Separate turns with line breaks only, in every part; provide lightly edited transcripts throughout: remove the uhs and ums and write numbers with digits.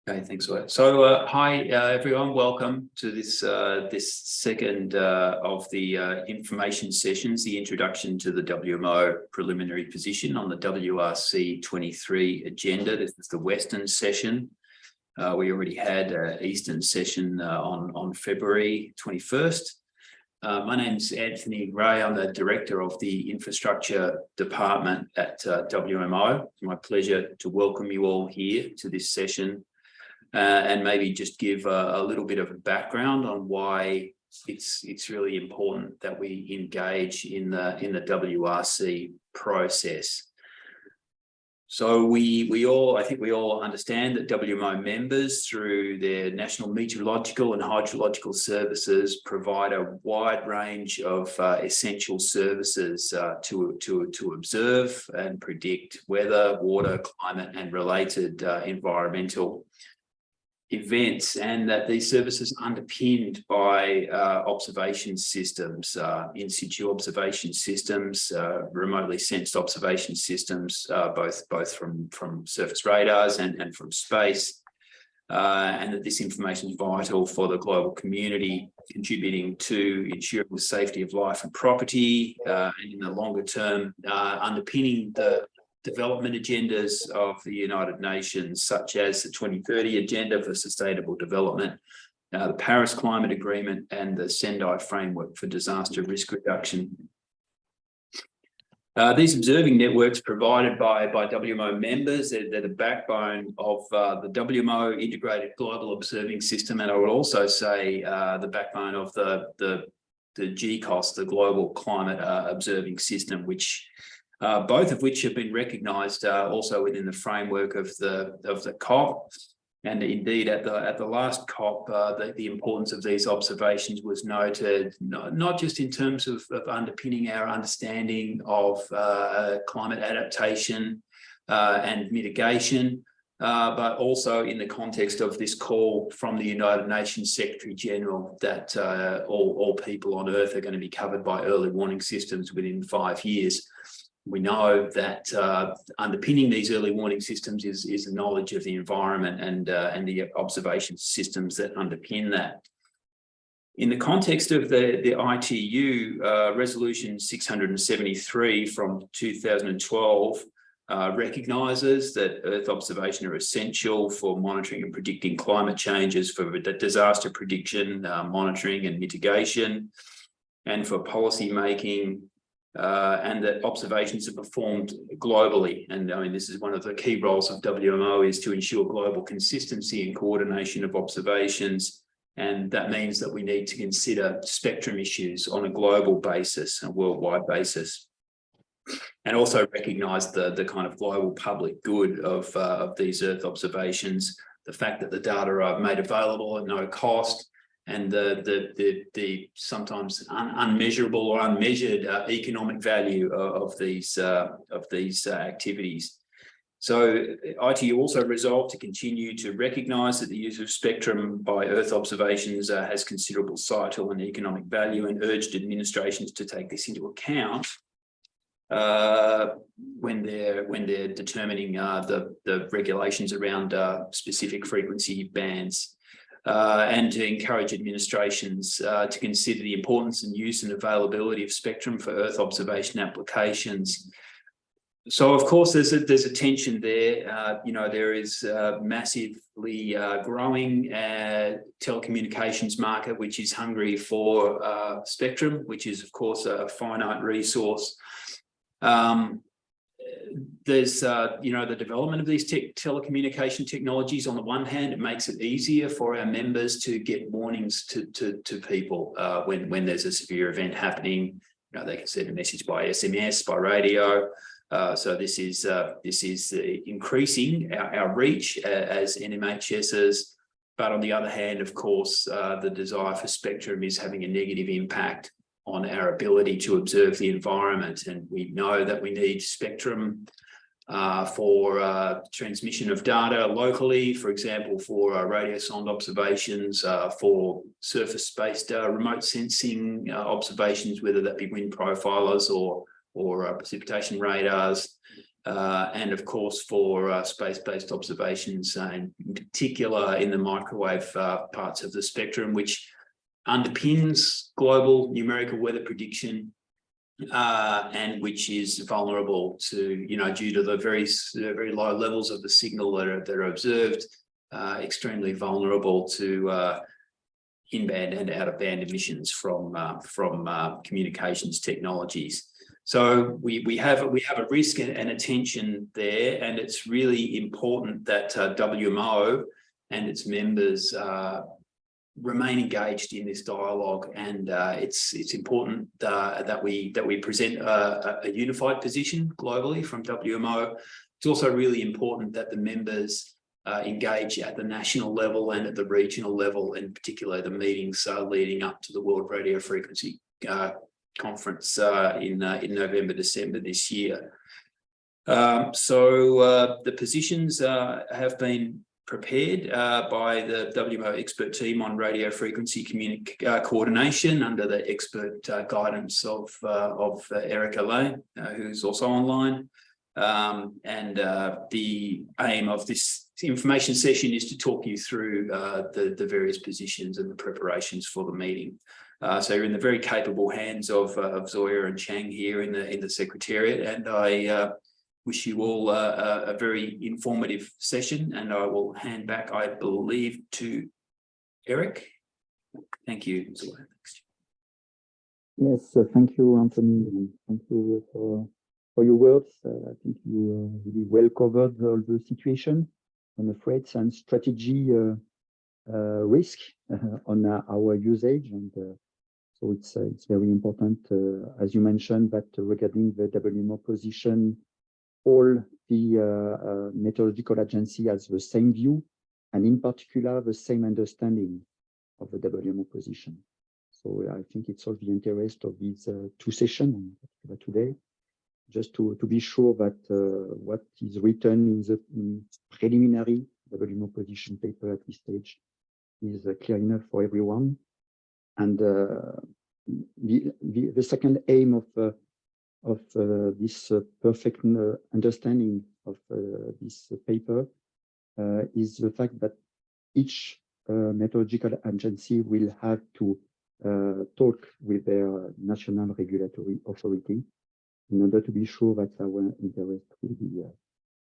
Okay, thanks for that. So, hi everyone. Welcome to this second of the information sessions, the introduction to the WMO preliminary position on the WRC 23 agenda. This is the Western session. We already had an Eastern session on February 21st. My name's Anthony Gray. I'm the Director of the Infrastructure Department at WMO. It's my pleasure to welcome you all here to this session. And maybe just give a little bit of a background on why it's really important that we engage in the WRC process. So I think we all understand that WMO members, through their national meteorological and hydrological services, provide a wide range of essential services to observe and predict weather, water, climate, and related environmental events, and that these services are underpinned by observation systems, in-situ observation systems, remotely sensed observation systems, both from surface radars and from space, and that this information is vital for the global community, contributing to ensuring the safety of life and property, and in the longer term, underpinning the development agendas of the United Nations, such as the 2030 Agenda for Sustainable Development, the Paris Climate Agreement, and the Sendai Framework for Disaster Risk Reduction. These observing networks provided by WMO members, they're the backbone of the WMO Integrated Global Observing System, and I would also say the backbone of the GCOS, the Global Climate Observing System, which both of which have been recognised also within the framework of the COP, and indeed at the last COP, the importance of these observations was noted, not just in terms of underpinning our understanding of climate adaptation and mitigation, but also in the context of this call from the United Nations Secretary General that all people on Earth are going to be covered by early warning systems within 5 years. We know that underpinning these early warning systems is the knowledge of the environment and the observation systems that underpin that. In the context of the ITU, Resolution 673 from 2012 recognises that Earth observation are essential for monitoring and predicting climate changes, for disaster prediction, monitoring and mitigation, and for policy making. And that observations are performed globally. And I mean, this is one of the key roles of WMO, is to ensure global consistency and coordination of observations. And that means that we need to consider spectrum issues on a global basis, a worldwide basis, and also recognise the kind of global public good of these Earth observations, the fact that the data are made available at no cost, and the sometimes unmeasurable or unmeasured economic value of these activities. So ITU also resolved to continue to recognise that the use of spectrum by Earth observations has considerable societal and economic value, and urged administrations to take this into account when they're determining the regulations around specific frequency bands. And to encourage administrations to consider the importance and use and availability of spectrum for Earth observation applications. So, of course, there's a tension there. There is a massively growing telecommunications market, which is hungry for spectrum, which is, of course, a finite resource. There's, the development of these telecommunication technologies. On the one hand, it makes it easier for our members to get warnings to people when there's a severe event happening. They can send a message by SMS, by radio. So this is increasing our reach as NMHSs. But on the other hand, of course, the desire for spectrum is having a negative impact on our ability to observe the environment. And we know that we need spectrum for transmission of data locally, for example, for radio sonde observations, for surface-based remote sensing observations, whether that be wind profilers or precipitation radars, and of course for space-based observations, in particular in the microwave parts of the spectrum, which underpins global numerical weather prediction, and which is vulnerable to, due to the very low levels of the signal that are observed, extremely vulnerable to in-band and out-of-band emissions from communications technologies. So we have a risk and a tension there, and it's really important that WMO and its members remain engaged in this dialogue, and it's important that we present a unified position globally from WMO. It's also really important that the members engage at the national level and at the regional level, in particular the meetings leading up to the World Radio Frequency Conference in November, December this year. So the positions have been prepared by the WMO expert team on radio frequency coordination under the expert guidance of Eric Allain, who's also online. And the aim of this information session is to talk you through the various positions and the preparations for the meeting. So you're in the very capable hands of Zoya and Chang here in the Secretariat, and I wish you all a very informative session, and I will hand back, I believe, to Eric. Thank you, Zoya.
Yes, thank you, Anthony, and thank you for your words. I think you really well covered all the situation on the threats and strategy risk on our usage, and so it's very important, as you mentioned, that regarding the WMO position, all the meteorological agency has the same view, and in particular the same understanding of the WMO position. So I think it's all the interest of these two sessions today, just to be sure that what is written in the preliminary WMO position paper at this stage is clear enough for everyone. And the second aim of this perfect understanding of this paper is the fact that each meteorological agency will have to talk with their national regulatory authority in order to be sure that our interest will be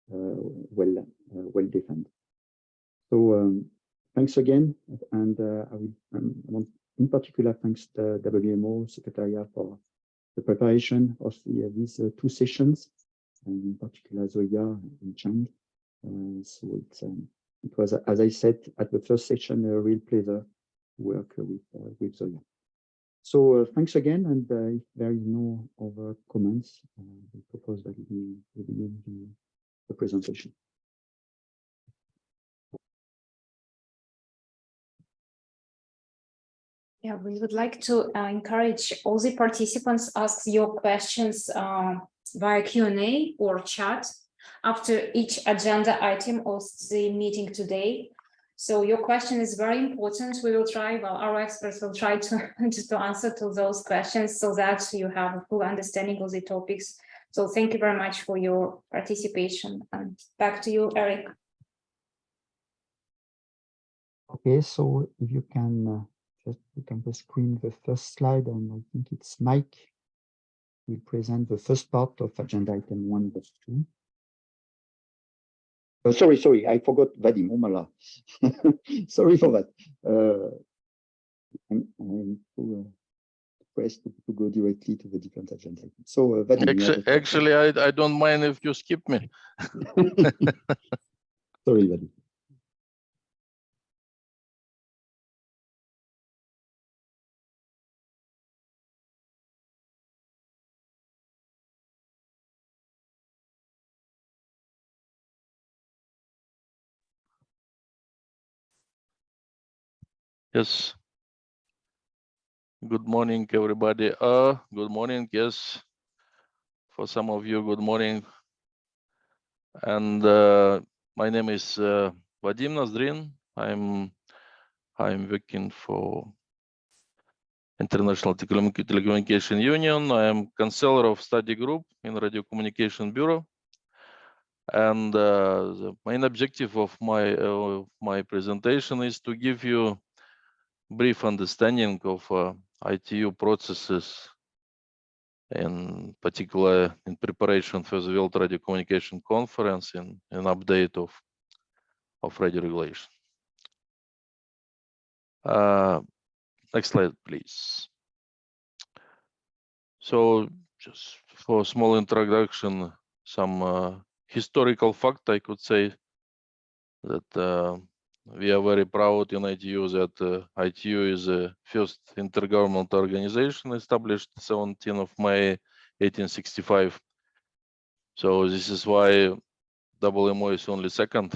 well defined. So thanks again, and I want in particular thanks the WMO Secretariat for the preparation of these two sessions, and in particular Zoya and Chang. So it was, as I said at the first session, a real pleasure to work with Zoya. So thanks again, and if there is no other comments, I propose that we begin the presentation.
Yeah, we would like to encourage all the participants ask your questions via Q&A or chat after each agenda item of the meeting today. So your question is very important. We will try, well, our experts will try to answer to those questions so that you have a full understanding of the topics. So thank you very much for your participation. And back to you, Eric.
Okay, so if you can just put on the screen the first slide, and I think it's Mike will present the first part of agenda item 1.2. Sorry, I forgot Vadim. Omala. Sorry for that. I'm too pressed to go directly to the different agenda items. So Vadim,
actually, I don't mind if you skip me.
Sorry, Vadim.
Yes. Good morning, everybody. Good morning. Yes. For some of you, good morning. And my name is Vadim Nozdrin. I'm working for International Telecommunication Union. I am counselor of study group in Radio Communication Bureau. And the main objective of my presentation is to give you brief understanding of ITU processes, in particular in preparation for the World Radio Communication Conference and an update of radio regulation. Next slide, please. So just for a small introduction, some historical fact, I could say that we are very proud in ITU that ITU is the first intergovernmental organization established 17th of May 1865. So this is why WMO is only second.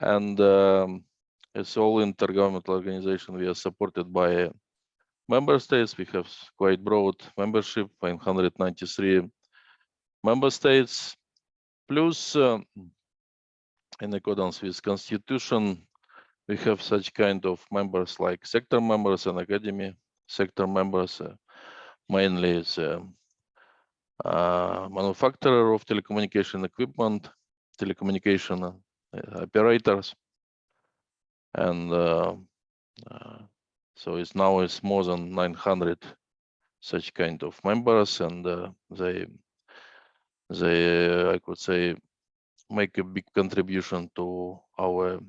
And it's all intergovernmental organization. We are supported by member states. We have quite broad membership, 193 member states, plus in accordance with constitution, we have such kind of members like sector members and academy sector members, mainly is manufacturer of telecommunication equipment, telecommunication operators, and so it's now it's more than 900 such kind of members, and they I could say make a big contribution to our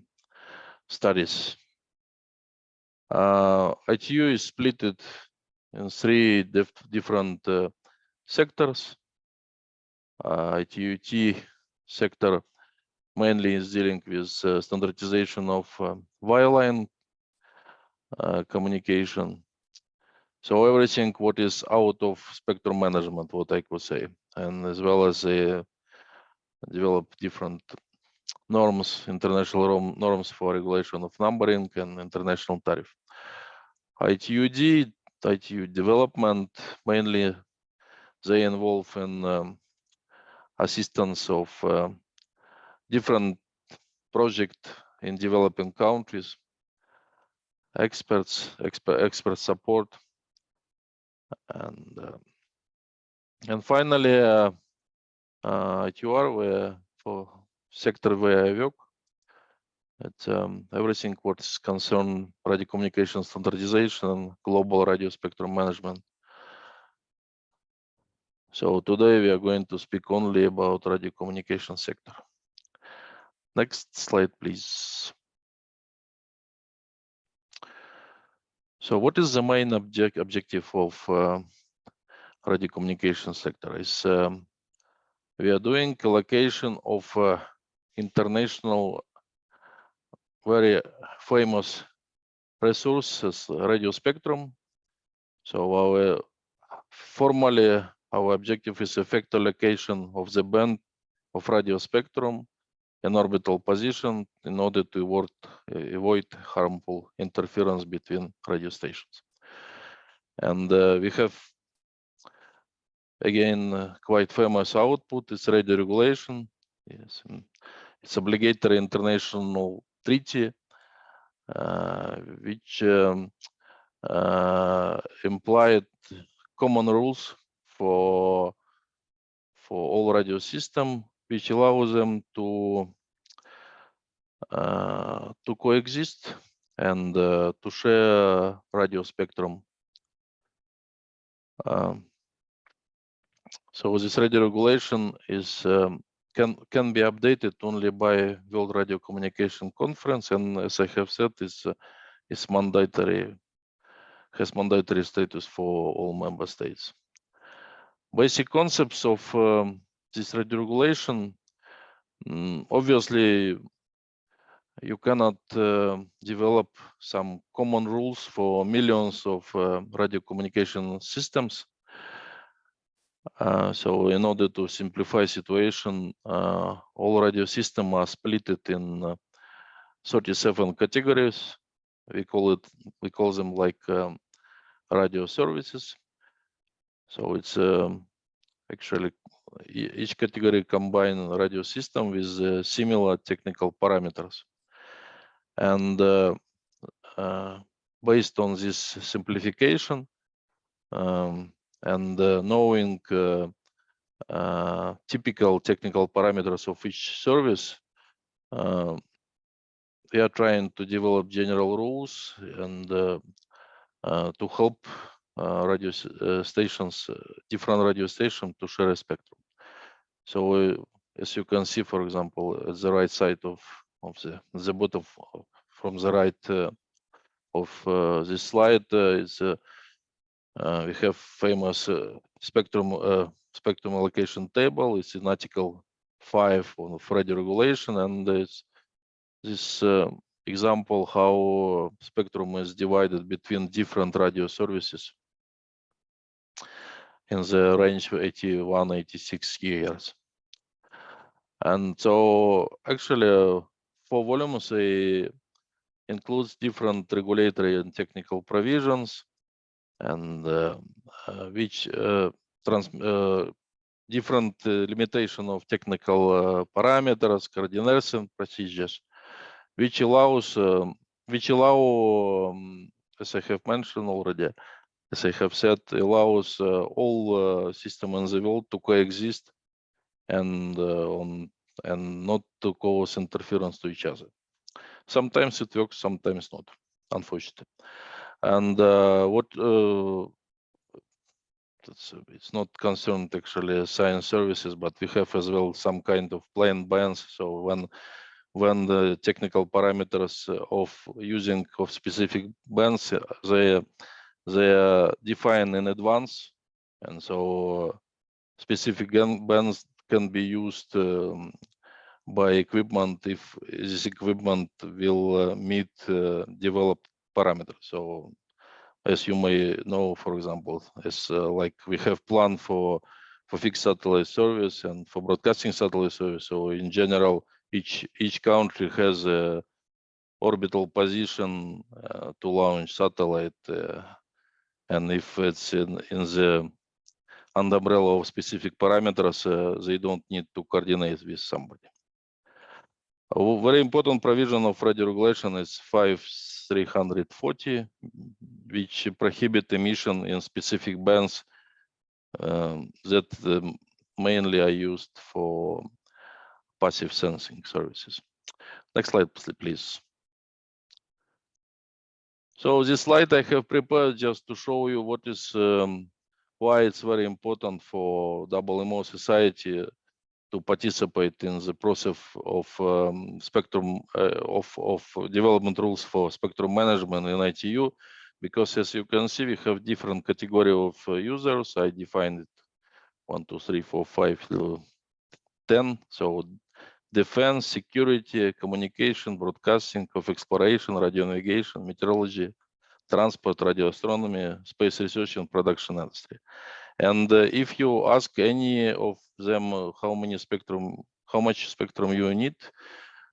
studies. ITU is split in three different sectors. ITU-T sector mainly is dealing with standardization of wireline communication. So everything what is out of spectrum management, what I could say, and as well as develop different norms, international norms for regulation of numbering and international tariff. ITU-D, ITU development, mainly they involve in assistance of different projects in developing countries, expert support, and finally ITUR, where for sector where I work, it's everything what's concerned radio communication standardization and global radio spectrum management. So today we are going to speak only about radio communication sector. Next slide, please. So what is the main objective of radio communication sector? Is we are doing allocation of international very famous resources, radio spectrum. So formally our objective is effective allocation of the band of radio spectrum in orbital position in order to avoid harmful interference between radio stations. And we have again quite famous output. It's radio regulation. Yes, it's obligatory international treaty which implied common rules for all radio system, which allows them to coexist and to share radio spectrum. So this radio regulation is can be updated only by World Radio Communication Conference, and as I have said, is mandatory, has mandatory status for all member states. Basic concepts of this radio regulation, obviously you cannot develop some common rules for millions of radio communication systems. So in order to simplify situation, all radio systems are split in 37 categories. We call them like radio services. So it's actually each category combine radio system with similar technical parameters. And based on this simplification and knowing typical technical parameters of each service. We are trying to develop general rules and to help radio stations, different radio stations, to share a spectrum. So as you can see, for example, at the right side of the bottom, from the right of this slide is we have famous spectrum allocation table. It's in Article 5 of radio regulation, and it's this example how spectrum is divided between different radio services in the range of 81, 86 GHz. And so actually for volumes, it includes different regulatory and technical provisions, and which different limitation of technical parameters, coordination procedures, which allows, as I have mentioned already, as I have said, allows all systems in the world to coexist and not to cause interference to each other. Sometimes it works, sometimes not, unfortunately. And it's not concerned actually science services, but we have as well some kind of plain bands. So when the technical parameters of using of specific bands, they are defined in advance, and so specific bands can be used by equipment if this equipment will meet developed parameters. So as you may know, for example, as like we have plan for fixed satellite service and for broadcasting satellite service. So in general, each country has a orbital position to launch satellite, and if it's in the under umbrella of specific parameters, they don't need to coordinate with somebody. A very important provision of radio regulation is 5340, which prohibit emission in specific bands that mainly are used for passive sensing services. Next slide, please. So this slide I have prepared just to show you what is why it's very important for WMO society to participate in the process of spectrum of development rules for spectrum management in ITU, because as you can see, we have different category of users. I defined it 1, 2, 3, 4, 5, 10. So defense, security, communication, broadcasting, of exploration, radio navigation, meteorology, transport, radio astronomy, space research, and production industry. And if you ask any of them how much spectrum you need,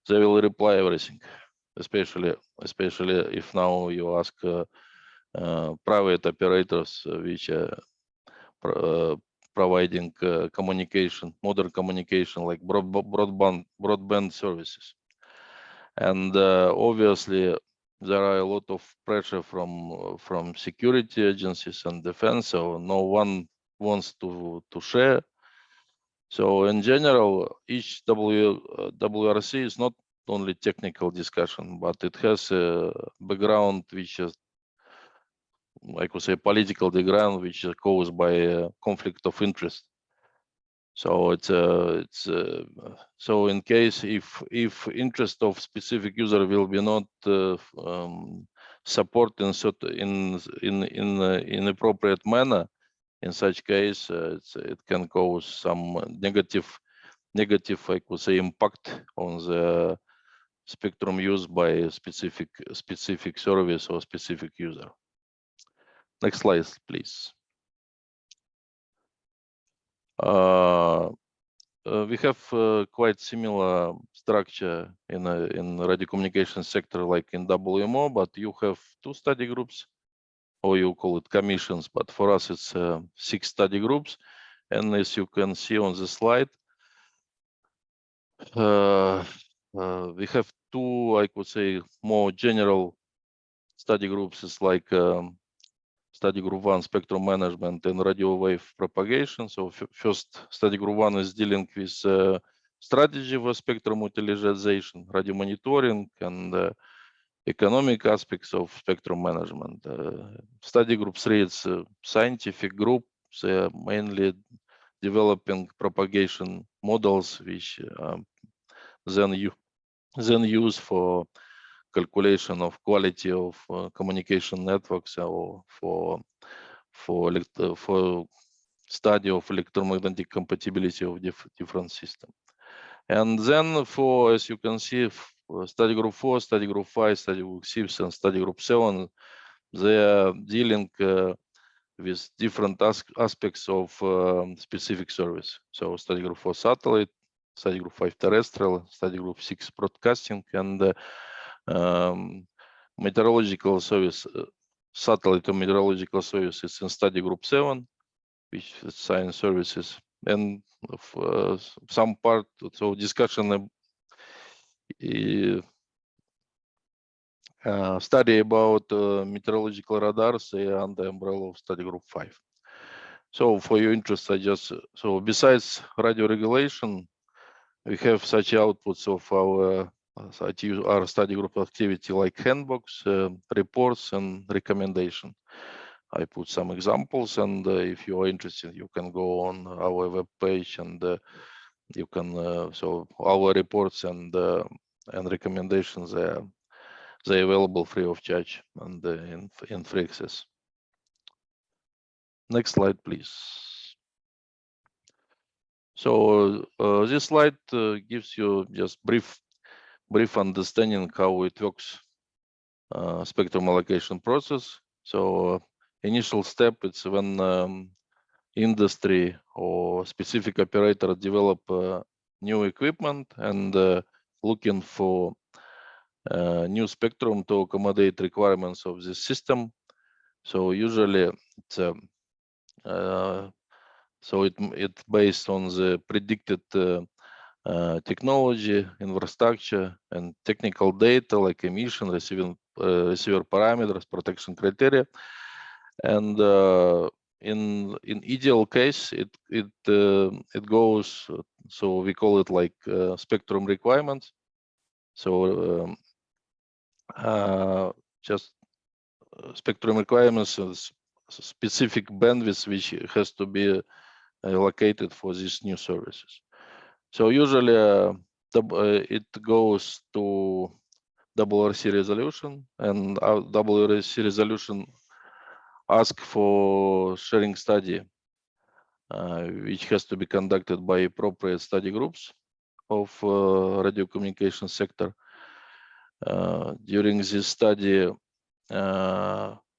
they will reply everything. Especially if now you ask private operators which are providing communication, modern communication like broadband services. And obviously there are a lot of pressure from security agencies and defense, so no one wants to share. So in general, each WRC is not only technical discussion, but it has a background which is, I could say, political background, which is caused by a conflict of interest. So so in case if interest of specific user will be not supported in appropriate manner, in such case it can cause some negative I could say impact on the spectrum used by a specific service or specific user. Next slide, please. We have quite similar structure in radio communication sector like in WMO, but you have 2 study groups, or you call it commissions, but for us it's 6 study groups. And as you can see on the slide, we have 2, I could say, more general study groups. It's like study group 1 spectrum management and radio wave propagation. So first study group 1 is dealing with strategy for spectrum utilization, radio monitoring, and economic aspects of spectrum management. Study group 3 is a scientific group. They are mainly developing propagation models, which then use for calculation of quality of communication networks or for study of electromagnetic compatibility of different systems. And then for, as you can see, study group 4, study group 5, study group 6, and study group 7, they are dealing with different aspects of specific service. So study group 4 satellite, study group 5 terrestrial, study group 6 broadcasting, and meteorological service, satellite and meteorological services in study group 7, which is science services, and some part of discussion study about meteorological radars under the umbrella of study group 5. So for your interest, so besides radio regulation, we have such outputs of our study group activity like handbooks, reports, and recommendation. I put some examples, and if you are interested, you can go on our web page, and you can so our reports and recommendations they're available free of charge and in free access. Next slide, please. So this slide gives you just brief understanding how it works, spectrum allocation process. So initial step, it's when industry or specific operator develop new equipment and looking for new spectrum to accommodate requirements of this system. So usually it's so it's based on the predicted technology, infrastructure, and technical data like emission, receiver parameters, protection criteria, and in ideal case it goes. So we call it like spectrum requirements. So just spectrum requirements is specific bandwidth which has to be allocated for these new services. So usually it goes to WRC resolution, and WRC resolution ask for sharing study, which has to be conducted by appropriate study groups of radio communication sector. During this study,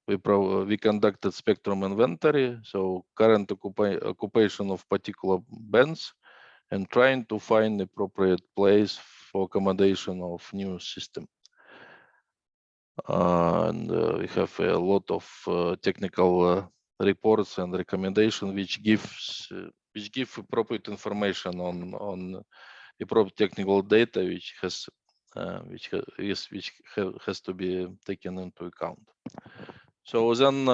we conducted spectrum inventory, so current occupation of particular bands, and trying to find appropriate place for accommodation of new system. And we have a lot of technical reports and recommendation which give appropriate information on appropriate technical data which has to be taken into account. So then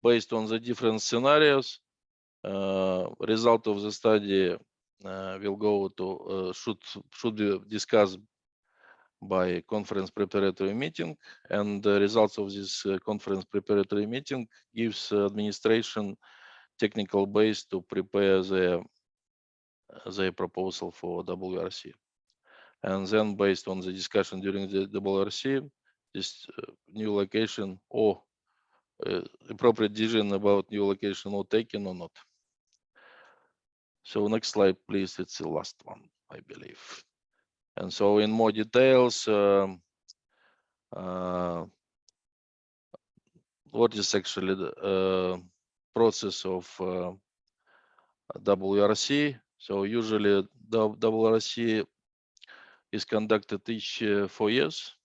based on the different scenarios, result of the study will go to should be discussed by conference preparatory meeting, and the results of this conference preparatory meeting gives administration technical base to prepare their proposal for WRC. And then based on the discussion during the WRC, this new location or appropriate decision about new location or taken or not. So next slide, please. It's the last one, I believe. And so in more details, what is actually the process of WRC? So usually the WRC is conducted each 4 years.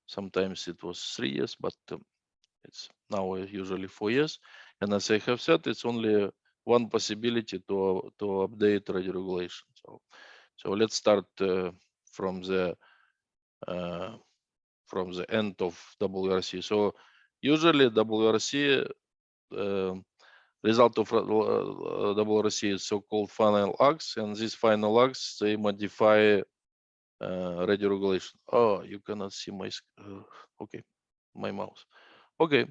Sometimes it was 3 years, but it's now usually 4 years. And as I have said, it's only one possibility to update radio regulation. So let's start from the end of WRC. So usually WRC result of WRC is so-called final acts, and these final acts they modify radio regulation. Oh, you cannot see my okay, my mouse. Okay,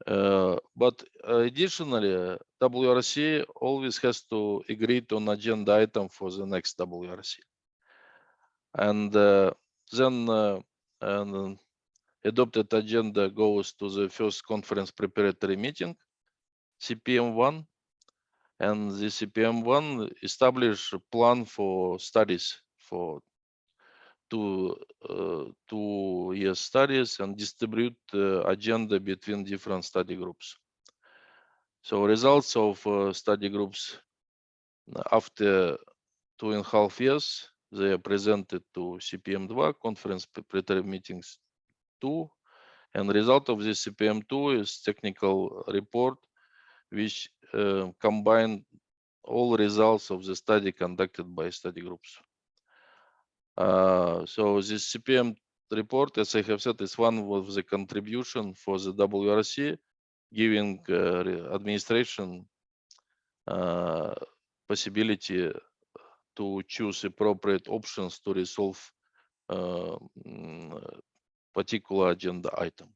but additionally, WRC always has to agree to an agenda item for the next WRC, and then adopted agenda goes to the first conference preparatory meeting, CPM1, and the CPM1 establish a plan for studies for 2 year studies and distribute the agenda between different study groups. So results of study groups after 2.5 years, they are presented to CPM2, conference preparatory meetings 2, and result of this CPM2 is technical report, which combine all results of the study conducted by study groups. So this CPM report, as I have said, is one of the contribution for the WRC, giving administration possibility to choose appropriate options to resolve particular agenda item.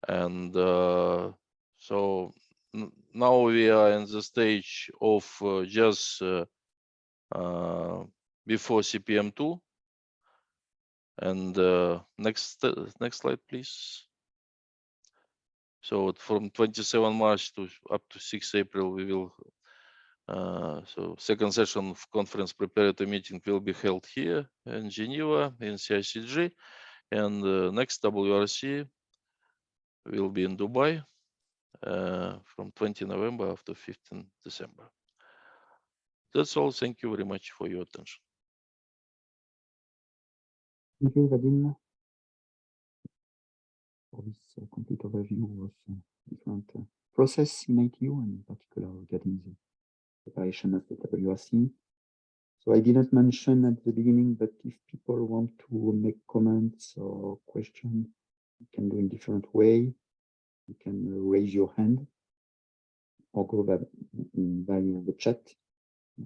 And so now we are in the stage of just before CPM2. And next slide, please. So from 27 March to up to 6 April, we will so second session of conference preparatory meeting will be held here in Geneva in CICG, and next WRC will be in Dubai from 20 November up to 15 December. That's all. Thank you very much for your attention.
Thank you, Vadim, for this complete overview of different process in ITU, and in particular regarding the preparation of the WRC. So I didn't mention at the beginning, but if people want to make comments or questions, you can do in different way. You can raise your hand or go by the chat,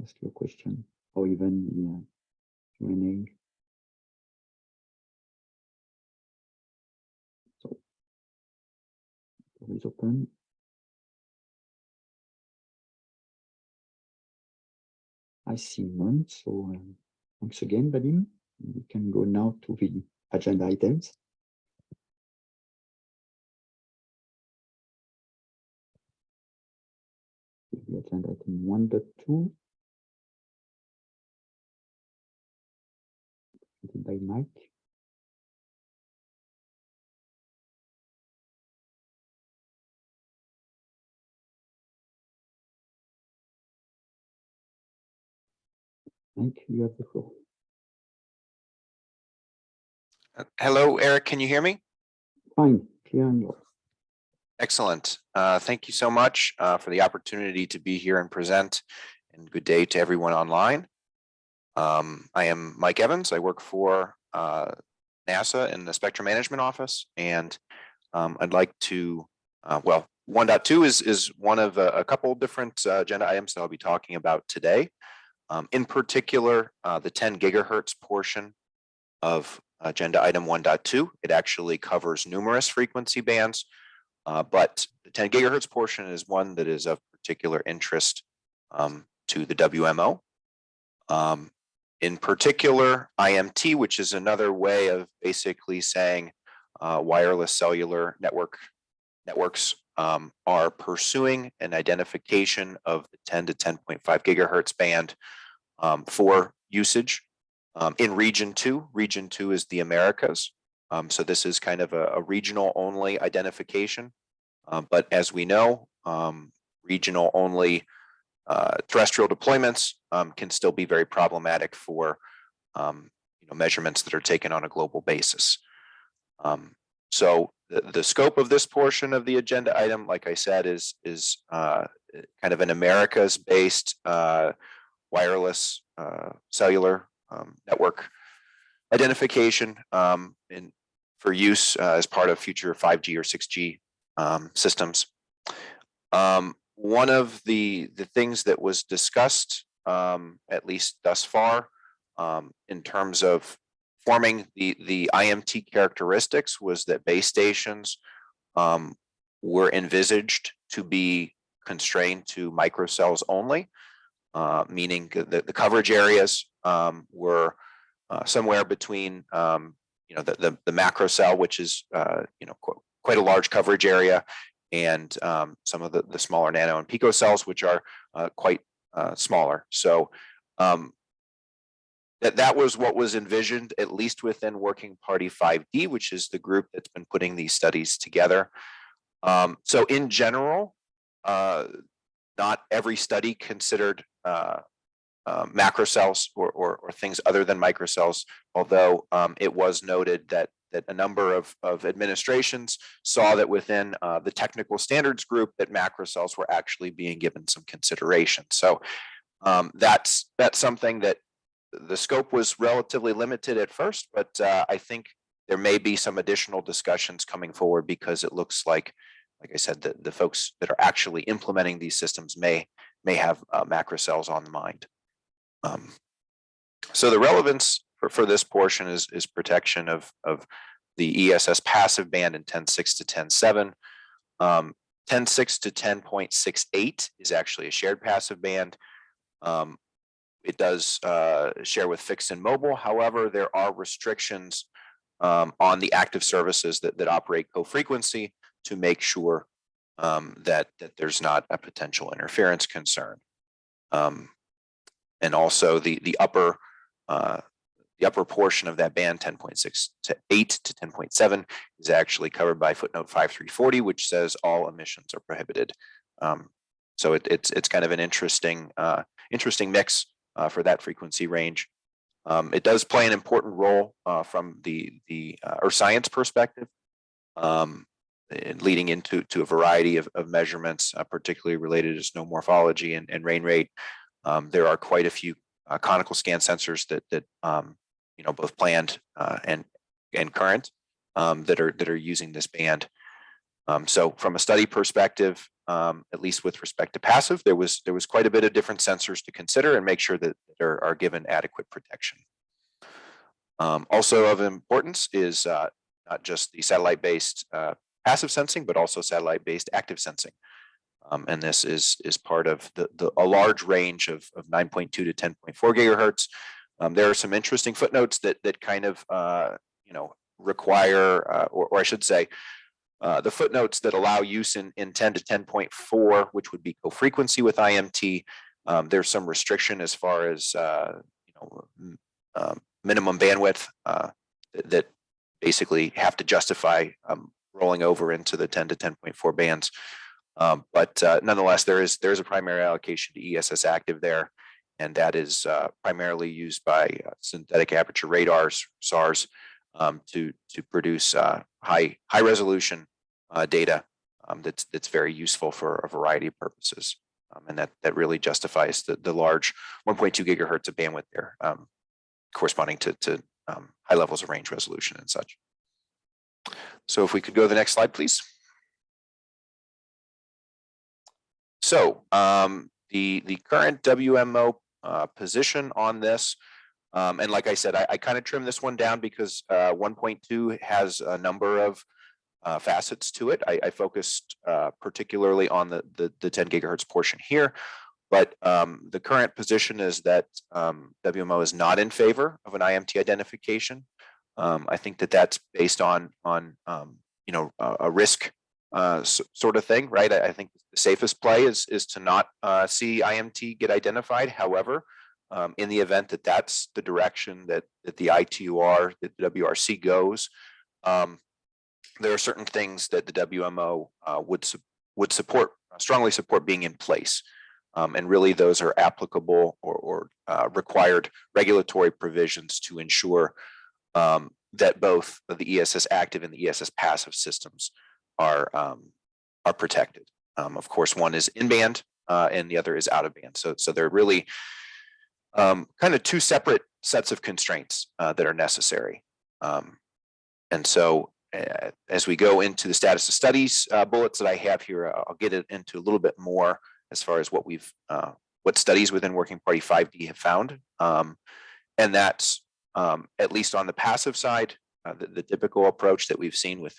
ask your question, or even in Q&A. So it's open. I see none, so thanks again, Vadim. We can go now to the agenda items. The agenda item 1.2, by Mike. Mike, you have the floor.
Hello, Eric, can you hear me?
Fine, clear and yours.
Excellent. Thank you so much for the opportunity to be here and present, and good day to everyone online. I am Mike Evans. I work for NASA in the Spectrum Management Office, and I'd like to, well, 1.2 is one of a couple different agenda items that I'll be talking about today. In particular, the 10 gigahertz portion of agenda item 1.2. It actually covers numerous frequency bands, but the 10 gigahertz portion is one that is of particular interest to the WMO. In particular, IMT, which is another way of basically saying wireless cellular networks are pursuing an identification of the 10 to 10.5 gigahertz band for usage in region 2. Region 2 is the Americas. So this is kind of a regional only identification. But as we know, regional only terrestrial deployments can still be very problematic for measurements that are taken on a global basis. So the scope of this portion of the agenda item, like I said, is kind of an Americas-based wireless cellular network identification for use as part of future 5G or 6G systems. One of the things that was discussed, at least thus far, in terms of forming the IMT characteristics, was that base stations were envisaged to be constrained to microcells only, meaning that the coverage areas were somewhere between the macro cell, which is quite a large coverage area, and some of the smaller nano and pico cells, which are quite smaller. So that was what was envisioned, at least within Working Party 5D, which is the group that's been putting these studies together. So in general, not every study considered macrocells or things other than microcells, although it was noted that a number of administrations saw that within the technical standards group that macrocells were actually being given some consideration. So that's something that the scope was relatively limited at first, but I think there may be some additional discussions coming forward, because it looks like I said, the folks that are actually implementing these systems may have macrocells on the mind. So the relevance for this portion is protection of the ESS passive band in 10.6 to 10.7. 10.6 to 10.68 is actually a shared passive band. It does share with fixed and mobile. However, there are restrictions on the active services that operate co-frequency to make sure that there's not a potential interference concern. And also the upper portion of that band, 10.6 to 8 to 10.7, is actually covered by footnote 5340, which says all emissions are prohibited. So it's kind of an interesting mix for that frequency range. It does play an important role from the earth science perspective, leading into a variety of measurements, particularly related to snow morphology and rain rate. There are quite a few conical scan sensors that both planned and current that are using this band. So from a study perspective, at least with respect to passive, there was quite a bit of different sensors to consider and make sure that there are given adequate protection. Also of importance is not just the satellite-based passive sensing, but also satellite-based active sensing. And this is part of a large range of 9.2 to 10.4 gigahertz. There are some interesting footnotes that kind of require, or I should say, the footnotes that allow use in 10 to 10.4, which would be co-frequency with IMT. There's some restriction as far as minimum bandwidth that basically have to justify rolling over into the 10 to 10.4 bands. But nonetheless, there is a primary allocation to ESS active there, and that is primarily used by synthetic aperture radars, SARs, to produce high resolution data that's very useful for a variety of purposes, and that really justifies the large 1.2 gigahertz of bandwidth there, corresponding to high levels of range resolution and such. So if we could go to the next slide, please. So the current WMO position on this, and like I said, I kind of trimmed this one down because 1.2 has a number of facets to it. I focused particularly on the 10 gigahertz portion here, but the current position is that WMO is not in favor of an IMT identification. I think that's based on a risk sort of thing, right? I think the safest play is to not see IMT get identified. However, in the event that that's the direction that the ITUR, that the WRC goes, there are certain things that the WMO would strongly support being in place. And really those are applicable or required regulatory provisions to ensure that both the ESS active and the ESS passive systems are protected. Of course, one is in band and the other is out of band. So they're really kind of two separate sets of constraints that are necessary. And so as we go into the status of studies bullets that I have here, I'll get it into a little bit more as far as what we've what studies within Working Party 5D have found, and that's at least on the passive side. The typical approach that we've seen with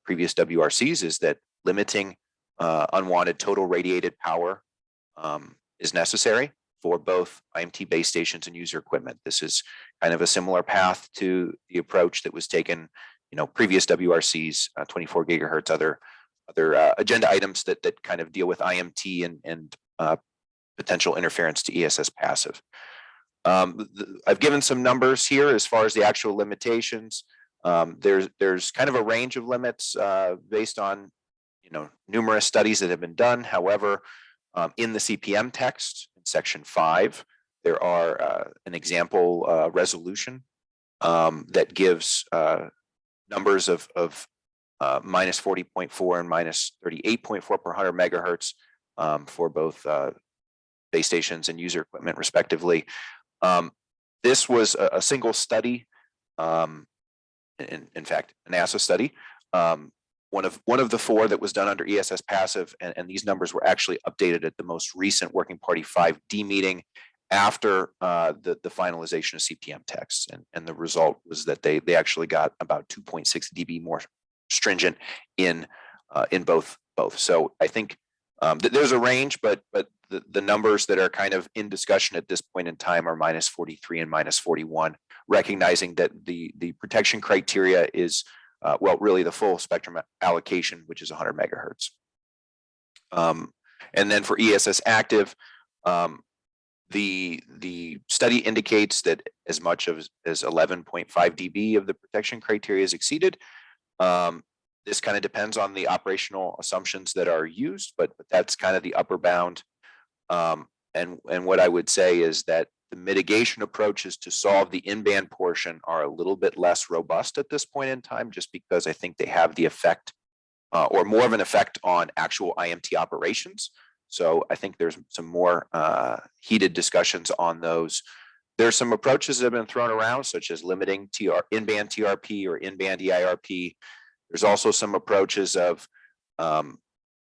previous WRCs is that limiting unwanted total radiated power is necessary for both IMT base stations and user equipment. This is kind of a similar path to the approach that was taken, previous WRCs, 24 gigahertz, other agenda items that kind of deal with IMT and potential interference to ESS passive. I've given some numbers here as far as the actual limitations. There's kind of a range of limits based on numerous studies that have been done. However, in the CPM text in section 5, there are an example resolution that gives numbers of minus 40.4 and minus 38.4 per 100 megahertz for both base stations and user equipment respectively. This was a single study, in fact, a NASA study, one of the 4 that was done under ESS passive, and these numbers were actually updated at the most recent Working Party 5D meeting after the finalization of CPM text, and the result was that they actually got about 2.6 dB more stringent in both. So I think there's a range, but the numbers that are kind of in discussion at this point in time are minus 43 and minus 41, recognizing that the protection criteria is, well, really the full spectrum allocation, which is 100 megahertz. And then for ESS active, the study indicates that as much as 11.5 dB of the protection criteria is exceeded. This kind of depends on the operational assumptions that are used, but that's kind of the upper bound. And what I would say is that the mitigation approaches to solve the in-band portion are a little bit less robust at this point in time, just because I think they have the effect or more of an effect on actual IMT operations. So I think there's some more heated discussions on those. There's some approaches that have been thrown around, such as limiting in-band TRP or in-band EIRP. There's also some approaches of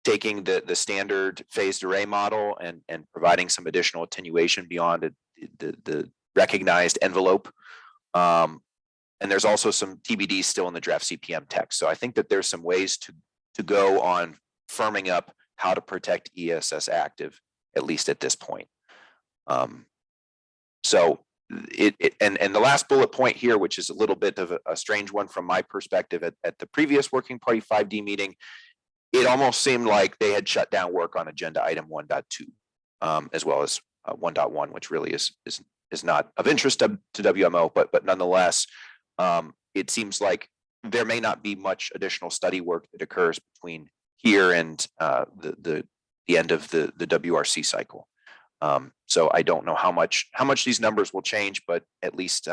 taking the standard phased array model and providing some additional attenuation beyond the recognized envelope. And there's also some TBD still in the draft CPM text. So I think that there's some ways to go on firming up how to protect ESS active, at least at this point. So and the last bullet point here, which is a little bit of a strange one from my perspective, at the previous Working Party 5D meeting, it almost seemed like they had shut down work on agenda item 1.2, as well as 1.1, which really is not of interest to WMO, but nonetheless, it seems like there may not be much additional study work that occurs between here and the end of the WRC cycle. So I don't know how much these numbers will change, but at least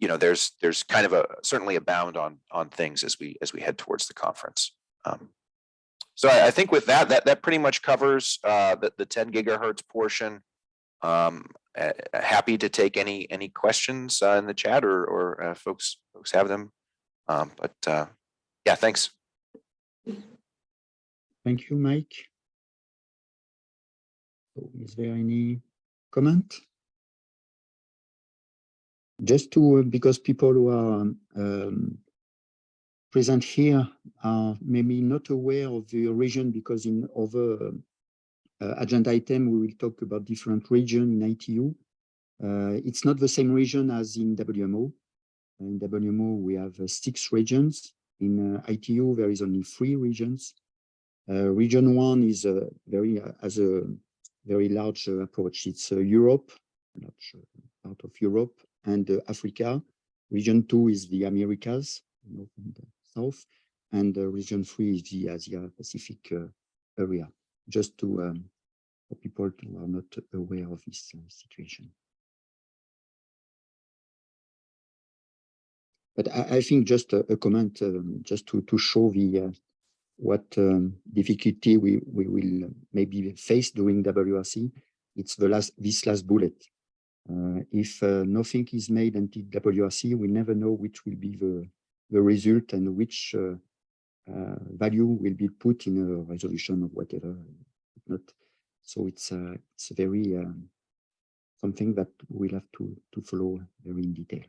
there's kind of certainly a bound on things as we head towards the conference. So I think with that pretty much covers the 10 gigahertz portion. Happy to take any questions in the chat or folks have them. But yeah, thanks.
Thank you, Mike. So is there any comment? Just because people who are present here are maybe not aware of the region, because in other agenda item we will talk about different region in ITU. It's not the same region as in WMO. In WMO we have 6 regions. In ITU there is only 3 regions. Region 1 is a very large approach. It's Europe, large part of Europe, and Africa. Region 2 is the Americas, north and south, and region 3 is the Asia Pacific area. Just to for people who are not aware of this situation. But I think just a comment, just to show the what difficulty we will maybe face during WRC. It's this last bullet. If nothing is made until WRC, we never know which will be the result and which value will be put in a resolution of whatever. Not so it's very something that we'll have to follow very in detail.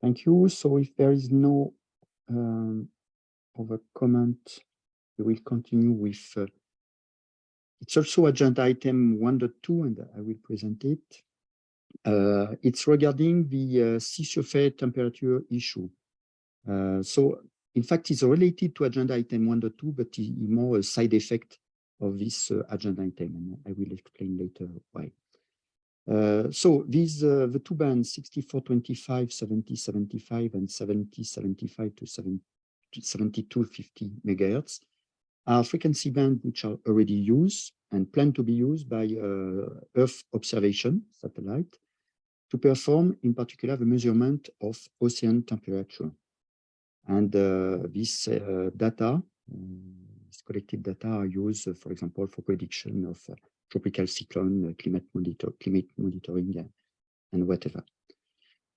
Thank you. So if there is no other comment, we will continue with it's also agenda item 1.2, and I will present it. It's regarding the sea surface temperature issue. So in fact, it's related to agenda item 1.2, but it's more a side effect of this agenda item, and I will explain later why. So these the two bands 6425, 7075, and 7075 to 7250 megahertz are frequency bands which are already used and planned to be used by Earth observation satellite to perform, in particular, the measurement of ocean temperature. And this data, this collected data, are used, for example, for prediction of tropical cyclone, climate monitoring, and whatever.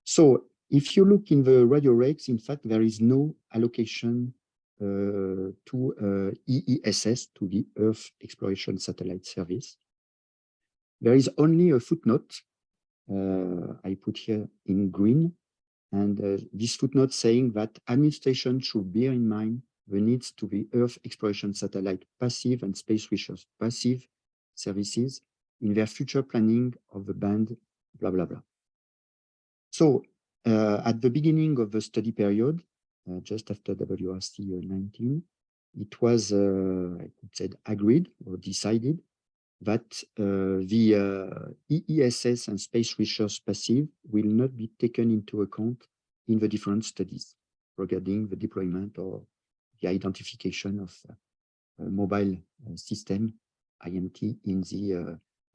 So if you look in the radio rates, in fact, there is no allocation to EESS, to the Earth Exploration Satellite Service. There is only a footnote I put here in green, and this footnote saying that administration should bear in mind the needs to the Earth Exploration Satellite passive and space research passive services in their future planning of the band, blah, blah, blah. So at the beginning of the study period, just after WRC 19, it was, I could say, agreed or decided that the EESS and space research passive will not be taken into account in the different studies regarding the deployment or the identification of mobile system IMT in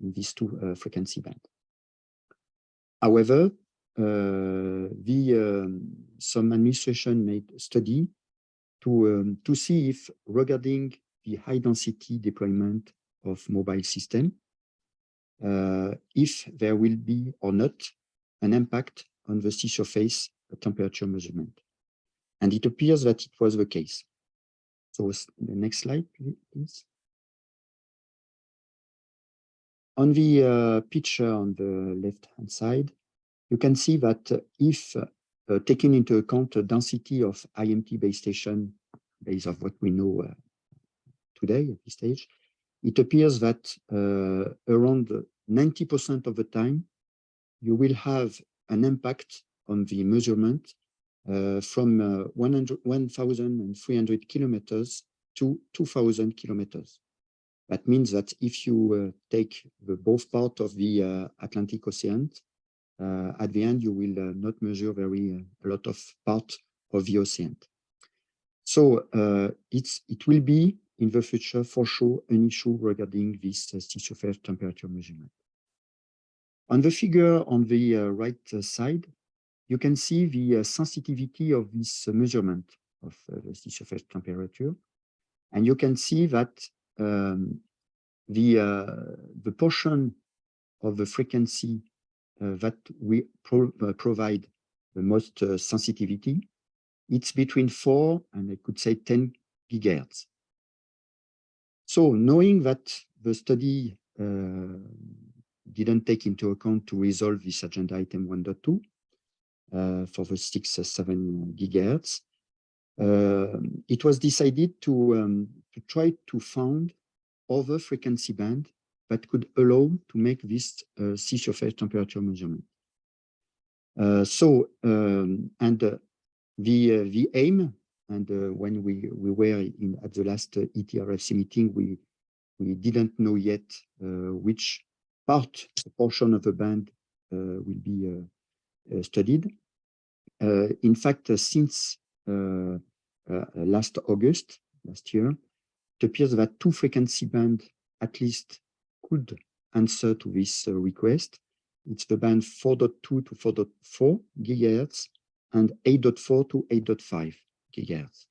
these two frequency bands. However, some administration made a study to see if regarding the high density deployment of mobile system, if there will be or not an impact on the sea surface temperature measurement. And it appears that it was the case. So the next slide, please. On the picture on the left-hand side, you can see that if taking into account the density of IMT base station, based on what we know today at this stage, it appears that around 90% of the time, you will have an impact on the measurement from 1,300 kilometers to 2,000 kilometers. That means that if you take the both part of the Atlantic Ocean, at the end, you will not measure a lot of part of the ocean. So it will be in the future for sure an issue regarding this sea surface temperature measurement. On the figure on the right side, you can see the sensitivity of this measurement of the sea surface temperature, and you can see that the portion of the frequency that we provide the most sensitivity, it's between 4 and I could say 10 gigahertz. So knowing that the study didn't take into account to resolve this agenda item 1.2 for the 6-7 gigahertz, it was decided to try to find other frequency band that could allow to make this sea surface temperature measurement. The aim, and when we were at the last ETRFC meeting, we didn't know yet which portion of the band will be studied. In fact, since last year, it appears that two frequency bands at least could answer to this request. It's the band 4.2 to 4.4 gigahertz and 8.4 to 8.5 gigahertz.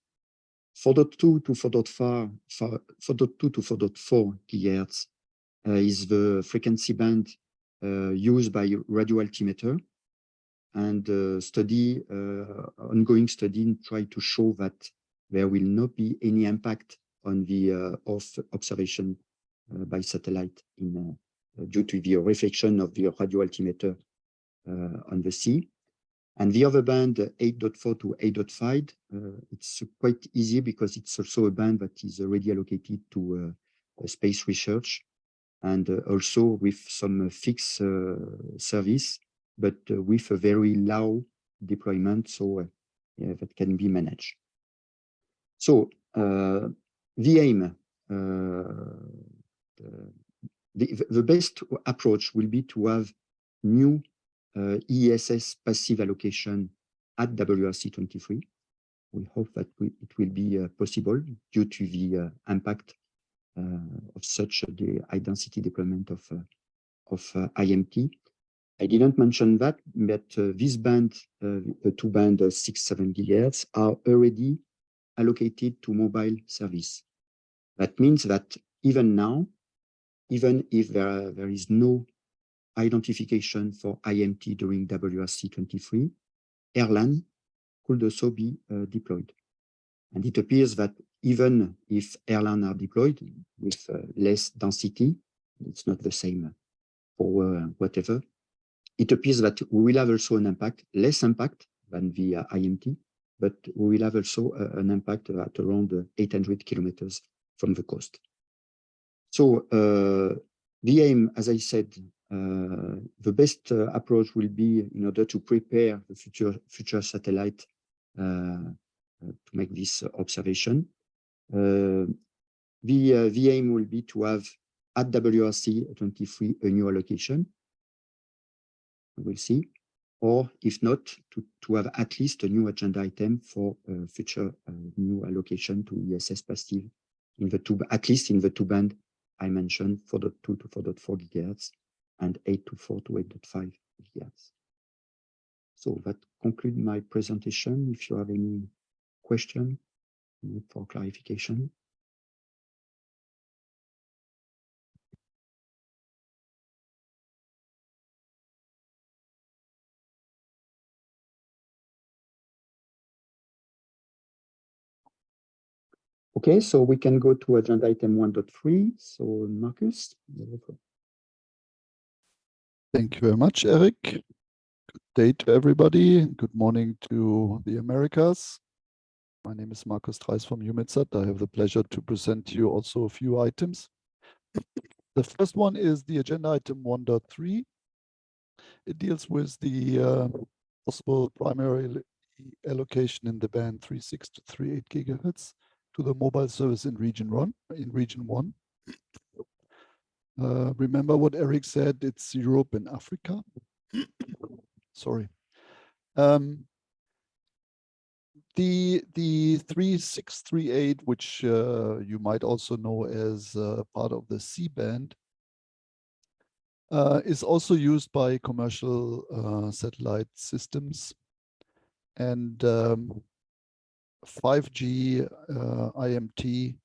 4.2 to 4.4 gigahertz is the frequency band used by radio altimeter, and ongoing study try to show that there will not be any impact on the Earth observation by satellite due to the reflection of the radio altimeter on the sea. And the other band, 8.4 to 8.5, it's quite easy because it's also a band that is already allocated to space research and also with some fixed service, but with a very low deployment, so that can be managed. So the aim, the best approach will be to have new ESS passive allocation at WRC 23. We hope that it will be possible due to the impact of such the high density deployment of IMT. I didn't mention that, but this band, the two band 6-7 gigahertz, are already allocated to mobile service. That means that even now, even if there is no identification for IMT during WRC 23, airline could also be deployed. And it appears that even if airlines are deployed with less density, it's not the same for whatever, it appears that we will have also an impact, less impact than the IMT, but we will have also an impact at around 800 kilometers from the coast. So the aim, as I said, the best approach will be in order to prepare the future satellite to make this observation. The aim will be to have at WRC 23 a new allocation. We'll see, or if not, to have at least a new agenda item for future new allocation to ESS passive in the two, at least in the two band I mentioned, 4.2 to 4.4 gigahertz and 8.4 to 8.5 gigahertz. So that concludes my presentation. If you have any question for clarification. Okay, so we can go to agenda item 1.3. So Marcus.
Thank you very much, Eric. Good day to everybody. Good morning to the Americas. My name is Marcus Treis from EUMETSAT. I have the pleasure to present to you also a few items. The first one is the agenda item 1.3. It deals with the possible primary allocation in the band 3.6 to 3.8 gigahertz to the mobile service in region 1. Remember what Eric said, it's Europe and Africa. Sorry. The 3638, which you might also know as part of the C-band, is also used by commercial satellite systems. And 5G IMT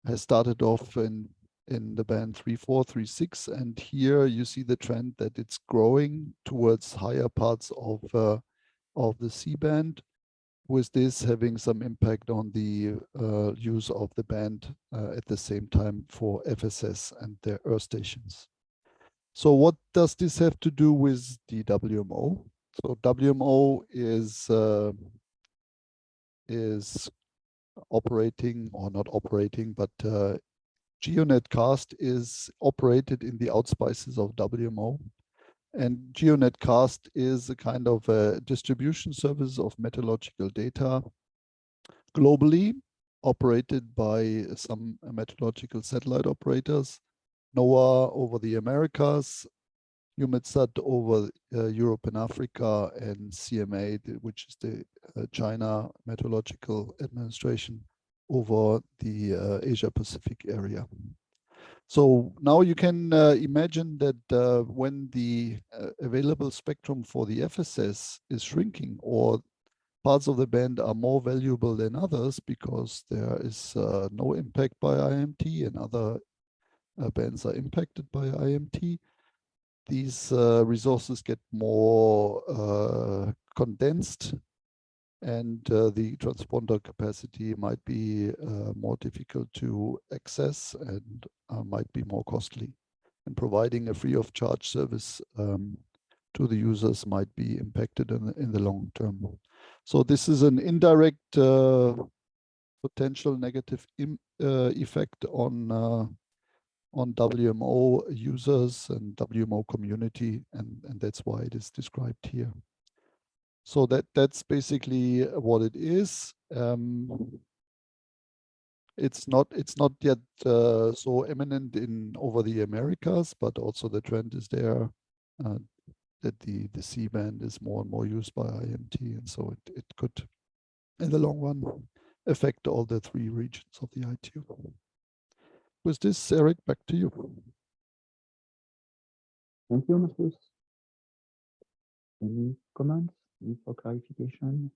has started off in the band 3.4, 3.6, and here you see the trend that it's growing towards higher parts of the C-band, with this having some impact on the use of the band at the same time for FSS and their Earth stations. So what does this have to do with the WMO? So WMO is operating, or not operating, but GeoNetcast is operated in the outspaces of WMO. And GeoNetcast is a kind of a distribution service of meteorological data globally, operated by some meteorological satellite operators, NOAA over the Americas, EUMETSAT over Europe and Africa, and CMA, which is the China Meteorological Administration over the Asia Pacific area. So now you can imagine that when the available spectrum for the FSS is shrinking, or parts of the band are more valuable than others because there is no impact by IMT and other bands are impacted by IMT, these resources get more condensed, and the transponder capacity might be more difficult to access and might be more costly. And providing a free of charge service to the users might be impacted in the long term. So this is an indirect potential negative effect on WMO users and WMO community, and that's why it is described here. So that's basically what it is. It's not yet so eminent in over the Americas, but also the trend is there that the C-band is more and more used by IMT, and so it could, in the long run, affect all the 3 regions of the ITU. With this, Eric, back to you.
Thank you, Marcus. Any comments? Need for clarification?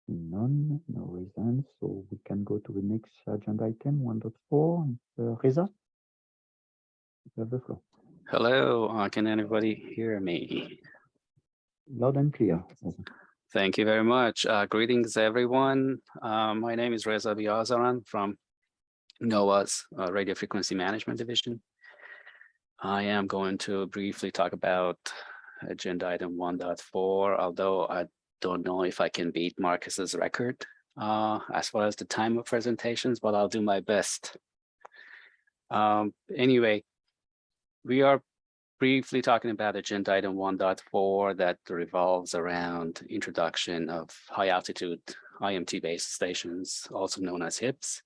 None, no reasons. So we can go to the next agenda item, 1.4. Reza, you have the floor.
Hello, can anybody hear me?
Loud and clear.
Thank you very much. Greetings, everyone. My name is Reza Biazaran from NOAA's Radio Frequency Management Division. I am going to briefly talk about agenda item 1.4, although I don't know if I can beat Marcus's record as far as the time of presentations, but I'll do my best. Anyway, we are briefly talking about agenda item 1.4 that revolves around introduction of high altitude IMT based stations, also known as HIPs,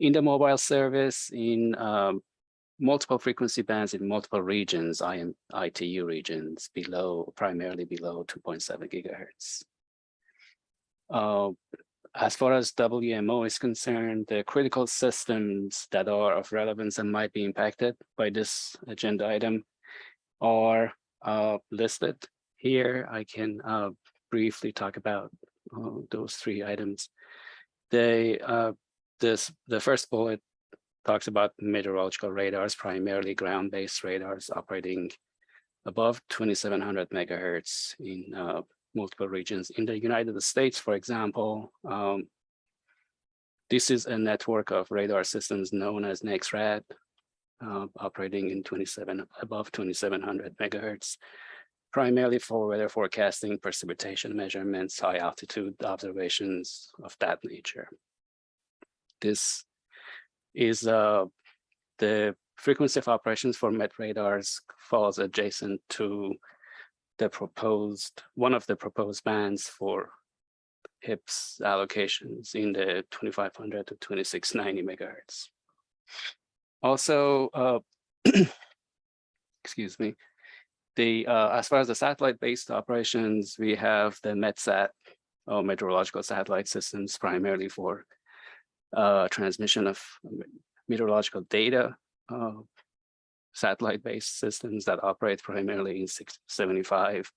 in the mobile service in multiple frequency bands in multiple regions, ITU regions, primarily below 2.7 gigahertz. As far as WMO is concerned, the critical systems that are of relevance and might be impacted by this agenda item are listed here. I can briefly talk about those 3 items. The first bullet talks about meteorological radars, primarily ground-based radars operating above 2700 megahertz in multiple regions. In the United States, for example, this is a network of radar systems known as NEXRAD, operating in above 2700 megahertz, primarily for weather forecasting, precipitation measurements, high altitude observations of that nature. This is the frequency of operations for MET radars falls adjacent to the one of the proposed bands for HIPS allocations in the 2500 to 2690 megahertz. Also, excuse me, as far as the satellite-based operations, we have the METSAT, or meteorological satellite systems, primarily for transmission of meteorological data, satellite-based systems that operate primarily in 675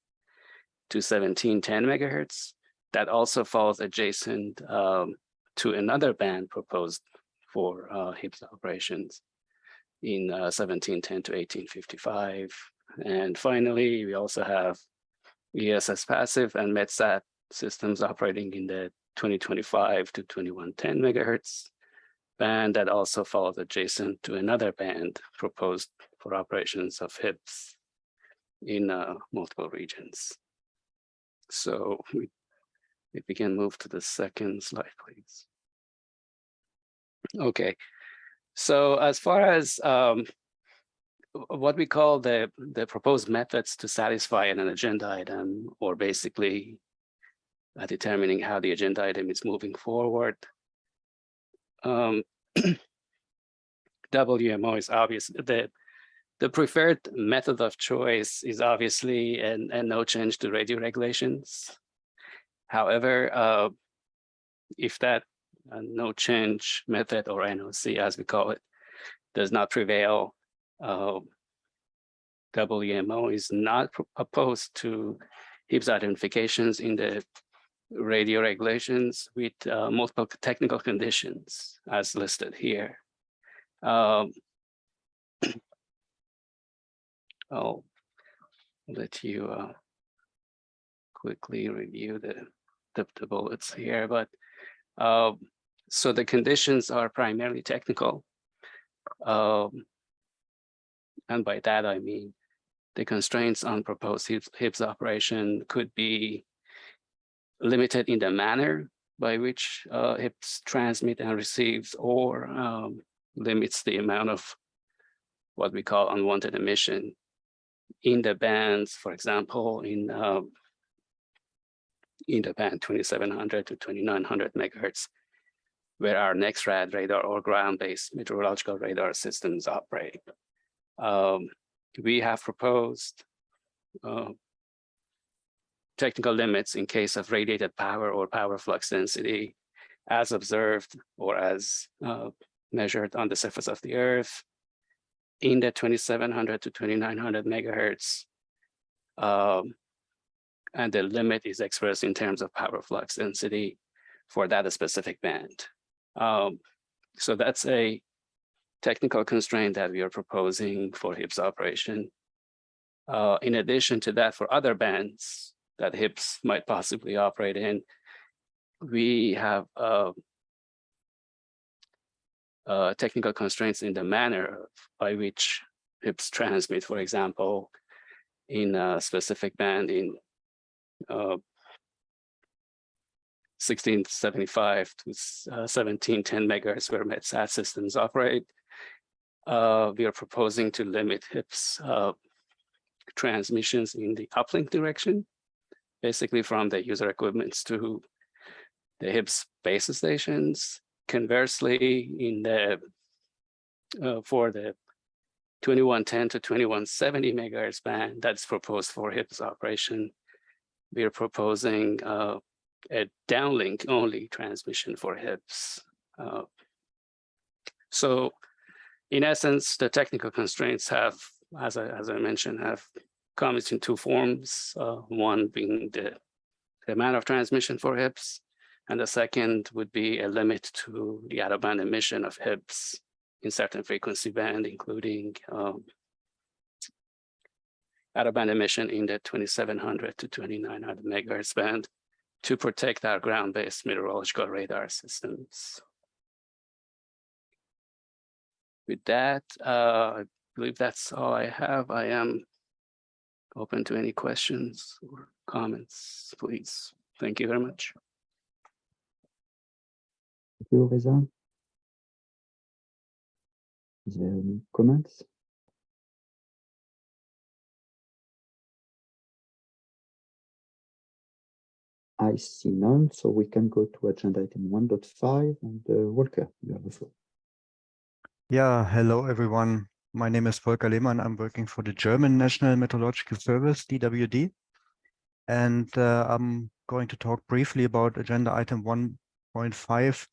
to 1710 megahertz. That also falls adjacent to another band proposed for HIPS operations in 1710 to 1855. And finally, we also have ESS passive and METSAT systems operating in the 2025 to 2110 megahertz band that also falls adjacent to another band proposed for operations of HIPS in multiple regions. So if we can move to the second slide, please. Okay, so as far as what we call the proposed methods to satisfy an agenda item, or basically determining how the agenda item is moving forward. WMO is obvious. The preferred method of choice is obviously and no change to radio regulations. However, if that no change method, or NOC as we call it, does not prevail, WMO is not opposed to HIPS identifications in the radio regulations with multiple technical conditions as listed here. I'll let you quickly review the bullets here, but so the conditions are primarily technical. And by that, I mean, the constraints on proposed HIPS operation could be limited in the manner by which HIPS transmit and receives, or limits the amount of what we call unwanted emission in the bands, for example, in the band 2700 to 2900 megahertz, where our NEXRAD radar or ground-based meteorological radar systems operate. We have proposed technical limits in case of radiated power or power flux density as observed or as measured on the surface of the Earth in the 2700 to 2900 megahertz. And the limit is expressed in terms of power flux density for that specific band. So that's a technical constraint that we are proposing for HIPS operation. In addition to that, for other bands that HIPS might possibly operate in, we have technical constraints in the manner by which HIPS transmit. For example, in a specific band in 1675 to 1710 megahertz where MetSat systems operate, we are proposing to limit HIPS transmissions in the uplink direction, basically from the user equipments to the HIPS base stations. Conversely, in the for the 2110 to 2170 megahertz band that's proposed for HIPS operation, we are proposing a downlink only transmission for HIPS. So in essence, the technical constraints have, as I mentioned, have come in two forms. One being the amount of transmission for HIPS, and the second would be a limit to the out-of-band emission of HIPS in certain frequency band, including out-of-band emission in the 2700 to 2900 megahertz band to protect our ground-based meteorological radar systems. With that, I believe that's all I have. I am open to any questions or comments, please. Thank you very much.
Thank you, Reza. Is there any comments? I see none, so we can go to agenda item 1.5 and Volker, you have the floor.
Yeah, hello everyone. My name is Volker Lehmann. I'm working for the German National Meteorological Service, DWD. And I'm going to talk briefly about agenda item 1.5,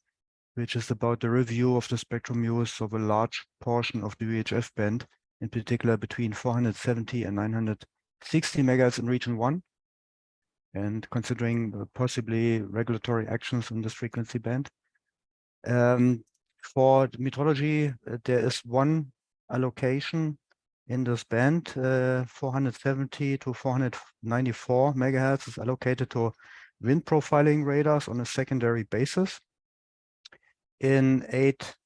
which is about the review of the spectrum use of a large portion of the VHF band, in particular between 470 and 960 megahertz in region 1, and considering possibly regulatory actions in this frequency band. For the metrology, there is one allocation in this band, 470 to 494 megahertz is allocated to wind profiling radars on a secondary basis in 8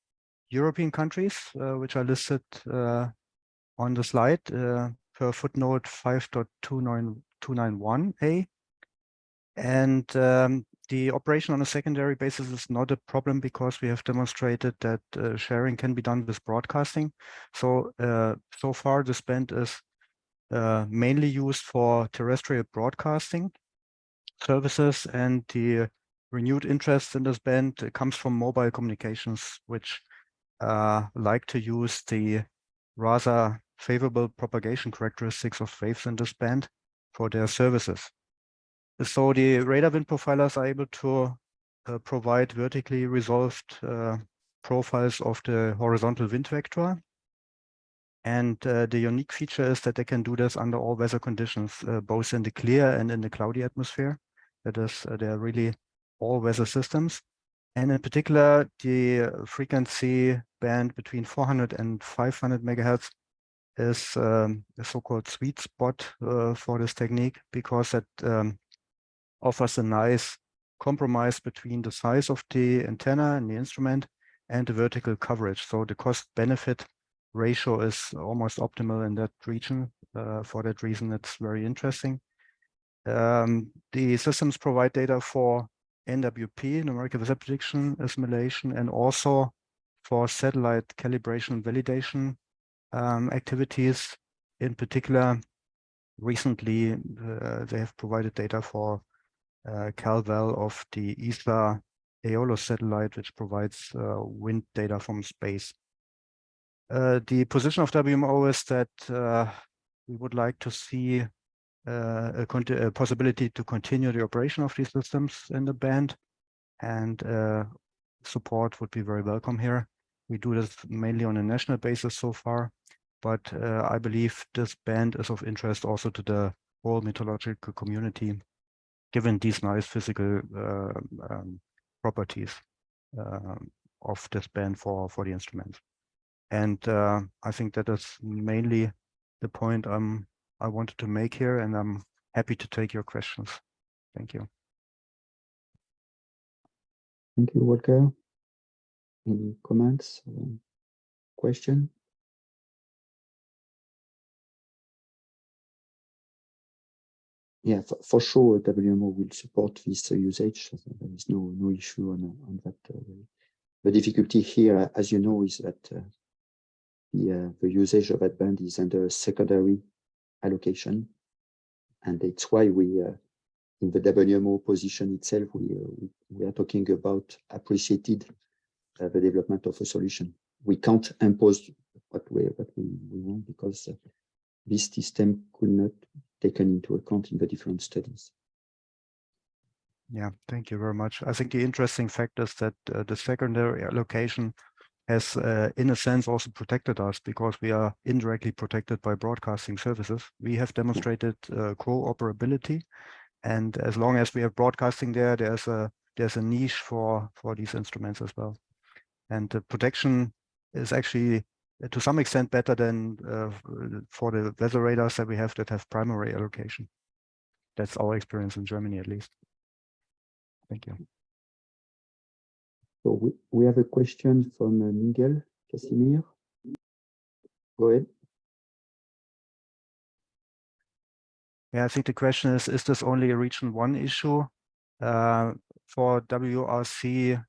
European countries, which are listed on the slide per footnote 5.291a. And the operation on a secondary basis is not a problem because we have demonstrated that sharing can be done with broadcasting. So, so far this band is mainly used for terrestrial broadcasting services, and the renewed interest in this band comes from mobile communications, which like to use the rather favorable propagation characteristics of waves in this band for their services. So the radar wind profilers are able to provide vertically resolved profiles of the horizontal wind vector. And the unique feature is that they can do this under all weather conditions, both in the clear and in the cloudy atmosphere. That is, they're really all weather systems. And in particular, the frequency band between 400 and 500 megahertz is a so-called sweet spot for this technique, because it offers a nice compromise between the size of the antenna and the instrument and the vertical coverage. So the cost-benefit ratio is almost optimal in that region. For that reason, it's very interesting. The systems provide data for NWP, numerical weather prediction, assimilation, and also for satellite calibration and validation activities. In particular, recently, they have provided data for CalVal of the ESA Aeolus satellite, which provides wind data from space. The position of WMO is that we would like to see a possibility to continue the operation of these systems in the band, and support would be very welcome here. We do this mainly on a national basis so far, but I believe this band is of interest also to the whole meteorological community, given these nice physical properties of this band for the instruments. And I think that is mainly the point I wanted to make here, and I'm happy to take your questions. Thank you.
Thank you, Walker. Any comments or question? Yeah, for sure, WMO will support this usage. So there is no issue on that. The difficulty here, as you know, is that the usage of that band is under secondary allocation, and it's why we, in the WMO position itself, we are talking about appreciated the development of a solution. We can't impose what we want, because this system could not be taken into account in the different studies.
Yeah, thank you very much. I think the interesting fact is that the secondary allocation has, in a sense, also protected us, because we are indirectly protected by broadcasting services. We have demonstrated cooperability, and as long as we have broadcasting there, there's a niche for these instruments as well. And the protection is actually, to some extent, better than for the weather radars that we have that have primary allocation. That's our experience in Germany, at least. Thank you.
So we have a question from Miguel Casimir. Go ahead.
Yeah, I think the question is this only a region 1 issue? For WRC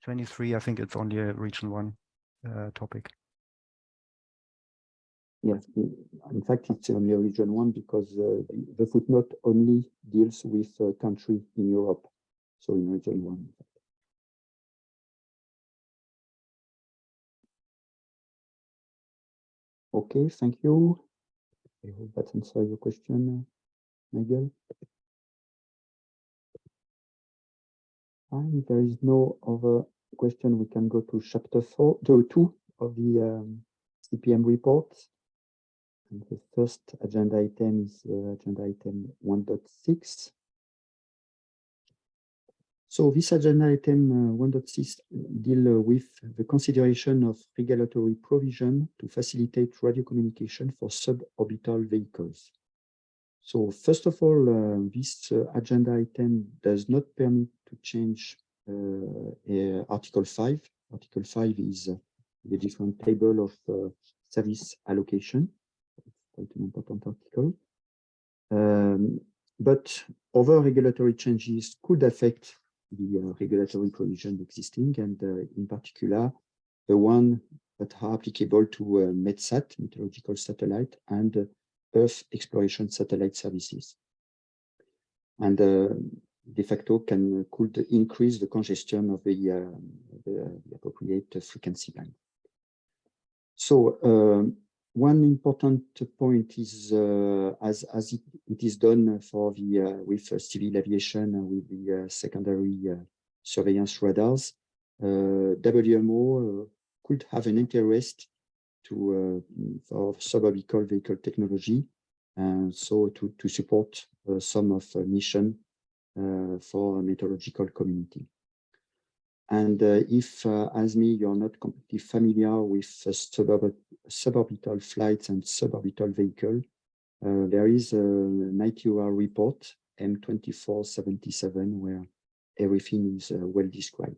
23, I think it's only a region 1 topic.
Yes, in fact, it's only a region 1, because the footnote only deals with a country in Europe. So in region 1. Okay, thank you. I hope that answers your question, Miguel. And there is no other question. We can go to chapter 2 of the CPM report. And the first agenda item is agenda item 1.6. So this agenda item 1.6 deal with the consideration of regulatory provision to facilitate radio communication for suborbital vehicles. So first of all, this agenda item does not permit to change Article 5. Article 5 is the different table of service allocation. Quite an important article. But other regulatory changes could affect the regulatory provision existing, and in particular, the one that are applicable to METSAT, meteorological satellite, and Earth exploration satellite services. And de facto could increase the congestion of the appropriate frequency band. So one important point is, as it is done for the with civil aviation and with the secondary surveillance radars, WMO could have an interest to for suborbital vehicle technology, and so to support some of mission for a meteorological community. And if, as me, you're not completely familiar with suborbital flights and suborbital vehicle, there is an ITOR report, M2477, where everything is well described.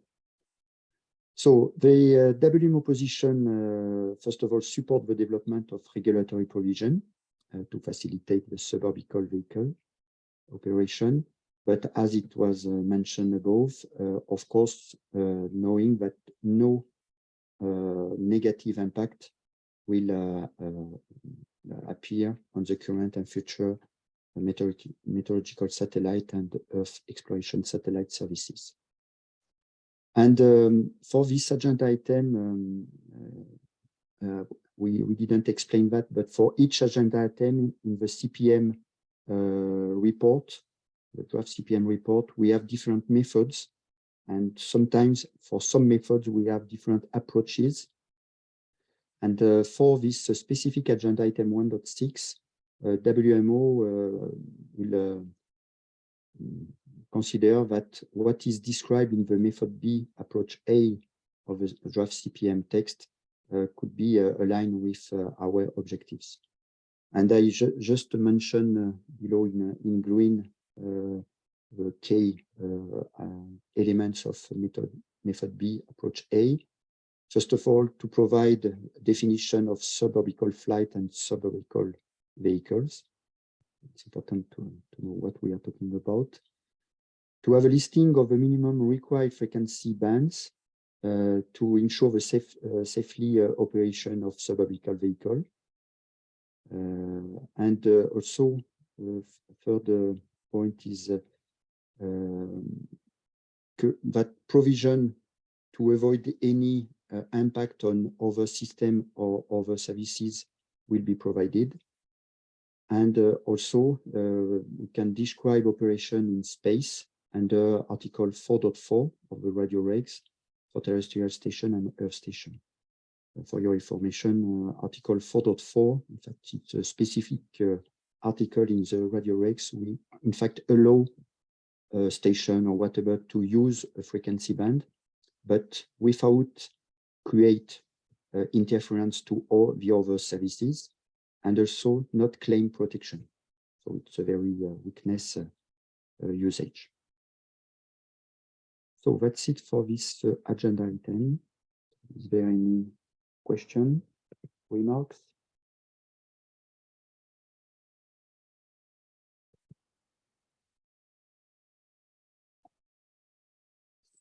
So the WMO position, first of all, support the development of regulatory provision to facilitate the suborbital vehicle operation. But as it was mentioned above, of course, knowing that no negative impact will appear on the current and future meteorological satellite and Earth exploration satellite services. And for this agenda item, we didn't explain that, but for each agenda item in the CPM report, the draft CPM report, we have different methods. And sometimes for some methods, we have different approaches. And for this specific agenda item 1.6, WMO will consider that what is described in the method B approach A of the draft CPM text could be aligned with our objectives. And I just mention below in green the key elements of method B approach A. First of all, to provide a definition of suborbital flight and suborbital vehicles. It's important to know what we are talking about. To have a listing of the minimum required frequency bands to ensure the safely operation of suborbital vehicle. And also, third point is that provision to avoid any impact on other system or other services will be provided. And also, we can describe operation in space under Article 4.4 of the radio regs for terrestrial station and Earth station. For your information, Article 4.4, in fact, it's a specific article in the radio regs. We, in fact, allow a station or whatever to use a frequency band, but without create interference to all the other services, and also not claim protection. So it's a very weakness usage. So that's it for this agenda item. Is there any question, remarks?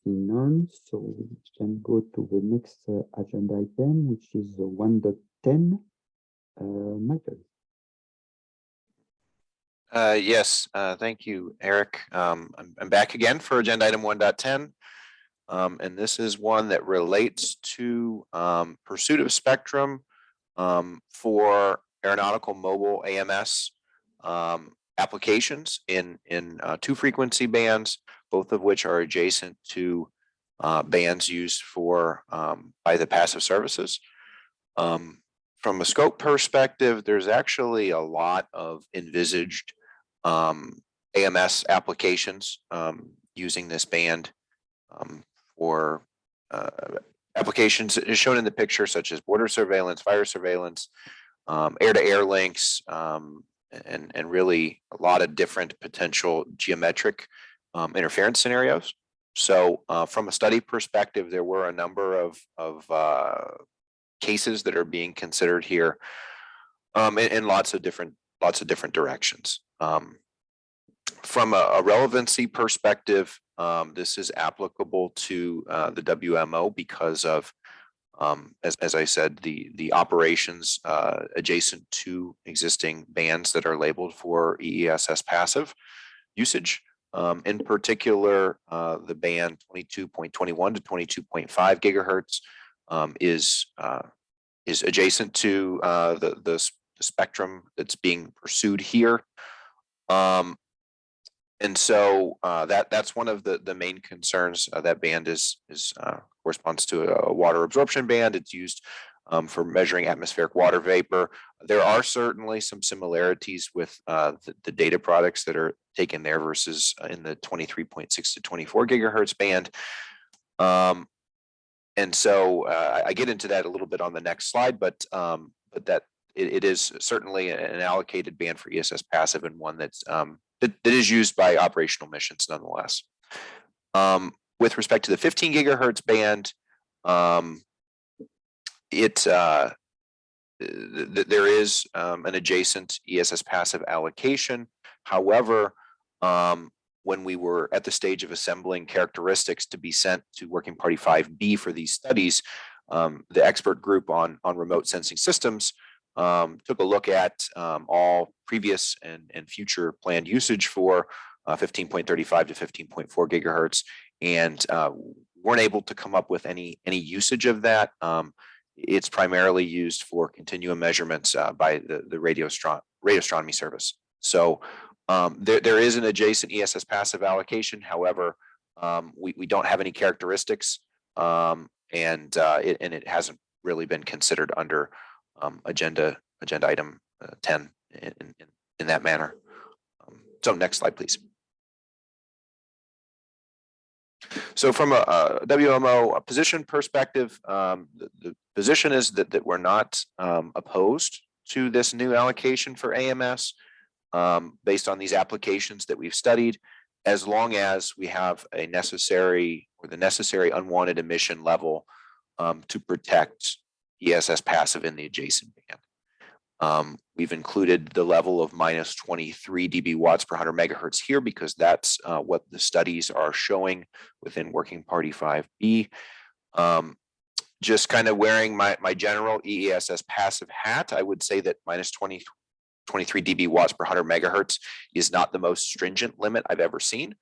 None, so we can go to the next agenda item, which is 1.10. Michael.
Yes, thank you, Eric. I'm back again for agenda item 1.10. And this is one that relates to pursuit of spectrum for aeronautical mobile AMS applications in two frequency bands, both of which are adjacent to bands used for by the passive services. From a scope perspective, there's actually a lot of envisaged AMS applications using this band for applications as shown in the picture, such as border surveillance, fire surveillance, air-to-air links, and really a lot of different potential geometric interference scenarios. So from a study perspective, there were a number of cases that are being considered here in lots of different directions. From a relevancy perspective, this is applicable to the WMO because of, as I said, the operations adjacent to existing bands that are labeled for EESS passive usage. In particular, the band 22.21 to 22.5 gigahertz is adjacent to the spectrum that's being pursued here. And so that's one of the main concerns. That band corresponds to a water absorption band. It's used for measuring atmospheric water vapor. There are certainly some similarities with the data products that are taken there versus in the 23.6 to 24 gigahertz band. And so I get into that a little bit on the next slide, but that it is certainly an allocated band for ESS passive, and one that's that is used by operational missions nonetheless. With respect to the 15 gigahertz band, there is an adjacent ESS passive allocation. However, when we were at the stage of assembling characteristics to be sent to Working Party 5B for these studies, the expert group on remote sensing systems took a look at all previous and future planned usage for 15.35 to 15.4 gigahertz, and weren't able to come up with any usage of that. It's primarily used for continuum measurements by the radio astronomy service. So there is an adjacent ESS passive allocation. However, we don't have any characteristics, and it hasn't really been considered under agenda item 10 in that manner. So next slide, please. So from a WMO position perspective, the position is that we're not opposed to this new allocation for AMS based on these applications that we've studied, as long as we have the necessary unwanted emission level to protect ESS passive in the adjacent band. We've included the level of minus 23 dB watts per 100 megahertz here because that's what the studies are showing within Working Party 5B. Just kind of wearing my general ESS passive hat, I would say that minus 23 dB watts per 100 megahertz is not the most stringent limit I've ever seen.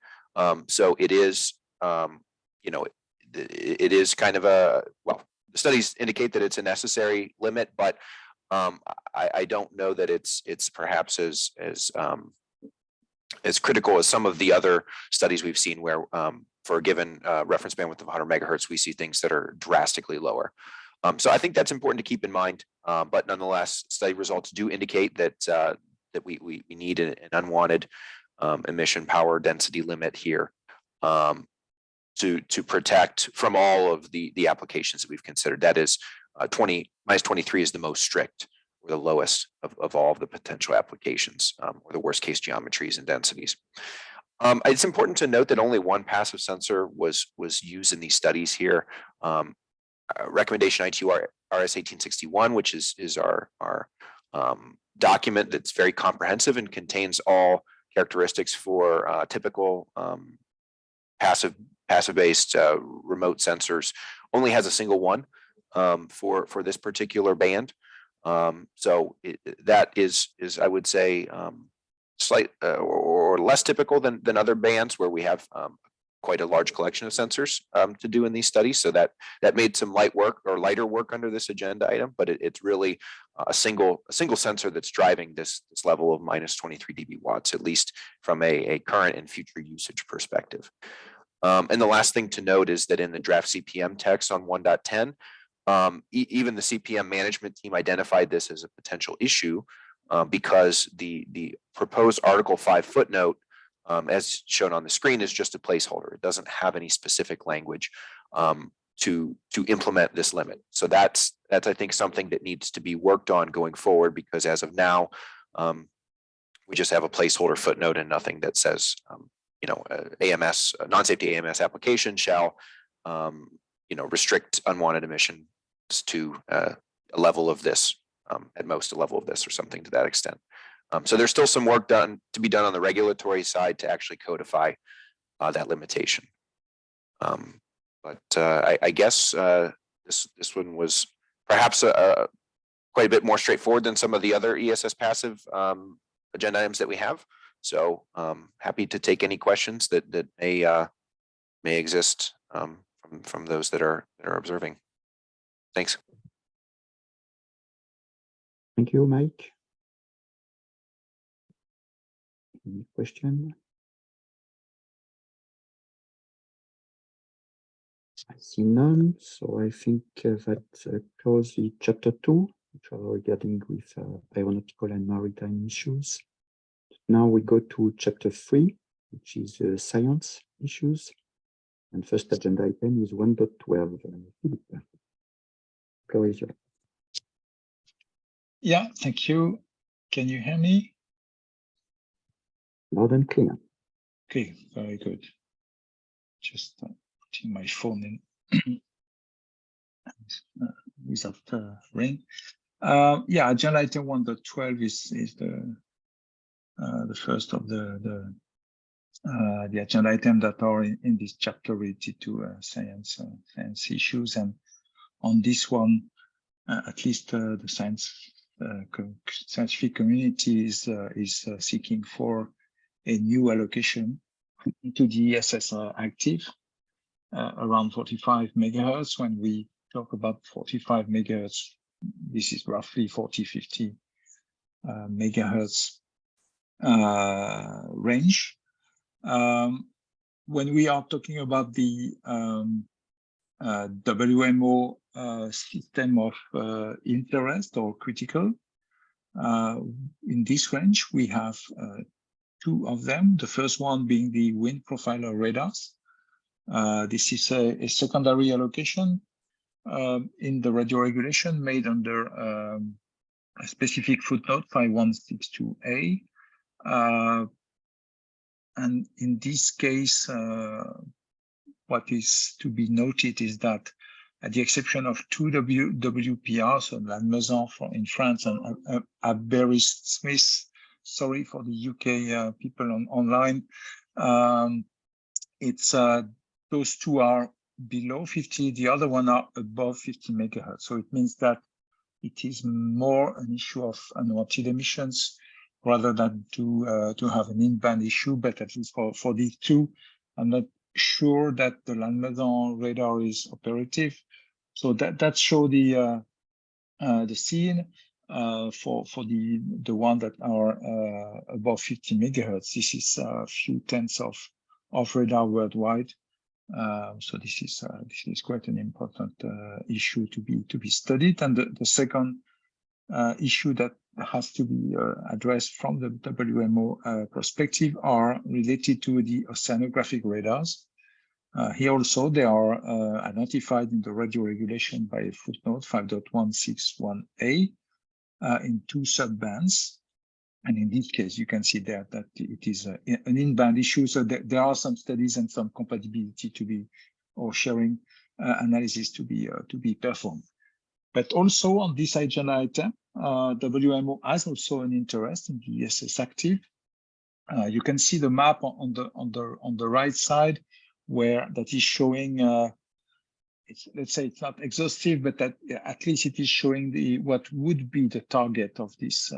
So it is, it is kind of a, well, the studies indicate that it's a necessary limit, but I don't know that it's perhaps as critical as some of the other studies we've seen where for a given reference bandwidth of 100 megahertz, we see things that are drastically lower. So I think that's important to keep in mind, but nonetheless, study results do indicate that that we need an unwanted emission power density limit here to protect from all of the applications that we've considered. That is minus 23 is the most strict or the lowest of all of the potential applications or the worst case geometries and densities. It's important to note that only one passive sensor was used in these studies here. Recommendation ITU RS 1861, which is our document that's very comprehensive and contains all characteristics for typical passive-based remote sensors, only has a single one for this particular band. So that is I would say slight or less typical than other bands where we have quite a large collection of sensors to do in these studies. So that made some lighter work under this agenda item, but it's really a single sensor that's driving this level of minus 23 dB watts, at least from a current and future usage perspective. And the last thing to note is that in the draft CPM text on 1.10, even the CPM management team identified this as a potential issue because the proposed Article 5 footnote, as shown on the screen, is just a placeholder. It doesn't have any specific language to implement this limit. So that's I think something that needs to be worked on going forward, because as of now, we just have a placeholder footnote and nothing that says AMS, non-safety AMS application shall restrict unwanted emissions to a level of this, at most a level of this or something to that extent. So there's still some work to be done on the regulatory side to actually codify that limitation. But I guess this one was perhaps quite a bit more straightforward than some of the other ESS passive agenda items that we have. So happy to take any questions that may exist from those that are observing. Thanks.
Thank you, Mike. Any question? I see none, so I think that close the chapter 2, which are regarding with aeronautical and maritime issues. Now we go to chapter 3, which is science issues. And first agenda item is 1.12. Philippe, floor is yours.
Yeah, thank you. Can you hear me?
Loud and clear.
Okay, very good. Just putting my phone in without ring. Yeah, agenda item 1.12 is the first of the agenda item that are in this chapter related to science issues, and on this one, at least the scientific community is seeking for a new allocation to the ESS active around 45 megahertz. When we talk about 45 megahertz, this is roughly 40-50 megahertz range. When we are talking about the WMO system of interest or critical, in this range, we have two of them. The first one being the wind profiler radars. This is a secondary allocation in the radio regulation made under a specific footnote 5162A. And in this case, what is to be noted is that, at the exception of two WPR, so Lannemezan in France and Aberystwyth, sorry for the UK people online, it's those two are below 50, the other one are above 50 megahertz. So it means that it is more an issue of unwanted emissions rather than to have an in-band issue. But at least for these two, I'm not sure that the Lannemezan radar is operative. So that show the scene for the one that are above 50 megahertz. This is a few tenths of radar worldwide. So this is quite an important issue to be studied. And the second issue that has to be addressed from the WMO perspective are related to the oceanographic radars. Here also they are identified in the radio regulation by footnote 5.161A in two subbands. And in this case, you can see there that it is an in-band issue. So there are some studies and some compatibility to be, or sharing analysis to be performed. But also on this agenda item, WMO has also an interest in the ESS active. You can see the map on the right side, where that is showing. Let's say it's not exhaustive, but that at least it is showing what would be the target of these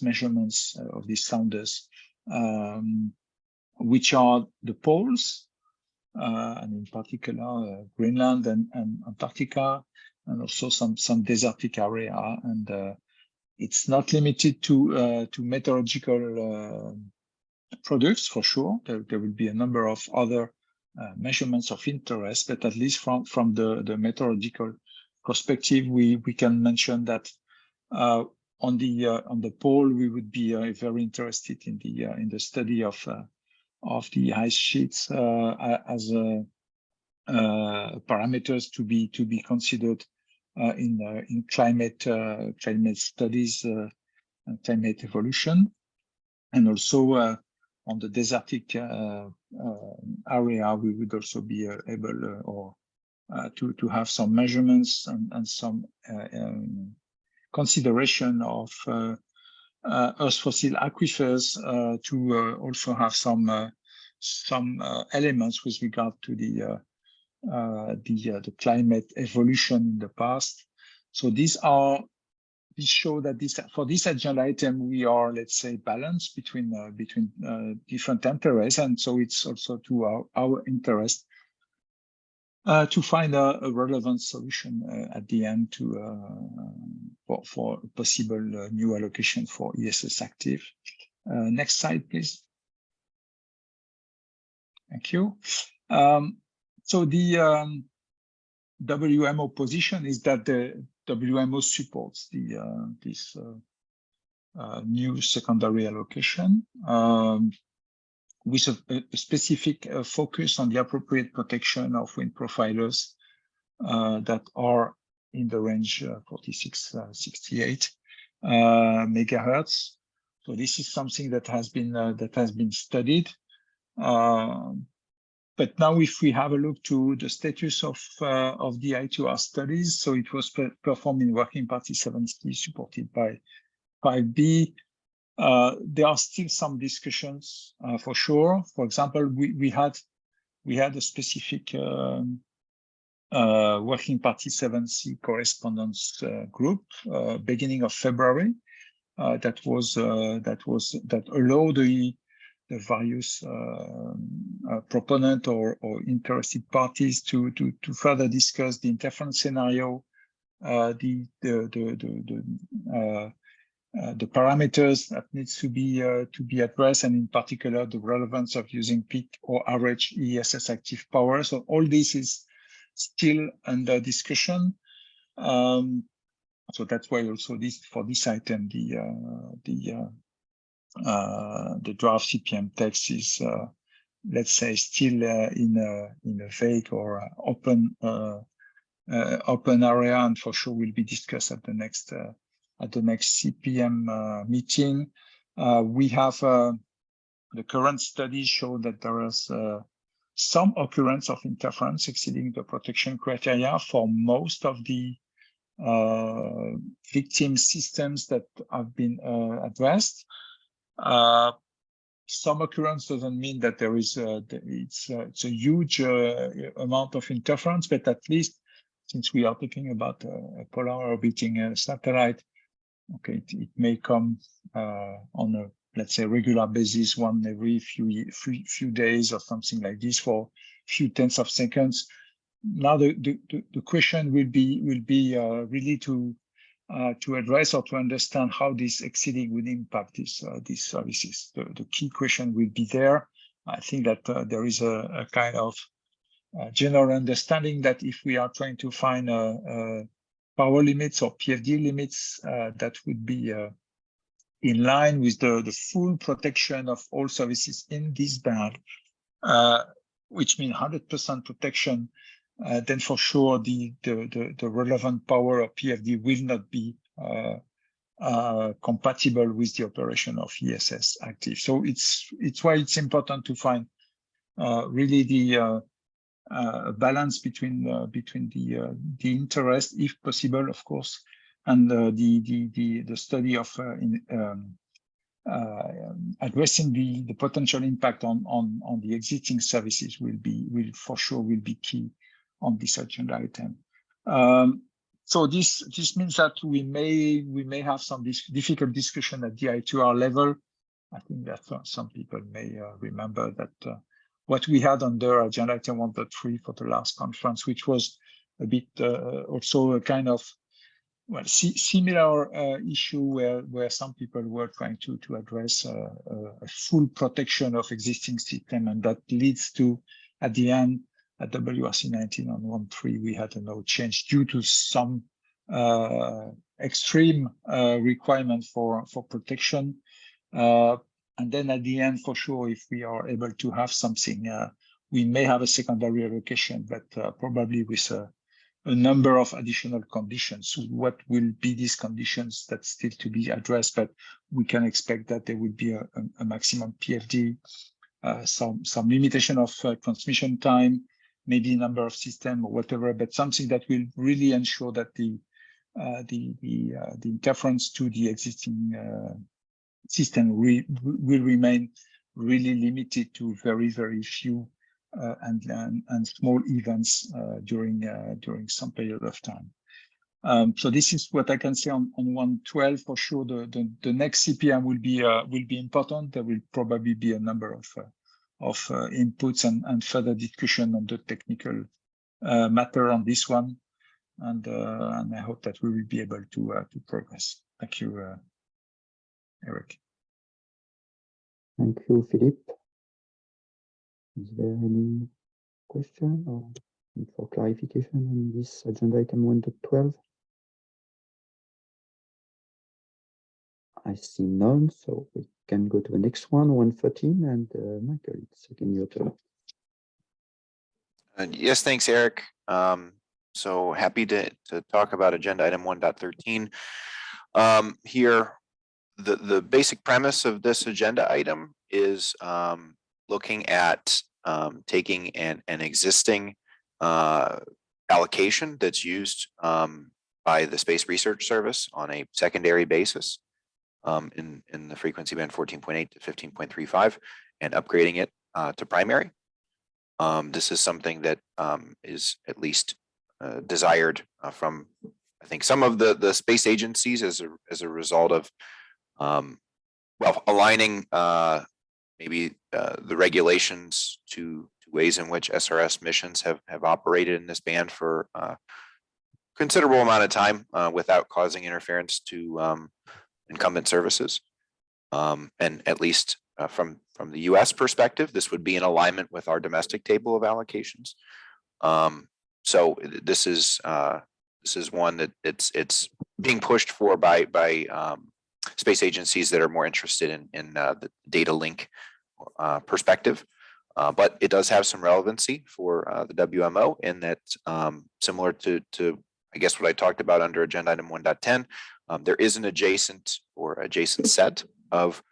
measurements of these sounders, which are the poles, and in particular Greenland and Antarctica, and also some desertic area. And it's not limited to meteorological products, for sure. There will be a number of other measurements of interest, but at least from the meteorological perspective, we can mention that on the pole we would be very interested in the study of the ice sheets as parameters to be considered in climate studies and climate evolution, and also on the desertic area, we would also be able to have some measurements and some consideration of Earth fossil aquifers to also have some elements with regard to the climate evolution in the past. So these show that for this agenda item, we are, let's say, balanced between different interests, and so it's also to our interest to find a relevant solution at the end for possible new allocation for ESS active. Next slide, please. Thank you. So the WMO position is that the WMO supports this new secondary allocation. with a specific focus on the appropriate protection of wind profilers that are in the range 46, 68 megahertz. So this is something that has been studied. But now, if we have a look to the status of the I2R studies, so it was performed in Working Party 7C, supported by 5B. There are still some discussions for sure. For example, we had a specific Working Party 7C correspondence group beginning of February that allowed the various proponent or interested parties to further discuss the interference scenario, the parameters that needs to be addressed, and in particular the relevance of using peak or average ESS active power. So all this is still under discussion. So that's why also for this item the draft CPM text is, let's say, still in a vague or open area, and for sure will be discussed at the next CPM meeting. We have the current studies show that there is some occurrence of interference exceeding the protection criteria for most of the victim systems that have been addressed. Some occurrence doesn't mean that there is it's a huge amount of interference, but at least since we are talking about a polar orbiting satellite, okay, it may come on a, let's say, regular basis, one every few days or something like this for a few tenths of seconds. Now the question will be really to address or to understand how this exceeding will impact these services. The key question will be there. I think that there is a kind of general understanding that if we are trying to find power limits or PFD limits that would be in line with the full protection of all services in this band, which means 100% protection, then for sure the relevant power of PFD will not be compatible with the operation of ESS active. So it's why it's important to find really the balance between the interest, if possible, of course, and the study of addressing the potential impact on the existing services will for sure be key on this agenda item. So this means that we may have some difficult discussion at the I2R level. I think that some people may remember that what we had under agenda item 1.3 for the last conference, which was a bit also a kind of similar issue where some people were trying to address a full protection of existing system, and that leads to, at the end, at WRC 19 on 1.3, we had a no change due to some extreme requirement for protection. And then at the end, for sure, if we are able to have something, we may have a secondary allocation, but probably with a number of additional conditions. What will be these conditions? That's still to be addressed, but we can expect that there will be a maximum PFD, some limitation of transmission time, maybe number of system or whatever, but something that will really ensure that the interference to the existing system will remain really limited to very, very few and small events during some period of time. So this is what I can say on 1.12 for sure. The next CPM will be important. There will probably be a number of inputs and further discussion on the technical matter on this one, and I hope that we will be able to progress. Thank you, Eric.
Thank you, Philippe. Is there any question or need for clarification on this agenda item 1.12? I see none, so we can go to the next one, 113, and Michael, it's again your turn.
Yes, thanks, Eric. So happy to talk about agenda item 1.13. Here, the basic premise of this agenda item is looking at taking an existing allocation that's used by the Space Research Service on a secondary basis in the frequency band 14.8 to 15.35 and upgrading it to primary. This is something that is at least desired from, I think, some of the space agencies as a result of, well, aligning maybe the regulations to ways in which SRS missions have operated in this band for a considerable amount of time without causing interference to incumbent services. And at least from the US perspective, this would be in alignment with our domestic table of allocations. So this is one that it's being pushed for by space agencies that are more interested in the data link perspective. But it does have some relevancy for the WMO in that, similar to I guess what I talked about under agenda item 1.10, there is an adjacent set of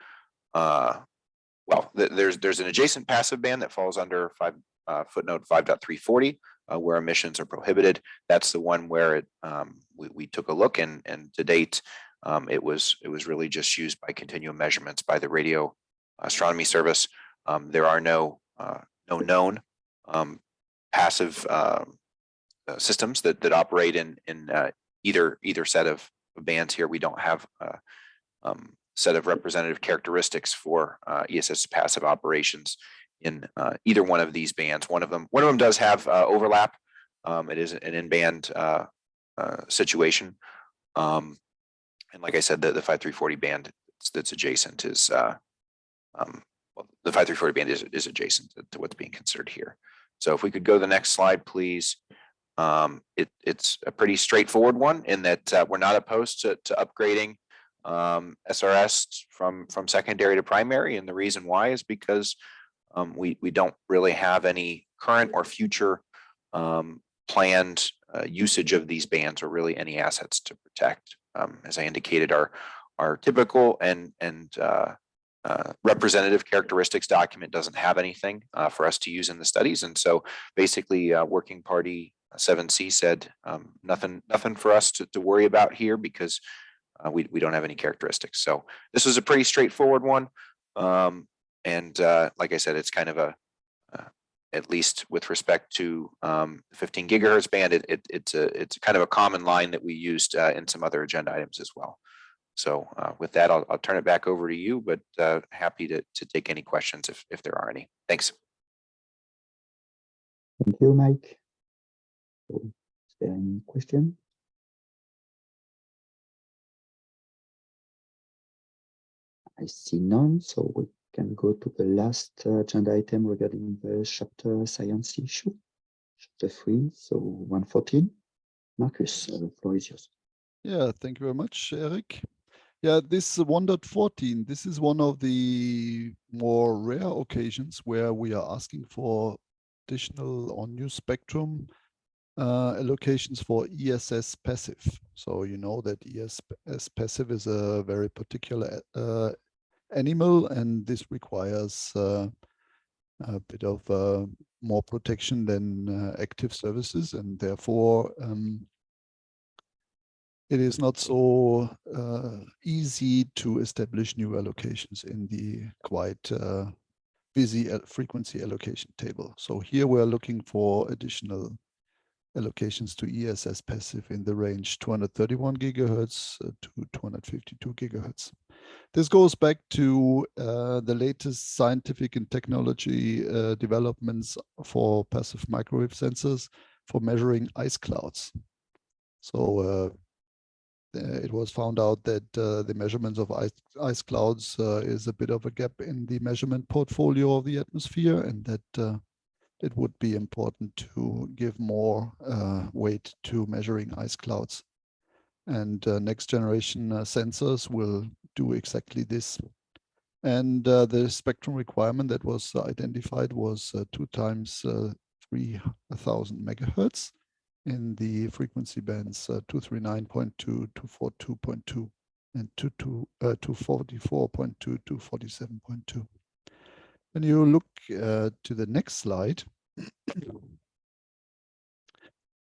well, there's an adjacent passive band that falls under footnote 5.340 where emissions are prohibited. That's the one where it we took a look, and to date it was really just used by continuum measurements by the radio astronomy service. There are no known passive systems that operate in either set of bands here. We don't have a set of representative characteristics for ESS passive operations in either one of these bands. One of them does have overlap. It is an in-band situation, and like I said, the 5340 band that's adjacent is well, the 5340 band is adjacent to what's being considered here. So if we could go to the next slide, please. It's a pretty straightforward one in that we're not opposed to upgrading SRS from secondary to primary, and the reason why is because we don't really have any current or future planned usage of these bands or really any assets to protect. As I indicated, our typical and representative characteristics document doesn't have anything for us to use in the studies, and so basically working party 7C said nothing for us to worry about here because we don't have any characteristics. So this was a pretty straightforward one, and like I said, it's kind of a at least with respect to 15 gigahertz band, it's kind of a common line that we used in some other agenda items as well. So with that, I'll turn it back over to you, but happy to take any questions if there are any. Thanks.
Thank you, Mike. So, is there any question? I see none, so we can go to the last agenda item regarding the chapter science issue, chapter 3, so 114. Marcus, the floor is yours.
Yeah, thank you very much, Eric. Yeah, this 1.14, this is one of the more rare occasions where we are asking for additional or new spectrum allocations for ESS passive. So you know that ESS passive is a very particular animal, and this requires a bit of more protection than active services, and therefore it is not so easy to establish new allocations in the quite busy frequency allocation table. So here we're looking for additional allocations to ESS passive in the range 231 gigahertz to 252 gigahertz. This goes back to the latest scientific and technology developments for passive microwave sensors for measuring ice clouds. So it was found out that the measurements of ice clouds is a bit of a gap in the measurement portfolio of the atmosphere, and that it would be important to give more weight to measuring ice clouds. And next generation sensors will do exactly this. And the spectrum requirement that was identified was 2 times 3000 megahertz in the frequency bands 239.2, 242.2, and 244.2, 247.2. When you look to the next slide,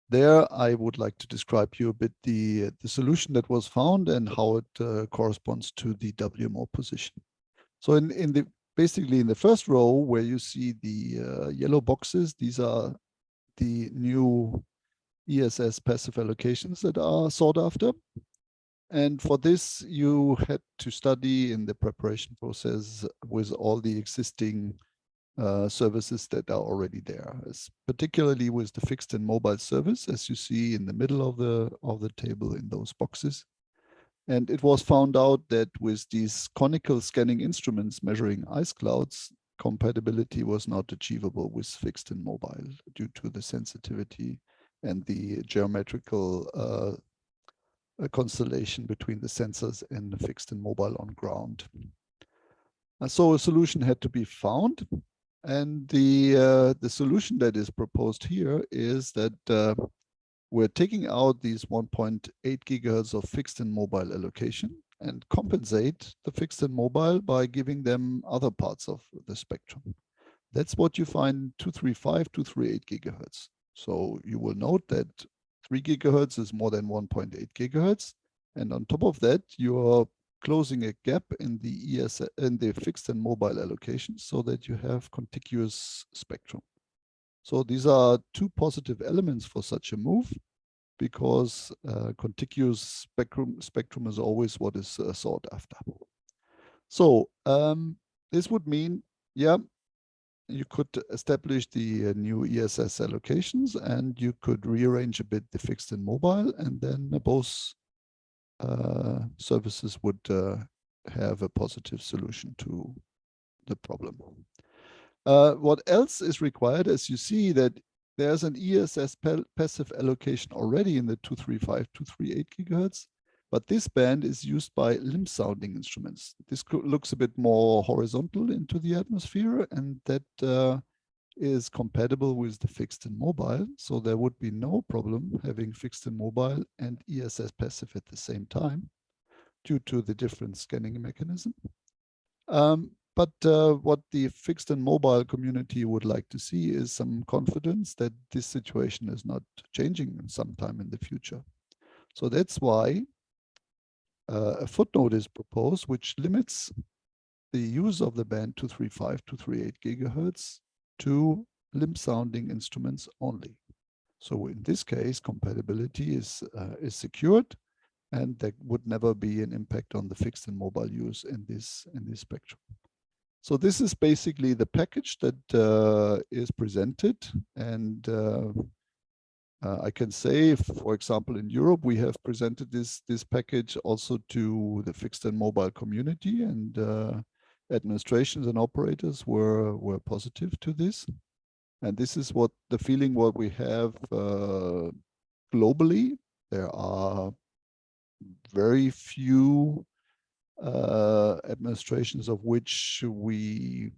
there I would like to describe you a bit the solution that was found and how it corresponds to the WMO position. So basically in the first row where you see the yellow boxes, these are the new ESS passive allocations that are sought after. And for this, you had to study in the preparation process with all the existing services that are already there, particularly with the fixed and mobile service, as you see in the middle of the table in those boxes. And it was found out that with these conical scanning instruments measuring ice clouds, compatibility was not achievable with fixed and mobile due to the sensitivity and the geometrical constellation between the sensors and the fixed and mobile on ground. So a solution had to be found. And the solution that is proposed here is that we're taking out these 1.8 gigahertz of fixed and mobile allocation and compensate the fixed and mobile by giving them other parts of the spectrum. That's what you find 235, 238 gigahertz. So you will note that 3 gigahertz is more than 1.8 gigahertz. And on top of that, you are closing a gap in the fixed and mobile allocations so that you have contiguous spectrum. So these are two positive elements for such a move, because contiguous spectrum is always what is sought after. So this would mean, yeah, you could establish the new ESS allocations and you could rearrange a bit the fixed and mobile, and then both services would have a positive solution to the problem. What else is required, as you see that there's an ESS passive allocation already in the 235, 238 gigahertz, but this band is used by limb sounding instruments. This looks a bit more horizontal into the atmosphere, and that is compatible with the fixed and mobile. So there would be no problem having fixed and mobile and ESS passive at the same time due to the different scanning mechanism. But what the fixed and mobile community would like to see is some confidence that this situation is not changing sometime in the future. So that's why a footnote is proposed, which limits the use of the band 235 to 238 gigahertz to limb sounding instruments only. So in this case, compatibility is secured, and there would never be an impact on the fixed and mobile use in this spectrum. So this is basically the package that is presented, and I can say, for example, in Europe, we have presented this package also to the fixed and mobile community, and administrations and operators were positive to this. And this is what the feeling what we have globally. There are very few administrations of which we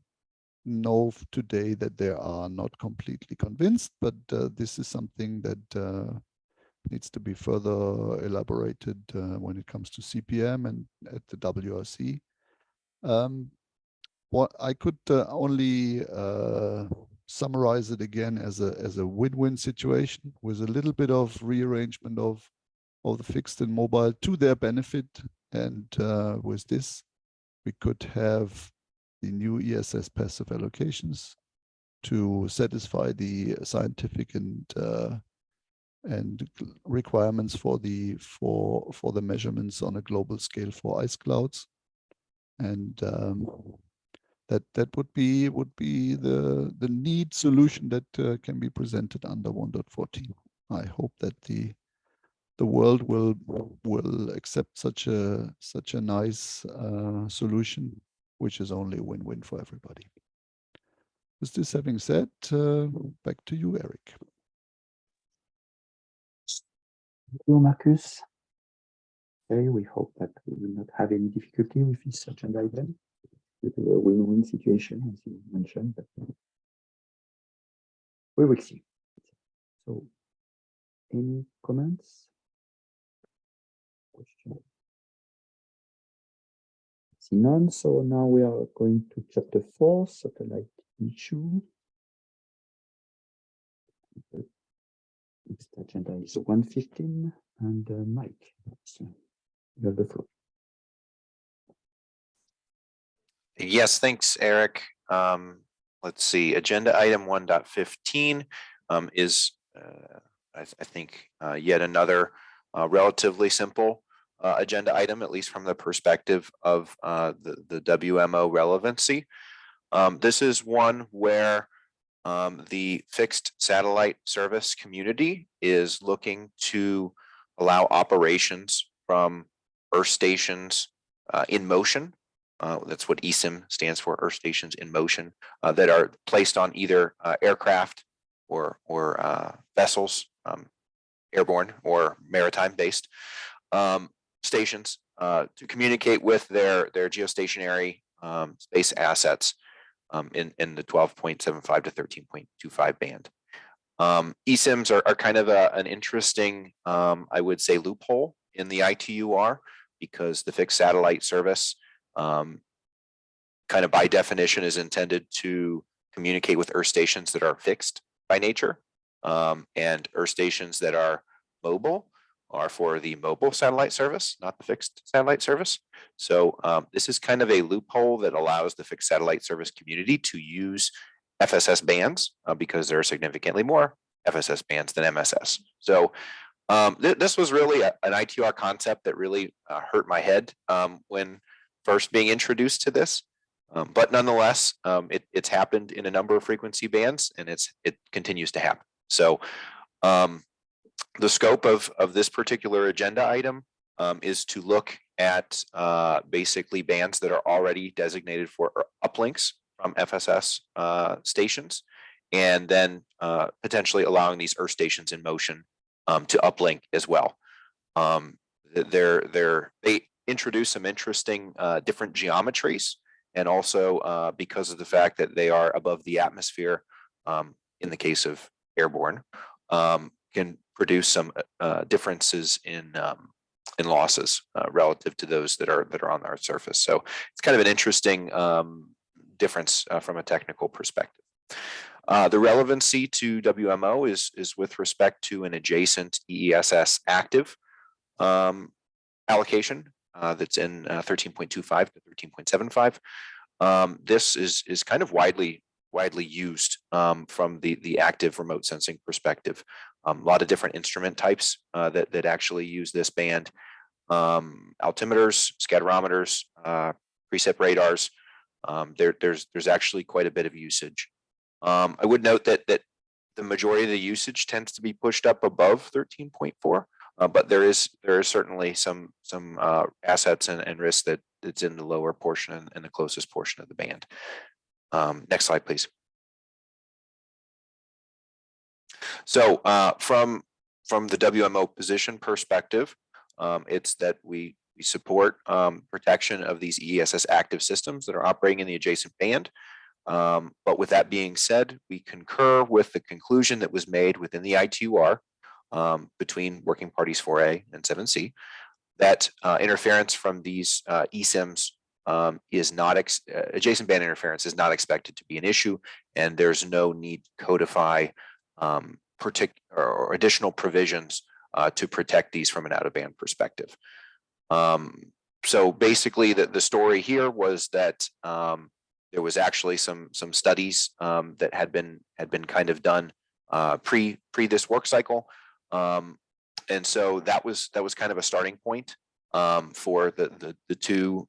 know today that they are not completely convinced, but this is something that needs to be further elaborated when it comes to CPM and at the WRC. What I could only summarize it again as a win-win situation with a little bit of rearrangement of the fixed and mobile to their benefit, and with this we could have the new ESS passive allocations to satisfy the scientific and requirements for the measurements on a global scale for ice clouds, and that would be the neat solution that can be presented under 1.14. I hope that the world will accept such a nice solution, which is only a win-win for everybody. With this having said, back to you, Eric.
Thank you, Marcus. Okay, we hope that we will not have any difficulty with this agenda item. a win-win situation, as you mentioned, but we will see. So, any comments? Question? See none. So now we are going to chapter 4, satellite issue. The next agenda is 115, and Mike, so you have the floor.
Yes, thanks, Eric. Let's see, agenda item 1.15 is, I think, yet another relatively simple agenda item, at least from the perspective of the WMO relevancy. This is one where the fixed satellite service community is looking to allow operations from Earth stations in motion. That's what ESIM stands for, Earth Stations in Motion, that are placed on either aircraft or vessels, airborne or maritime based stations, to communicate with their geostationary space assets in the 12.75 to 13.25 band. ESIMs are kind of an interesting, I would say, loophole in the ITUR, because the fixed satellite service kind of by definition is intended to communicate with Earth stations that are fixed by nature, and Earth stations that are mobile are for the mobile satellite service, not the fixed satellite service. So this is kind of a loophole that allows the fixed satellite service community to use FSS bands because there are significantly more FSS bands than MSS. So this was really an ITUR concept that really hurt my head when first being introduced to this. But nonetheless, it's happened in a number of frequency bands, and it continues to happen. So the scope of this particular agenda item is to look at basically bands that are already designated for uplinks from FSS stations, and then potentially allowing these Earth stations in motion to uplink as well. They introduce some interesting different geometries, and also because of the fact that they are above the atmosphere, in the case of airborne, can produce some differences in losses relative to those that are on the Earth's surface. So it's kind of an interesting difference from a technical perspective. The relevancy to WMO is with respect to an adjacent EESS active allocation that's in 13.25 to 13.75. This is kind of widely used from the active remote sensing perspective. A lot of different instrument types that actually use this band. Altimeters, scatterometers, precip radars. There's actually quite a bit of usage. I would note that the majority of the usage tends to be pushed up above 13.4, but there is certainly some assets and risks that's in the lower portion and the closest portion of the band. Next slide, please. So from the WMO position perspective, it's that we support protection of these ESS active systems that are operating in the adjacent band. But with that being said, we concur with the conclusion that was made within the ITUR between Working Parties 4A and 7C, that interference from these eSIMs is not adjacent band interference is not expected to be an issue, and there's no need to codify or additional provisions to protect these from an out-of-band perspective. So basically, the story here was that there was actually some studies that had been kind of done pre this work cycle, and so that was kind of a starting point for the two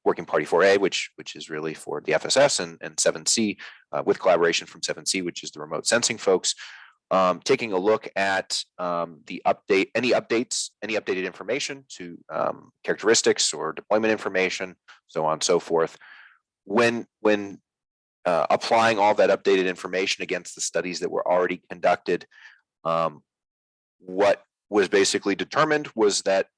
Working Party 4A, which is really for the FSS, and 7C with collaboration from 7C, which is the remote sensing folks, taking a look at any updated information to characteristics or deployment information, so on and so forth. When applying all that updated information against the studies that were already conducted, what was basically determined was that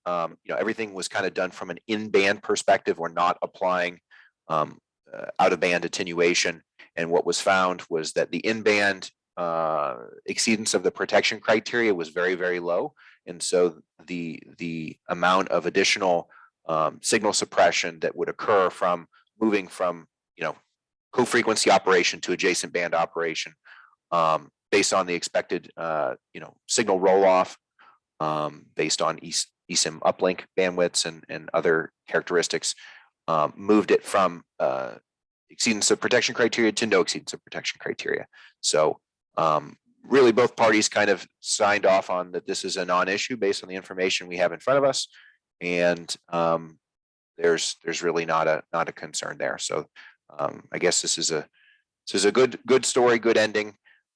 everything was kind of done from an in-band perspective. We're not applying out of band attenuation. And what was found was that the in-band exceedance of the protection criteria was very, very low. And so the amount of additional signal suppression that would occur from moving from, co-frequency operation to adjacent band operation, based on the expected, signal roll-off, based on eSIM uplink bandwidths and other characteristics, moved it from exceedance of protection criteria to no exceedance of protection criteria. So really both parties kind of signed off on that this is a non-issue based on the information we have in front of us. And there's really not a concern there. So I guess this is a good story, good ending.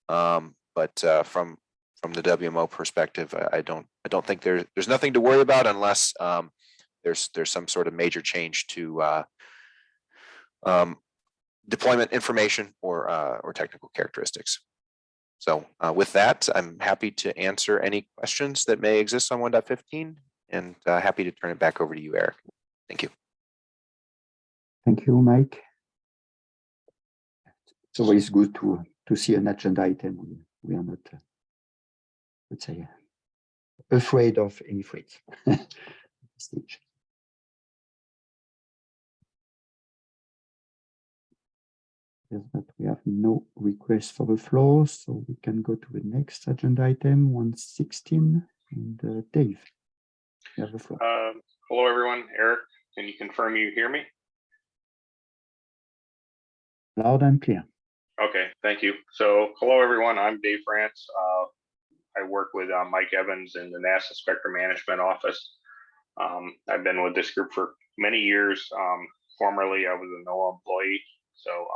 But from the WMO perspective, I don't think there's nothing to worry about unless there's some sort of major change to deployment information or technical characteristics. So with that, I'm happy to answer any questions that may exist on 1.15, and happy to turn it back over to you, Eric. Thank you.
Thank you, Mike. It's always good to see an agenda item. We are not, let's say, afraid of any threats at this stage. Yes, but we have no request for the floor, so we can go to the next agenda item, 116. And Dave, you have the floor.
Hello, everyone. Eric, can you confirm you hear me?
Loud and clear.
Okay, thank you. So, hello, everyone. I'm Dave France. I work with Mike Evans in the NASA Spectrum Management Office. I've been with this group for many years. Formerly, I was a NOAA employee, so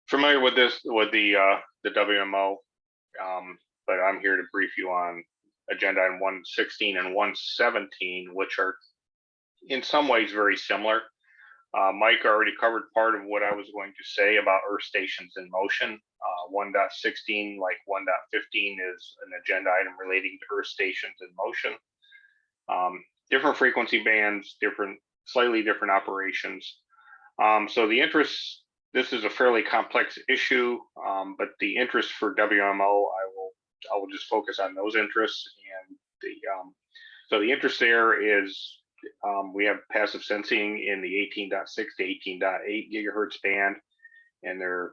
familiar with the WMO, but I'm here to brief you on agenda item 116 and 117, which are in some ways very similar. Mike already covered part of what I was going to say about Earth stations in motion. 1.16, like 1.15, is an agenda item relating to Earth stations in motion. Different frequency bands, slightly different operations. So the interest, this is a fairly complex issue, but the interest for WMO, I will just focus on those interests. And so the interest there is we have passive sensing in the 18.6 to 18.8 gigahertz band, and they're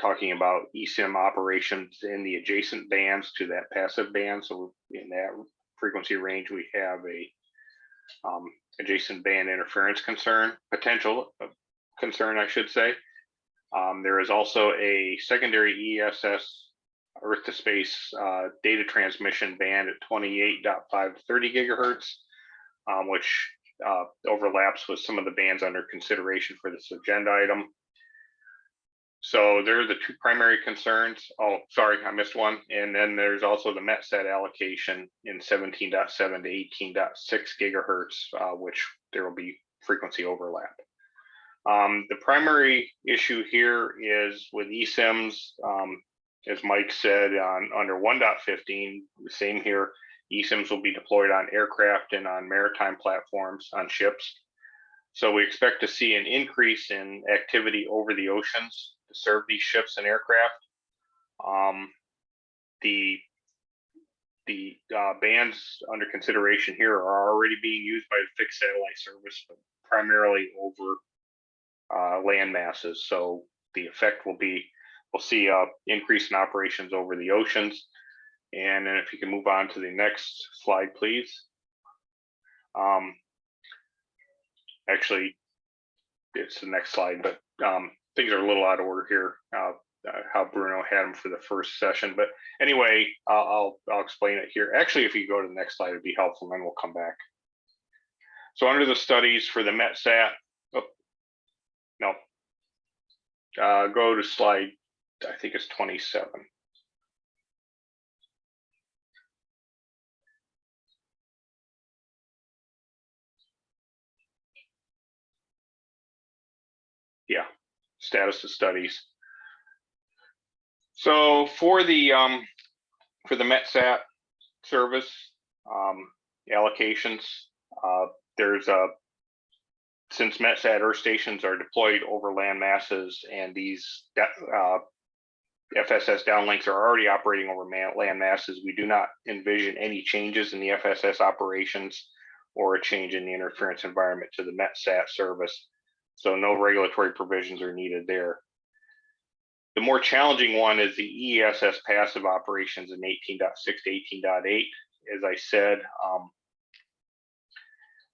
talking about eSIM operations in the adjacent bands to that passive band. So in that frequency range, we have a adjacent band interference potential concern, I should say. There is also a secondary ESS Earth to space data transmission band at 28.5 to 30 gigahertz, which overlaps with some of the bands under consideration for this agenda item. So there are the two primary concerns. Oh, sorry, I missed one. And then there's also the METSAT allocation in 17.7 to 18.6 gigahertz, which there will be frequency overlap. The primary issue here is with eSIMs, as Mike said, under 1.15, same here, eSIMs will be deployed on aircraft and on maritime platforms on ships. So we expect to see an increase in activity over the oceans to serve these ships and aircraft. The bands under consideration here are already being used by fixed satellite service, but primarily over land masses. So the effect will be, we'll see an increase in operations over the oceans. And then if you can move on to the next slide, please. Actually, it's the next slide, but things are a little out of order here, how Bruno had them for the first session. But anyway, I'll explain it here. Actually, if you go to the next slide, it'd be helpful, and then we'll come back. So under the studies for the METSAT, go to slide, I think it's 27. Yeah, status of studies. So for the METSAT service allocations, there's since METSAT earth stations are deployed over land masses and these FSS downlinks are already operating over land masses, we do not envision any changes in the FSS operations or a change in the interference environment to the METSAT service. So no regulatory provisions are needed there. The more challenging one is the ESS passive operations in 18.6 to 18.8. As I said,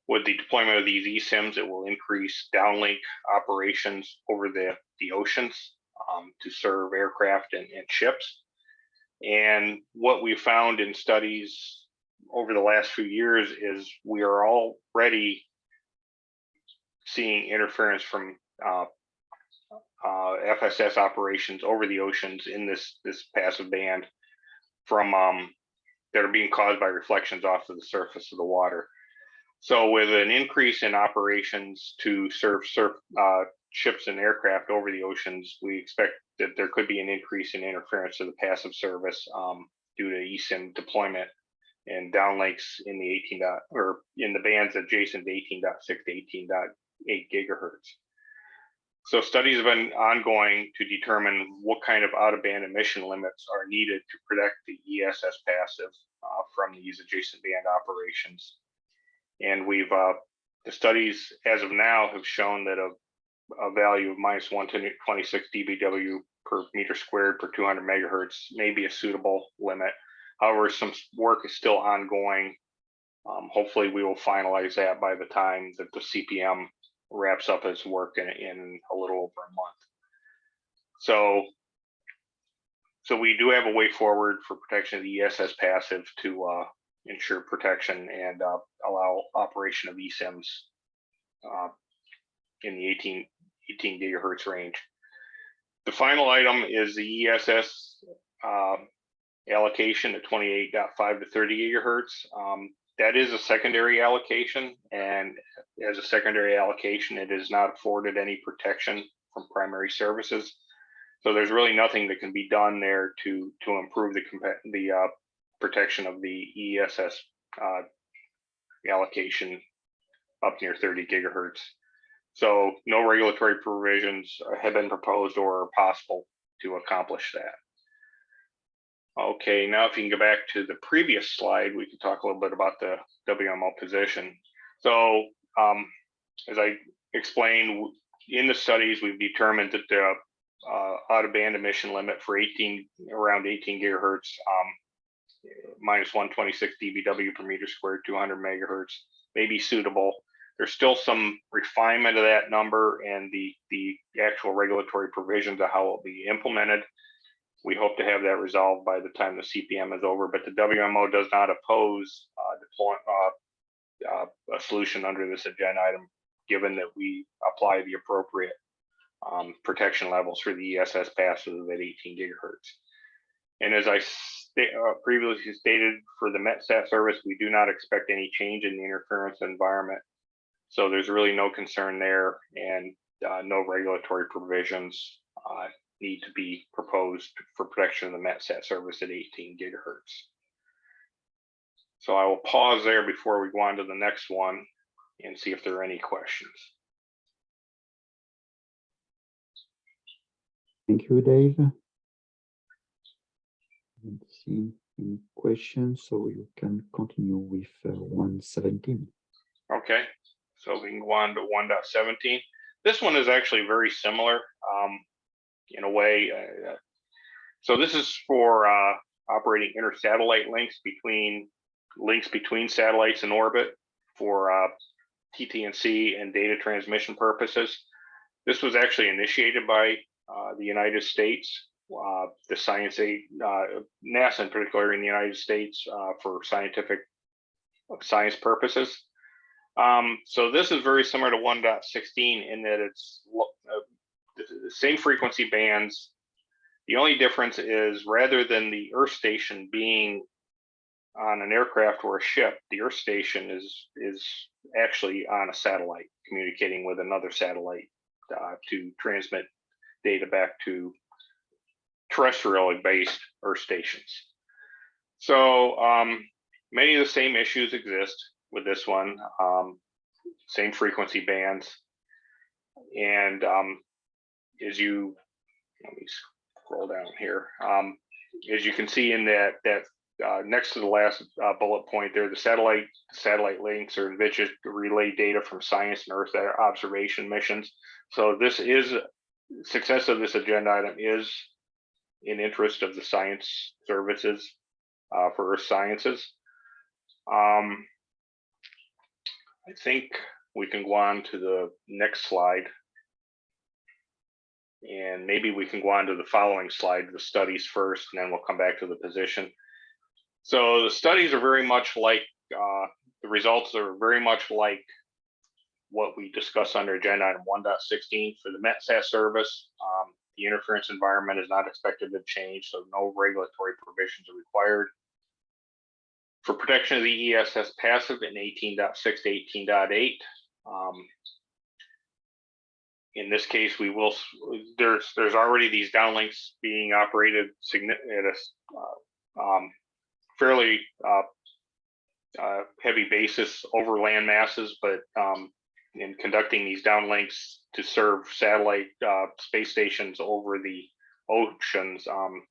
with the deployment of these eSIMs, it will increase downlink operations over the oceans to serve aircraft and ships. And what we found in studies over the last few years is we are already seeing interference from FSS operations over the oceans in this passive band from that are being caused by reflections off of the surface of the water. So with an increase in operations to serve ships and aircraft over the oceans, we expect that there could be an increase in interference to the passive service due to eSIM deployment and downlinks in the in the bands adjacent to 18.6 to 18.8 gigahertz. So studies have been ongoing to determine what kind of out-of-band emission limits are needed to protect the ESS passive from these adjacent band operations. And the studies as of now have shown that a value of minus 126 dBW per meter squared per 200 megahertz may be a suitable limit. However, some work is still ongoing. Hopefully we will finalize that by the time that the CPM wraps up its work in a little over a month. So we do have a way forward for protection of the ESS passive to ensure protection and allow operation of eSIMs in the 18 gigahertz range. The final item is the ESS allocation at 28.5 to 30 gigahertz. That is a secondary allocation, and as a secondary allocation, it is not afforded any protection from primary services. So there's really nothing that can be done there to improve the protection of the ESS allocation up near 30 gigahertz. So no regulatory provisions have been proposed or are possible to accomplish that. Okay, now if you can go back to the previous slide, we can talk a little bit about the WMO position. So as I explained, in the studies, we've determined that the out-of-band emission limit for around 18 gigahertz, minus 126 dBW per meter squared, 200 megahertz may be suitable. There's still some refinement of that number and the actual regulatory provisions of how it will be implemented. We hope to have that resolved by the time the CPM is over, but the WMO does not oppose a solution under this agenda item, given that we apply the appropriate protection levels for the ESS passive at 18 gigahertz. And as I previously stated, for the METSAT service, we do not expect any change in the interference environment. So there's really no concern there, and no regulatory provisions need to be proposed for protection of the METSAT service at 18 gigahertz. So I will pause there before we go on to the next one and see if there are any questions.
Thank you, Dave. Let's see any questions, so you can continue with 117.
Okay, so we can go on to 1.17. This one is actually very similar in a way. So this is for operating inter-satellite links between satellites in orbit for TT&C and data transmission purposes. This was actually initiated by the United States, the NASA in particular in the United States for science purposes. So this is very similar to 1.16 in that it's the same frequency bands. The only difference is rather than the Earth station being on an aircraft or a ship, the Earth station is actually on a satellite communicating with another satellite to transmit data back to terrestrially based Earth stations. So many of the same issues exist with this one, same frequency bands. And as you, let me scroll down here. As you can see in that next to the last bullet point there, the satellite links are envisaged to relay data from science and Earth observation missions. So this is success of this agenda item is in interest of the science services for Earth sciences. I think we can go on to the next slide. And maybe we can go on to the following slide, the studies first, and then we'll come back to the position. So the studies are very much like, the results are very much like what we discussed under agenda item 1.16 for the METSAT service. The interference environment is not expected to change, so no regulatory provisions are required. For protection of the ESS passive in 18.6 to 18.8, in this case, we will. There's already these downlinks being operated at a fairly heavy basis over land masses, but in conducting these downlinks to serve satellite space stations over the oceans,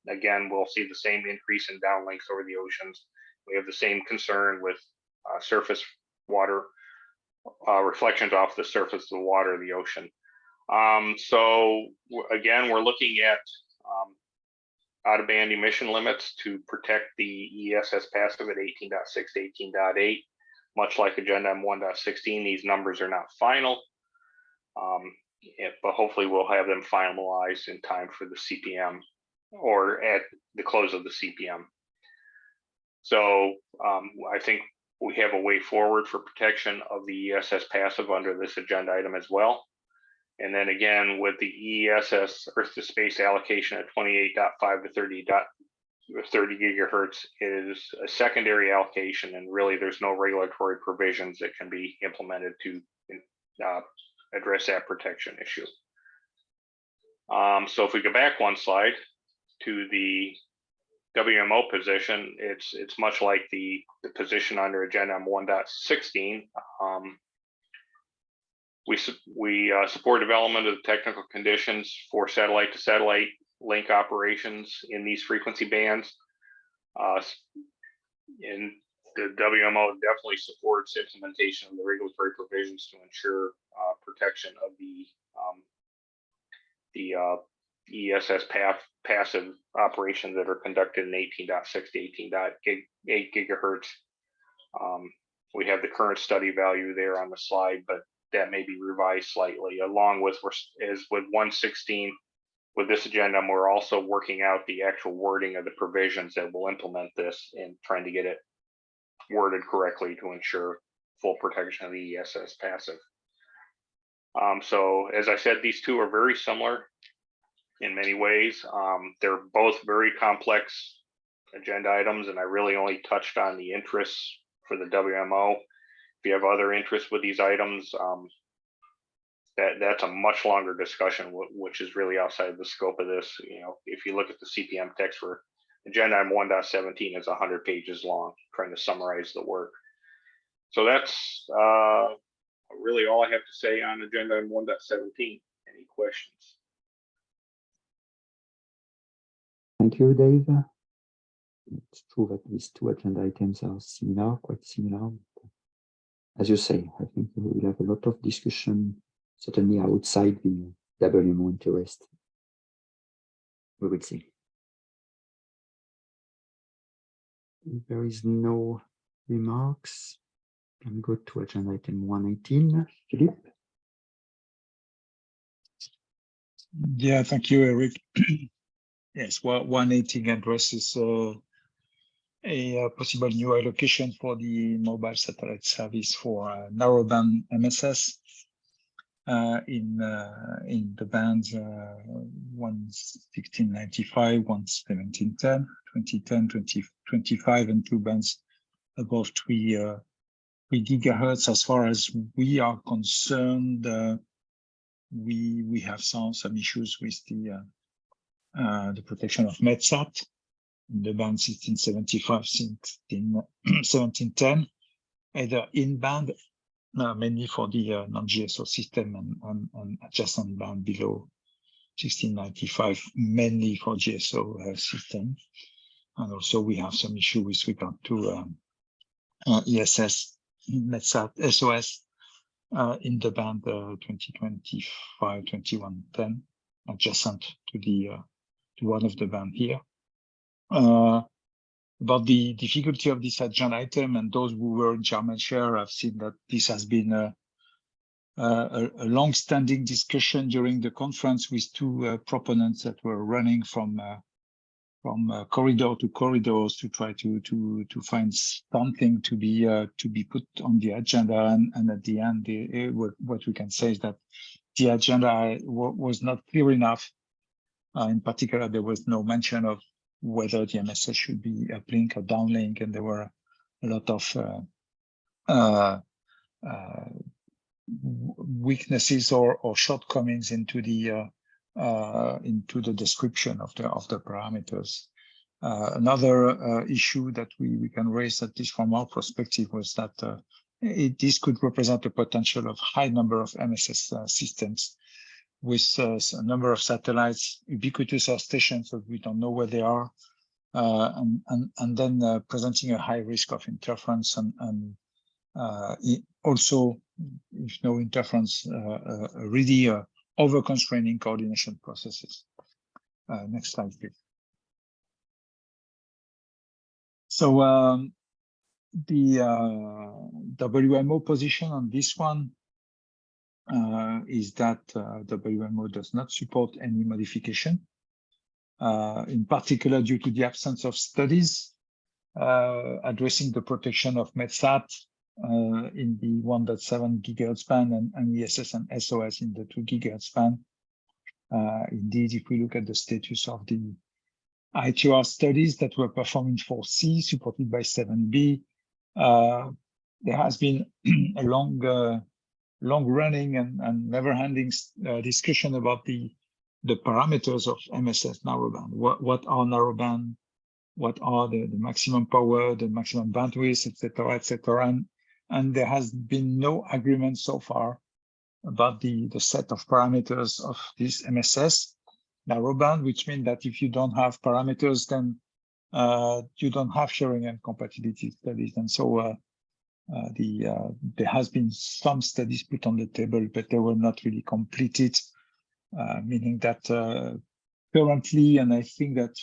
again, we'll see the same increase in downlinks over the oceans. We have the same concern with surface water reflections off the surface of the water of the ocean. So again, we're looking at out-of-band emission limits to protect the ESS passive at 18.6 to 18.8. Much like agenda item 1.16, these numbers are not final, but hopefully we'll have them finalized in time for the CPM or at the close of the CPM. So I think we have a way forward for protection of the ESS passive under this agenda item as well. And then again, with the ESS Earth to Space allocation at 28.5 to 30 gigahertz is a secondary allocation, and really there's no regulatory provisions that can be implemented to address that protection issue. So if we go back one slide to the WMO position, it's much like the position under agenda 1.16. We support development of the technical conditions for satellite to satellite link operations in these frequency bands. And the WMO definitely supports implementation of the regulatory provisions to ensure protection of the ESS passive operations that are conducted in 18.6 to 18.8 gigahertz. We have the current study value there on the slide, but that may be revised slightly, along with, as with 116, with this agenda, we're also working out the actual wording of the provisions that will implement this and trying to get it worded correctly to ensure full protection of the ESS passive. So as I said, these two are very similar in many ways. They're both very complex agenda items, and I really only touched on the interests for the WMO. If you have other interests with these items, that's a much longer discussion, which is really outside the scope of this. You know, if you look at the CPM text for agenda item 1.17, it's 100 pages long, trying to summarize the work. So that's really all I have to say on agenda item 1.17. Any questions?
Thank you, Dave. It's true that these two agenda items are similar, quite similar. As you say, I think we will have a lot of discussion, certainly outside the WMO interest. We will see. If there is no remarks, we can go to agenda item 118. Philippe?
Yeah, thank you, Eric. Yes, 118 addresses a possible new allocation for the mobile satellite service for narrowband MSS in the bands 1695, 1710, 2010, 2025, and two bands above 3 gigahertz. As far as we are concerned, we have some issues with the protection of METSAT. The band 1675, 1710, either in band mainly for the non-GSO system and adjacent band below 1695, mainly for GSO system. And also we have some issue with regard to ESS, METSAT, SOS in the band 2025-2110, adjacent to the to one of the band here. About the difficulty of this agenda item, and those who were in German share have seen that this has been a long-standing discussion during the conference with two proponents that were running from corridor to corridors to try to find something to be put on the agenda, and at the end, what we can say is that the agenda was not clear enough. In particular, there was no mention of whether the MSS should be uplink or downlink, and there were a lot of weaknesses or shortcomings into the description of the parameters. Another issue that we can raise, at least from our perspective, was that this could represent a potential of high number of MSS systems with a number of satellites, ubiquitous earth stations, so we don't know where they are, and then presenting a high risk of interference and also, if no interference, really over-constraining coordination processes. Next slide, please. So the WMO position on this one is that WMO does not support any modification, in particular due to the absence of studies addressing the protection of METSAT in the 1.7 gigahertz band and ESS and SOS in the 2 gigahertz band. Indeed, if we look at the status of the ITR studies that were performed in 4C, supported by 7B, there has been a long-running and never-ending discussion about the parameters of MSS narrowband. What are narrowband? What are the maximum power, the maximum bandwidth, etc., etc. And there has been no agreement so far about the set of parameters of this MSS narrowband, which means that if you don't have parameters, then you don't have sharing and compatibility studies. And so there has been some studies put on the table, but they were not really completed, meaning that currently, and I think that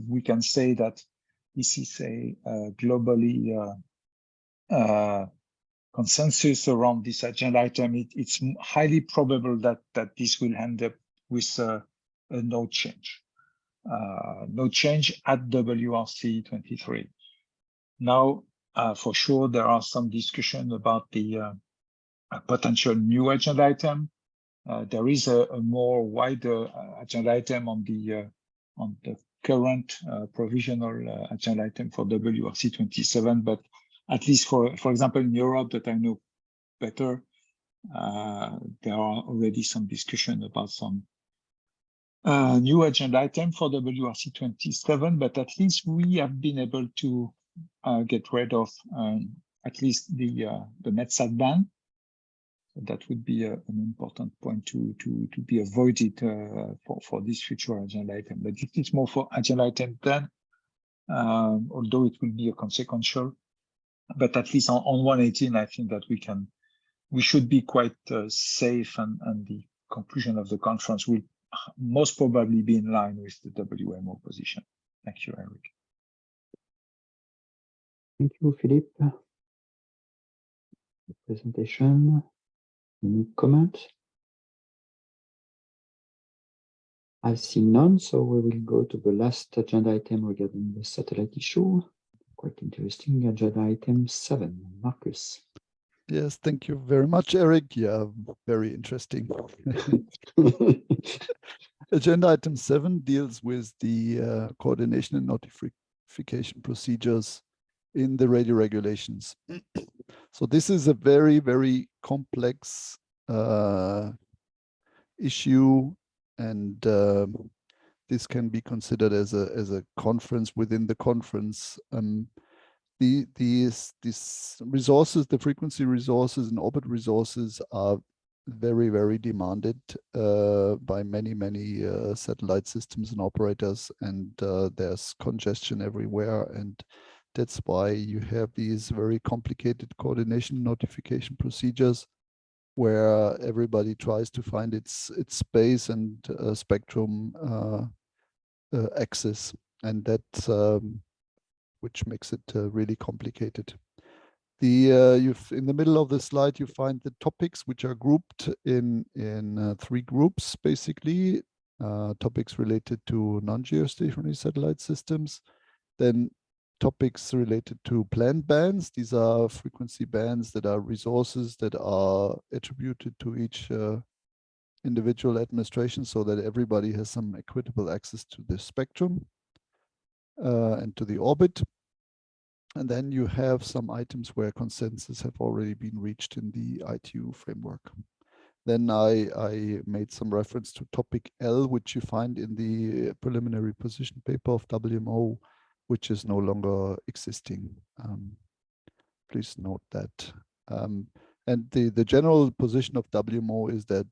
we can say that this is a globally consensus around this agenda item. It's highly probable that this will end up with a no change at WRC 23. Now, for sure, there are some discussion about the potential new agenda item. There is a more wider agenda item on the current provisional agenda item for WRC 27, but at least for example, in Europe that I know better, there are already some discussion about some new agenda item for WRC 27, but at least we have been able to get rid of at least the METSAT ban. That would be an important point to be avoided for this future agenda item. But it is more for agenda item 10, although it will be a consequential. But at least on 118, I think that we should be quite safe, and the conclusion of the conference will most probably be in line with the WMO position. Thank you, Eric.
Thank you, Philippe. The presentation. Any comment? I see none, so we will go to the last agenda item regarding the satellite issue. Quite interesting, agenda item 7. Marcus.
Yes, thank you very much, Eric. Yeah, very interesting. Agenda item 7 deals with the coordination and notification procedures in the radio regulations. So this is a very, very complex issue, and this can be considered as a conference within the conference. these resources, the frequency resources and orbit resources are very, very demanded by many satellite systems and operators, and there's congestion everywhere, and that's why you have these very complicated coordination notification procedures where everybody tries to find its space and spectrum access, and that's which makes it really complicated. You've in the middle of the slide you find the topics, which are grouped in 3 groups basically. Topics related to non-geostationary satellite systems, then topics related to planned bands. These are frequency bands that are resources that are attributed to each individual administration so that everybody has some equitable access to the spectrum and to the orbit. And then you have some items where consensus have already been reached in the ITU framework. Then I made some reference to topic L, which you find in the preliminary position paper of WMO, which is no longer existing. Please note that. And the general position of WMO is that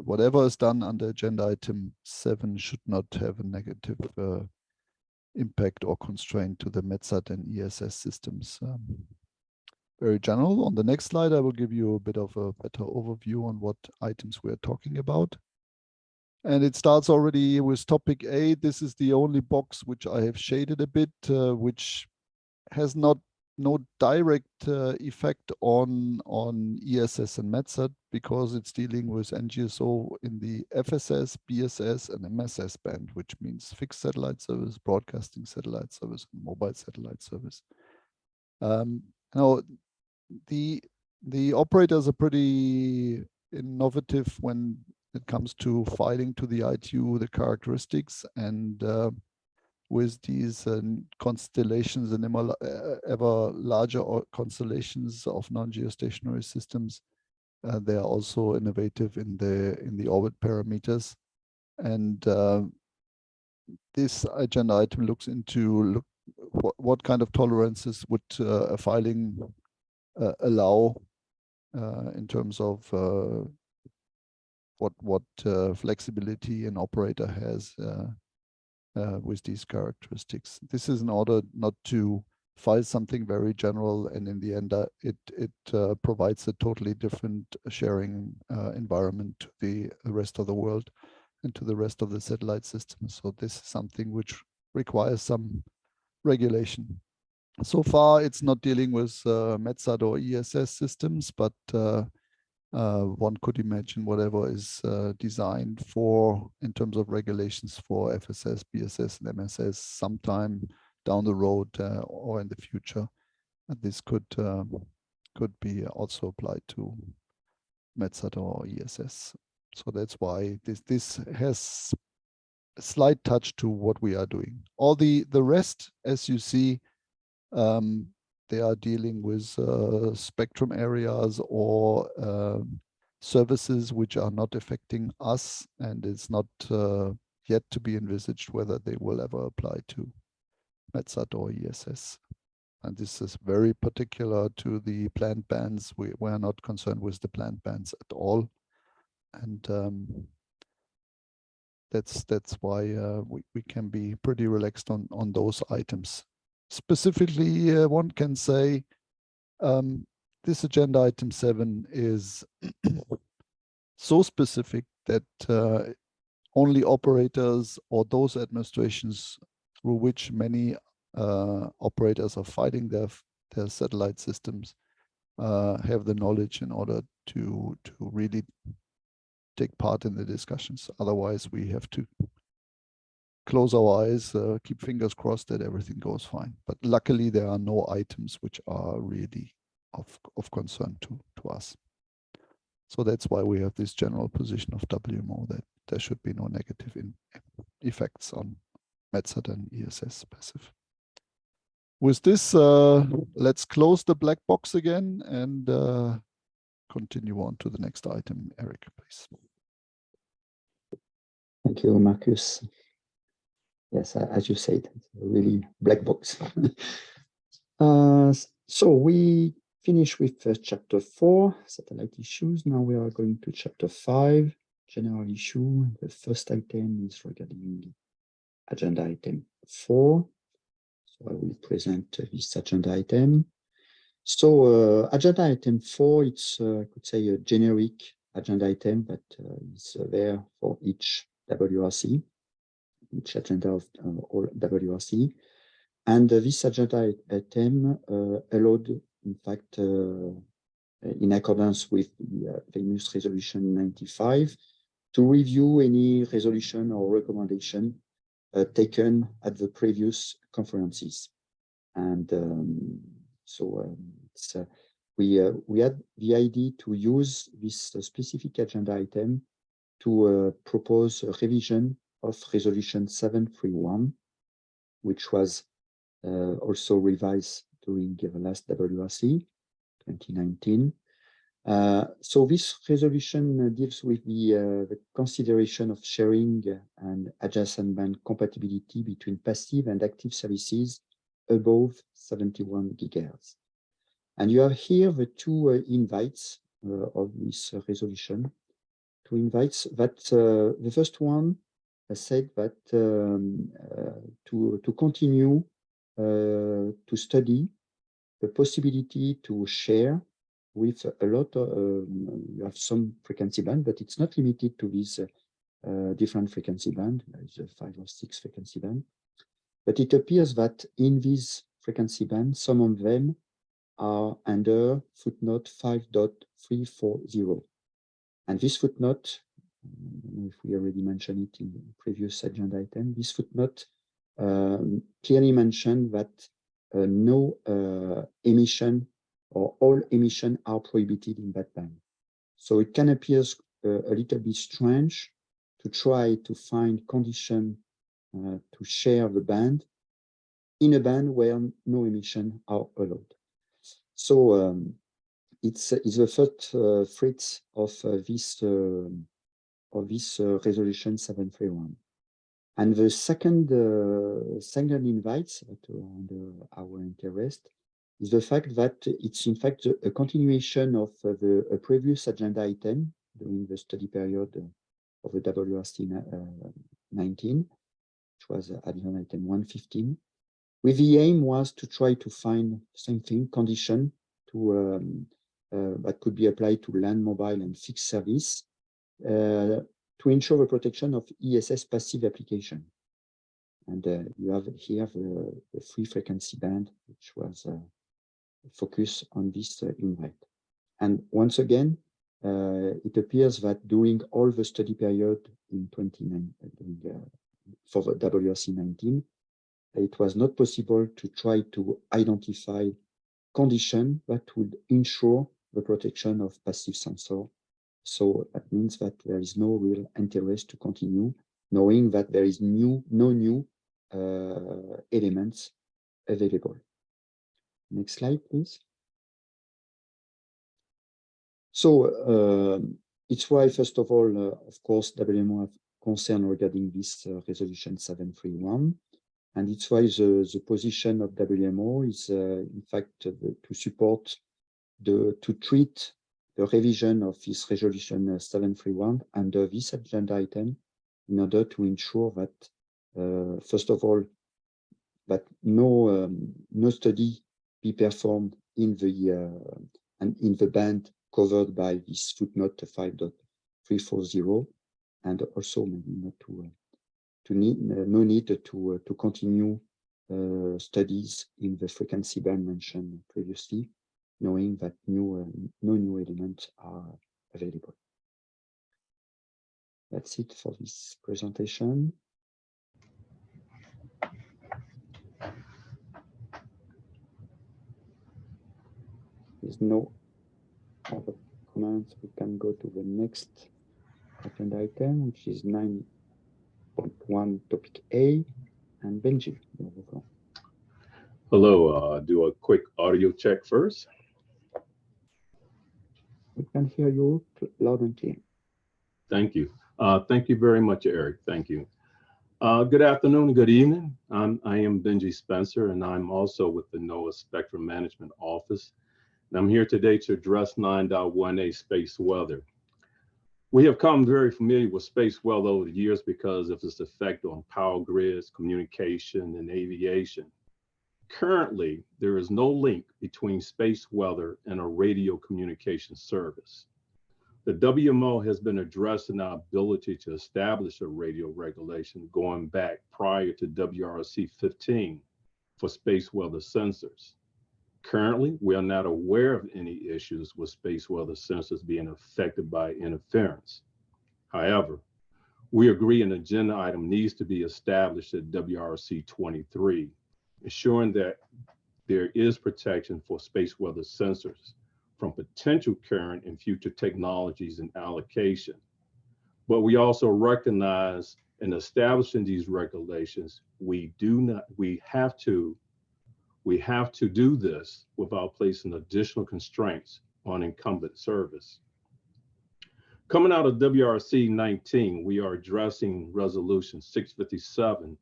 whatever is done under agenda item 7 should not have a negative impact or constraint to the METSAT and ESS systems. Very general. On the next slide, I will give you a bit of a better overview on what items we're talking about. And it starts already with topic A. This is the only box which I have shaded a bit, which has no direct effect on ESS and METSAT because it's dealing with NGSO in the FSS, BSS, and MSS band, which means fixed satellite service, broadcasting satellite service, and mobile satellite service. Now, the operators are pretty innovative when it comes to filing to the ITU the characteristics, and with these constellations and ever larger constellations of non-geostationary systems, they are also innovative in the orbit parameters. And this agenda item looks into what kind of tolerances would a filing allow in terms of what flexibility an operator has with these characteristics. This is in order not to file something very general, and in the end it provides a totally different sharing environment to the rest of the world and to the rest of the satellite system. So this is something which requires some regulation. So far, it's not dealing with METSAT or ESS systems, but one could imagine whatever is designed for in terms of regulations for FSS, BSS, and MSS sometime down the road or in the future. And this could be also applied to METSAT or ESS. So that's why this has a slight touch to what we are doing. All the rest, as you see, they are dealing with spectrum areas or services which are not affecting us, and it's not yet to be envisaged whether they will ever apply to METSAT or ESS. And this is very particular to the planned bands. We are not concerned with the planned bands at all. And that's why we can be pretty relaxed on those items. Specifically, one can say this agenda item 7 is so specific that only operators or those administrations through which many operators are fighting their satellite systems have the knowledge in order to really take part in the discussions. Otherwise, we have to close our eyes, keep fingers crossed that everything goes fine. But luckily, there are no items which are really of concern to us. So that's why we have this general position of WMO that there should be no negative effects on METSAT and ESS passive. With this, let's close the black box again and continue on to the next item. Eric, please.
Thank you, Marcus. Yes, as you said, it's a really black box. So we finish with chapter 4, satellite issues. Now we are going to chapter 5, general issue. The first item is regarding agenda item 4. So I will present this agenda item. So agenda item 4, it's I could say a generic agenda item that is there for each WRC, each agenda of all WRC. And this agenda item allowed, in fact, in accordance with the famous resolution 95, to review any resolution or recommendation taken at the previous conferences. And we had the idea to use this specific agenda item to propose a revision of resolution 731, which was also revised during the last WRC 2019. So this resolution deals with the consideration of sharing and adjacent band compatibility between passive and active services above 71 gigahertz. And you have here the two invites of this resolution. Two invites that the first one said that to continue to study the possibility to share with a lot of, you have some frequency band, but it's not limited to these different frequency band. There's 5 or 6 frequency band. But it appears that in this frequency band, some of them are under footnote 5.340. And this footnote, I don't know if we already mentioned it in the previous agenda item, this footnote clearly mentioned that no emission or all emission are prohibited in that band. So it can appear a little bit strange to try to find condition to share the band in a band where no emission are allowed. So it's the first threat of this resolution 731. And the second invite that under our interest is the fact that it's in fact a continuation of a previous agenda item during the study period of the WRC 19, which was agenda item 115, with the aim was to try to find same thing, condition to that could be applied to land mobile and fixed service to ensure the protection of ESS passive application. And you have here the free frequency band, which was focused on this invite. And once again, it appears that during all the study period in 2019, for the WRC 19, it was not possible to try to identify conditions that would ensure the protection of passive sensor. So that means that there is no real interest to continue, knowing that there is no new elements available. Next slide, please. So it's why, first of all, of course, WMO have concern regarding this resolution 731. And it's why the position of WMO is, in fact, to support to treat the revision of this resolution 731 under this agenda item in order to ensure that, first of all, that no study be performed in the band covered by this footnote 5.340, and also maybe not no need to continue studies in the frequency band mentioned previously, knowing that no new elements are available. That's it for this presentation. There's no other comments. We can go to the next agenda item, which is 9.1 topic A, and Benji.
Hello, do a quick audio check first.
We can hear you loud and clear.
Thank you. Thank you very much, Eric. Thank you. Good afternoon and good evening. I am Benji Spencer, and I'm also with the NOAA Spectrum Management Office. And I'm here today to address 9.1a space weather. We have come very familiar with space weather over the years because of its effect on power grids, communication, and aviation. Currently, there is no link between space weather and a radio communication service. The WMO has been addressing our ability to establish a radio regulation going back prior to WRC 15 for space weather sensors. Currently, we are not aware of any issues with space weather sensors being affected by interference. However, we agree an agenda item needs to be established at WRC 23, ensuring that there is protection for space weather sensors from potential current and future technologies and allocation. But we also recognize in establishing these regulations, we have to do this without placing additional constraints on incumbent service. Coming out of WRC 19, we are addressing resolution 657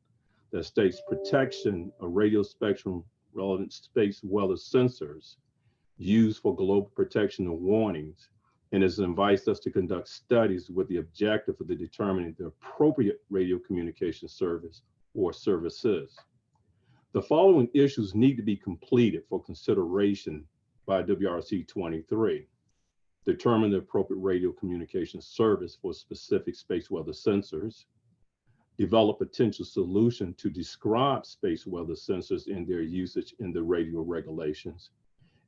that states protection of radio spectrum relevant space weather sensors used for global protection and warnings, and it invites us to conduct studies with the objective of determining the appropriate radio communication service or services. The following issues need to be completed for consideration by WRC 23. Determine the appropriate radio communication service for specific space weather sensors. Develop potential solution to describe space weather sensors and their usage in the radio regulations.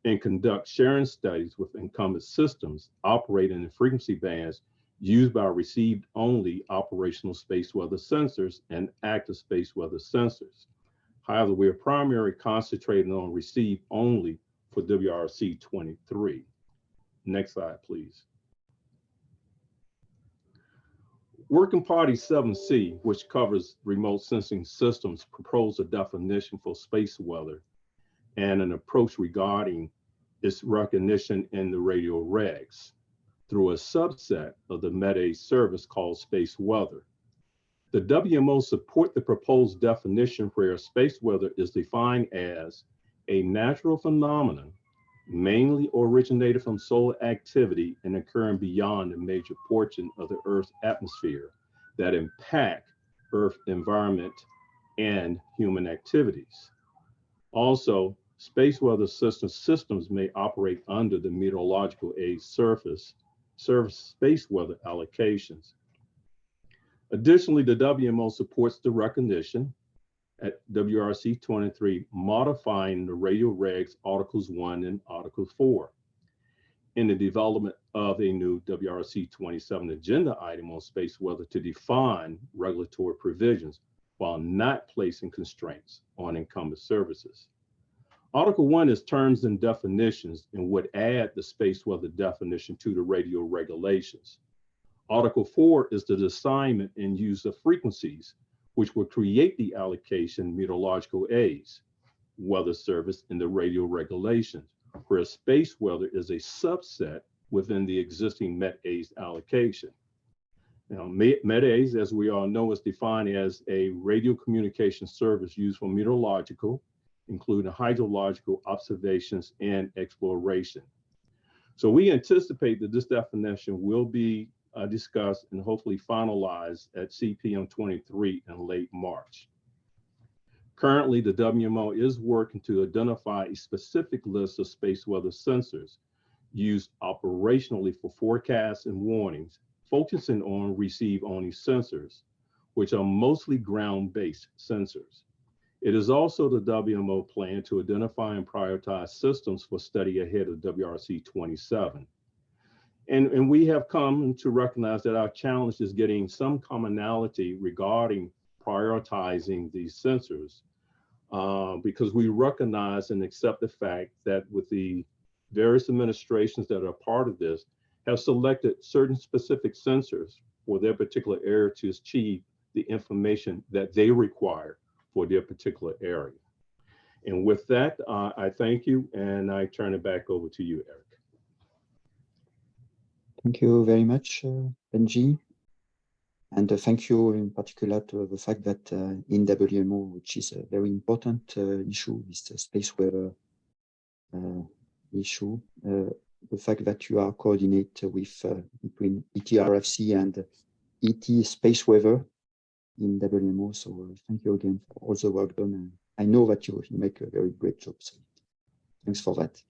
And conduct sharing studies with incumbent systems operating in frequency bands used by received only operational space weather sensors and active space weather sensors. However, we are primarily concentrating on receive only for WRC 23. Next slide, please. Working Party 7C, which covers remote sensing systems, proposed a definition for space weather and an approach regarding its recognition in the radio regs through a subset of the META service called space weather. The WMO support the proposed definition where space weather is defined as a natural phenomenon mainly originated from solar activity and occurring beyond a major portion of the Earth's atmosphere that impact Earth environment and human activities. Also, space weather systems may operate under the meteorological aid surface space weather allocations. Additionally, the WMO supports the recognition at WRC 23, modifying the radio regs Articles 1 and Article 4 in the development of a new WRC 27 agenda item on space weather to define regulatory provisions while not placing constraints on incumbent services. Article 1 is terms and definitions and would add the space weather definition to the radio regulations. Article 4 is the assignment and use of frequencies, which will create the allocation meteorological aids, weather service in the radio regulations, where space weather is a subset within the existing MET-Aids allocation. Now, MET-Aids, as we all know, is defined as a radio communication service used for meteorological, including hydrological observations and exploration. So we anticipate that this definition will be discussed and hopefully finalized at CPM 23 in late March. Currently, the WMO is working to identify a specific list of space weather sensors used operationally for forecasts and warnings, focusing on receive-only sensors, which are mostly ground-based sensors. It is also the WMO plan to identify and prioritize systems for study ahead of WRC 27. And we have come to recognize that our challenge is getting some commonality regarding prioritizing these sensors because we recognize and accept the fact that with the various administrations that are part of this have selected certain specific sensors for their particular area to achieve the information that they require for their particular area. And with that, I thank you and I turn it back over to you, Eric.
Thank you very much, Benji. And thank you in particular to the fact that in WMO, which is a very important issue, this space weather issue, the fact that you are coordinate with between ETRFC and ET Space Weather in WMO. So thank you again for all the work done. And I know that you make a very great job. So thanks for that.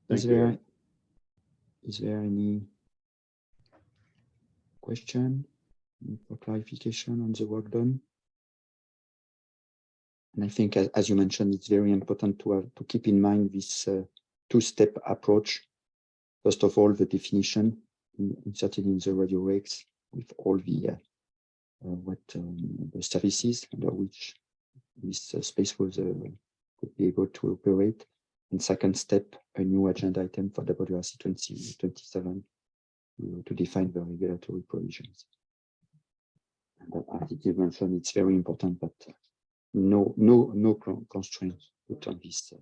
Is there any question for clarification on the work done? And I think, as you mentioned, it's very important to keep in mind this two-step approach. First of all, the definition inserted in the radio regs with all the the services under which this space was could be able to operate. And second step, a new agenda item for WRC 2027 to define the regulatory provisions. And as you mentioned, it's very important that no constraints put on this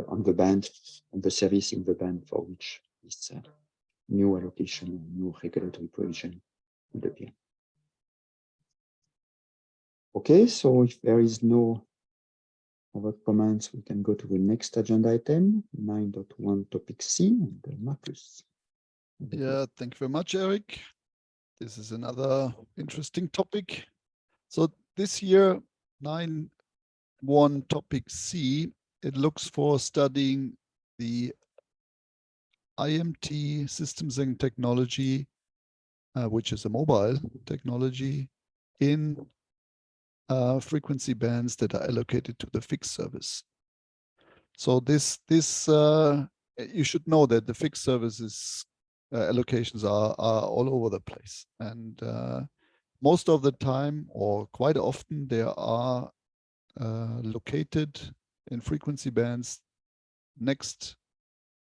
on the band, on the service in the band for which this new allocation, new regulatory provision would appear. Okay, so if there is no other comments, we can go to the next agenda item, 9.1 topic C, and Marcus.
Yeah, thank you very much, Eric. This is another interesting topic. So this year, 9.1 topic C, it looks for studying the IMT systems and technology, which is a mobile technology in frequency bands that are allocated to the fixed service. So this you should know that the fixed services allocations are all over the place, and most of the time, or quite often, they are located in frequency bands next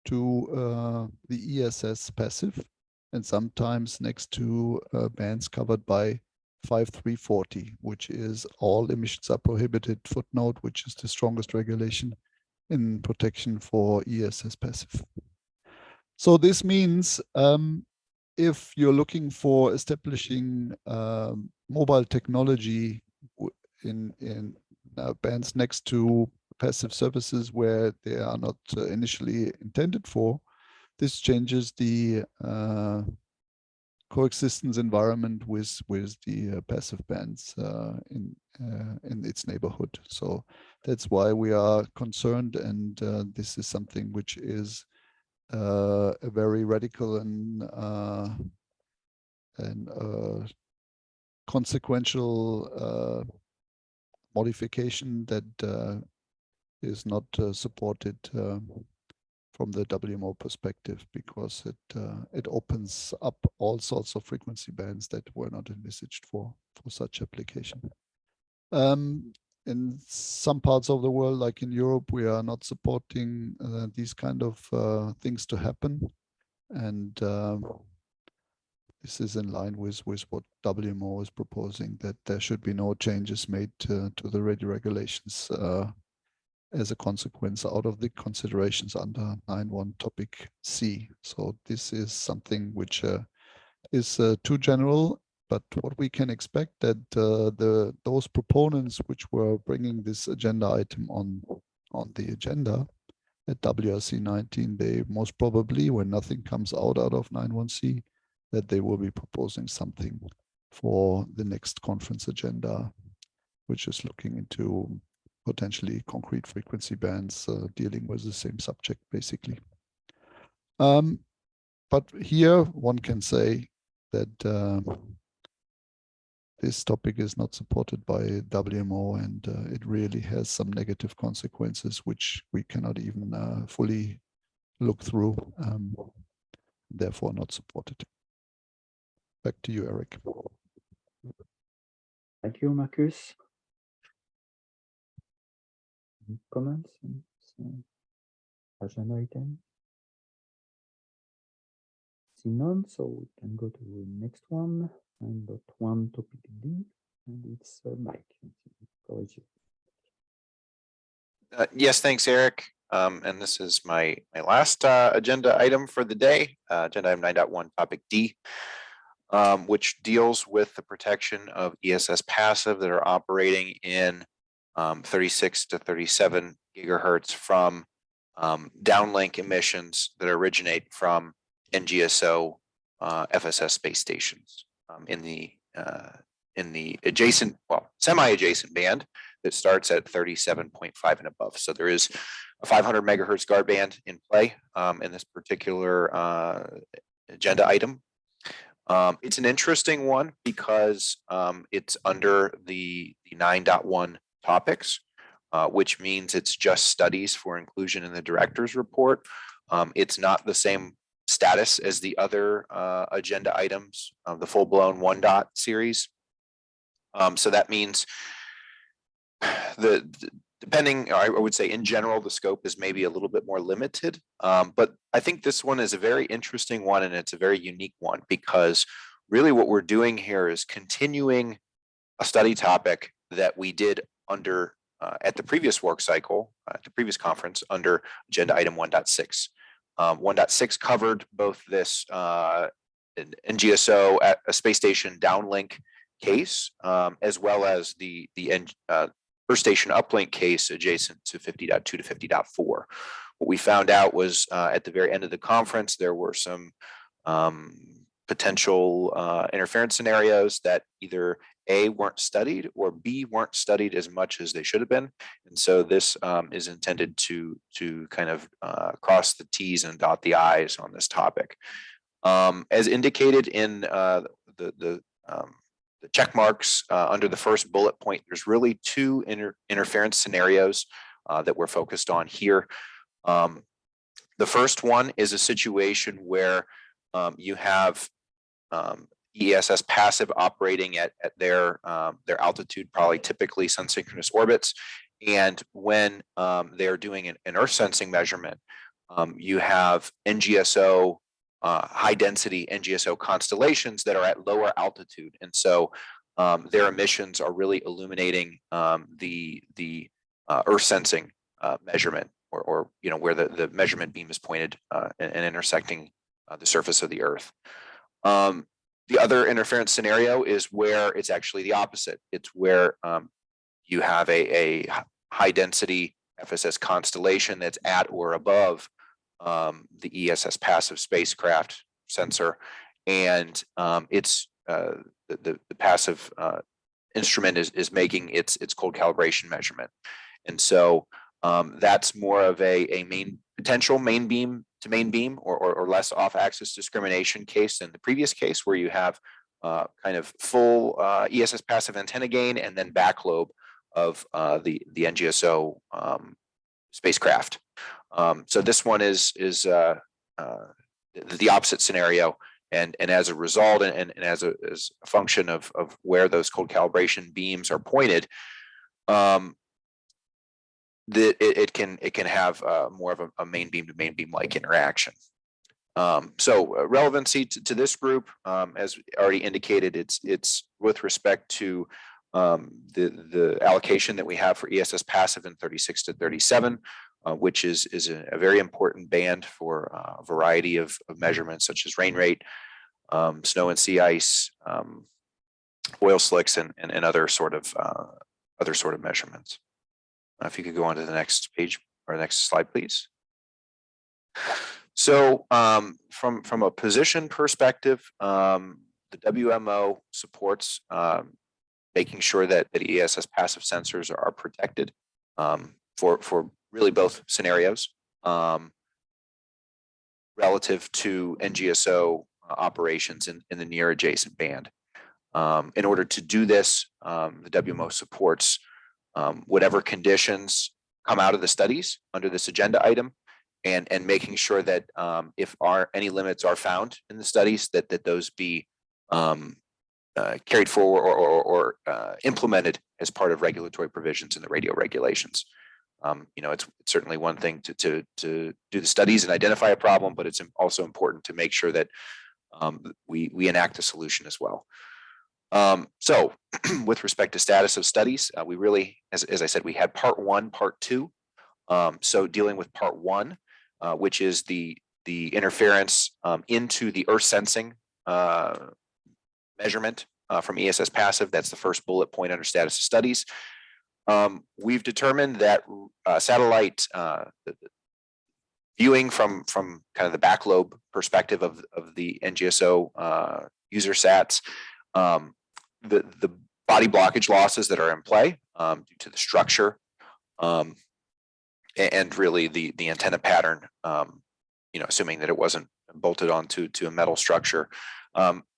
to the ESS passive, and sometimes next to bands covered by 5340, which is all emissions are prohibited footnote, which is the strongest regulation in protection for ESS passive. So this means if you're looking for establishing mobile technology in bands next to passive services where they are not initially intended for, this changes the coexistence environment with the passive bands in its neighborhood. So that's why we are concerned, and this is something which is a very radical and consequential modification that is not supported from the WMO perspective, because it opens up all sorts of frequency bands that were not envisaged for such application. In some parts of the world, like in Europe, we are not supporting these kind of things to happen, and this is in line with what WMO is proposing, that there should be no changes made to the radio regulations as a consequence out of the considerations under 9.1 topic C. So this is something which is too general, but what we can expect that those proponents which were bringing this agenda item on the agenda at WRC 19, they most probably, when nothing comes out of 9.1C, that they will be proposing something for the next conference agenda, which is looking into potentially concrete frequency bands dealing with the same subject, basically. But here one can say that this topic is not supported by WMO, and it really has some negative consequences which we cannot even fully look through, therefore not supported. Back to you, Eric.
Thank you, Marcus. Any comments on this agenda item? See none, so we can go to the next one, 9.1 topic D, and it's Mike.
Yes, thanks, Eric. And this is my last agenda item for the day, agenda item 9.1 topic D. which deals with the protection of ESS passive that are operating in 36 to 37 gigahertz from downlink emissions that originate from NGSO FSS space stations in the adjacent, well, semi-adjacent band that starts at 37.5 and above. So there is a 500 megahertz guard band in play in this particular agenda item. It's an interesting one because it's under the 9.1 topics, which means it's just studies for inclusion in the director's report. It's not the same status as the other agenda items of the full-blown 1 dot series. So that means depending, I would say in general, the scope is maybe a little bit more limited. But I think this one is a very interesting one, and it's a very unique one because really what we're doing here is continuing a study topic that we did under at the previous work cycle, at the previous conference under agenda item 1.6. 1.6 covered both this NGSO at a space station downlink case, as well as the Earth station uplink case adjacent to 50.2 to 50.4. What we found out was at the very end of the conference, there were some potential interference scenarios that either A, weren't studied, or B, weren't studied as much as they should have been. And so this is intended to kind of cross the T's and dot the I's on this topic. As indicated in the check marks under the first bullet point, there's really two interference scenarios that we're focused on here. The first one is a situation where you have ESS passive operating at their altitude, probably typically sun-synchronous orbits. And when they're doing an Earth sensing measurement, you have NGSO, high density NGSO constellations that are at lower altitude. And so their emissions are really illuminating the Earth sensing measurement, or you know, where the measurement beam is pointed and intersecting the surface of the Earth. The other interference scenario is where it's actually the opposite. It's where you have a high density FSS constellation that's at or above the ESS passive spacecraft sensor, and it's the passive instrument is making its cold calibration measurement. And so that's more of a potential main beam to main beam or less off-axis discrimination case than the previous case, where you have kind of full ESS passive antenna gain and then back lobe of the NGSO spacecraft. So this one is the opposite scenario, and as a result, and as a function of where those cold calibration beams are pointed, that it can have more of a main beam to main beam like interaction. So relevancy to this group, as already indicated, it's with respect to the allocation that we have for ESS passive in 36 to 37, which is a very important band for a variety of measurements such as rain rate, snow and sea ice, oil slicks, and other sort of measurements. If you could go on to the next page or next slide, please. So from a position perspective, the WMO supports making sure that ESS passive sensors are protected for really both scenarios relative to NGSO operations in the near adjacent band. In order to do this, the WMO supports whatever conditions come out of the studies under this agenda item, and making sure that if any limits are found in the studies, that those be carried forward or implemented as part of regulatory provisions in the radio regulations. You know, it's certainly one thing to do the studies and identify a problem, but it's also important to make sure that we enact a solution as well. So with respect to status of studies, we really, as I said, we had part 1, part 2. So dealing with part 1, which is the interference into the Earth sensing measurement from ESS passive. That's the first bullet point under status of studies. We've determined that satellite viewing from kind of the back lobe perspective of the NGSO user sats, the body blockage losses that are in play due to the structure and really the antenna pattern, assuming that it wasn't bolted onto a metal structure,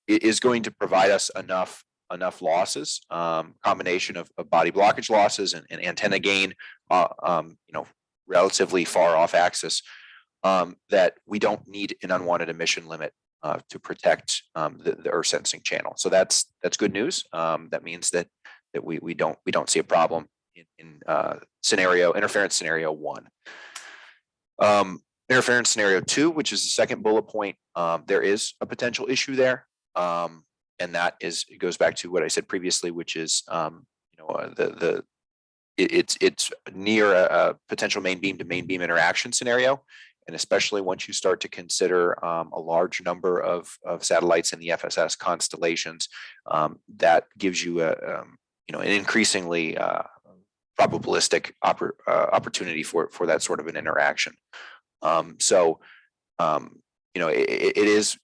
it is going to provide us enough losses, combination of body blockage losses and antenna gain, relatively far off axis, that we don't need an unwanted emission limit to protect the earth sensing channel. So that's good news. That means that we don't see a problem in interference scenario 1. Interference scenario 2, which is the second bullet point, there is a potential issue there. And that is, it goes back to what I said previously, which is, it's near a potential main beam to main beam interaction scenario. And especially once you start to consider a large number of satellites in the FSS constellations, that gives you an increasingly probabilistic opportunity for that sort of an interaction. It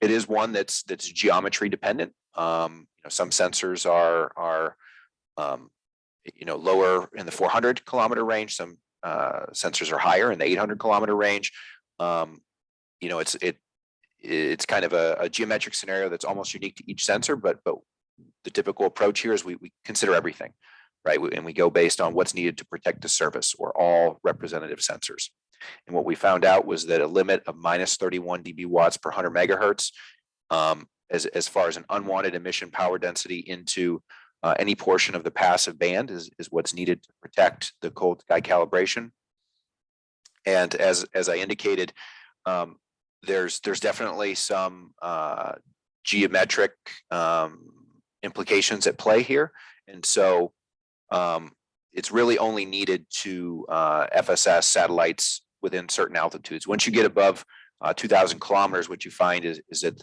is one that's geometry dependent. Some sensors are lower in the 400 kilometer range. Some sensors are higher in the 800 kilometer range. It's kind of a geometric scenario that's almost unique to each sensor, but the typical approach here is we consider everything, right? And we go based on what's needed to protect the service or all representative sensors. And what we found out was that a limit of minus 31 dB watts per 100 megahertz, as far as an unwanted emission power density into any portion of the passive band is what's needed to protect the cold sky calibration. And as I indicated, there's definitely some geometric implications at play here. And so it's really only needed to FSS satellites within certain altitudes. Once you get above 2,000 kilometers, what you find is that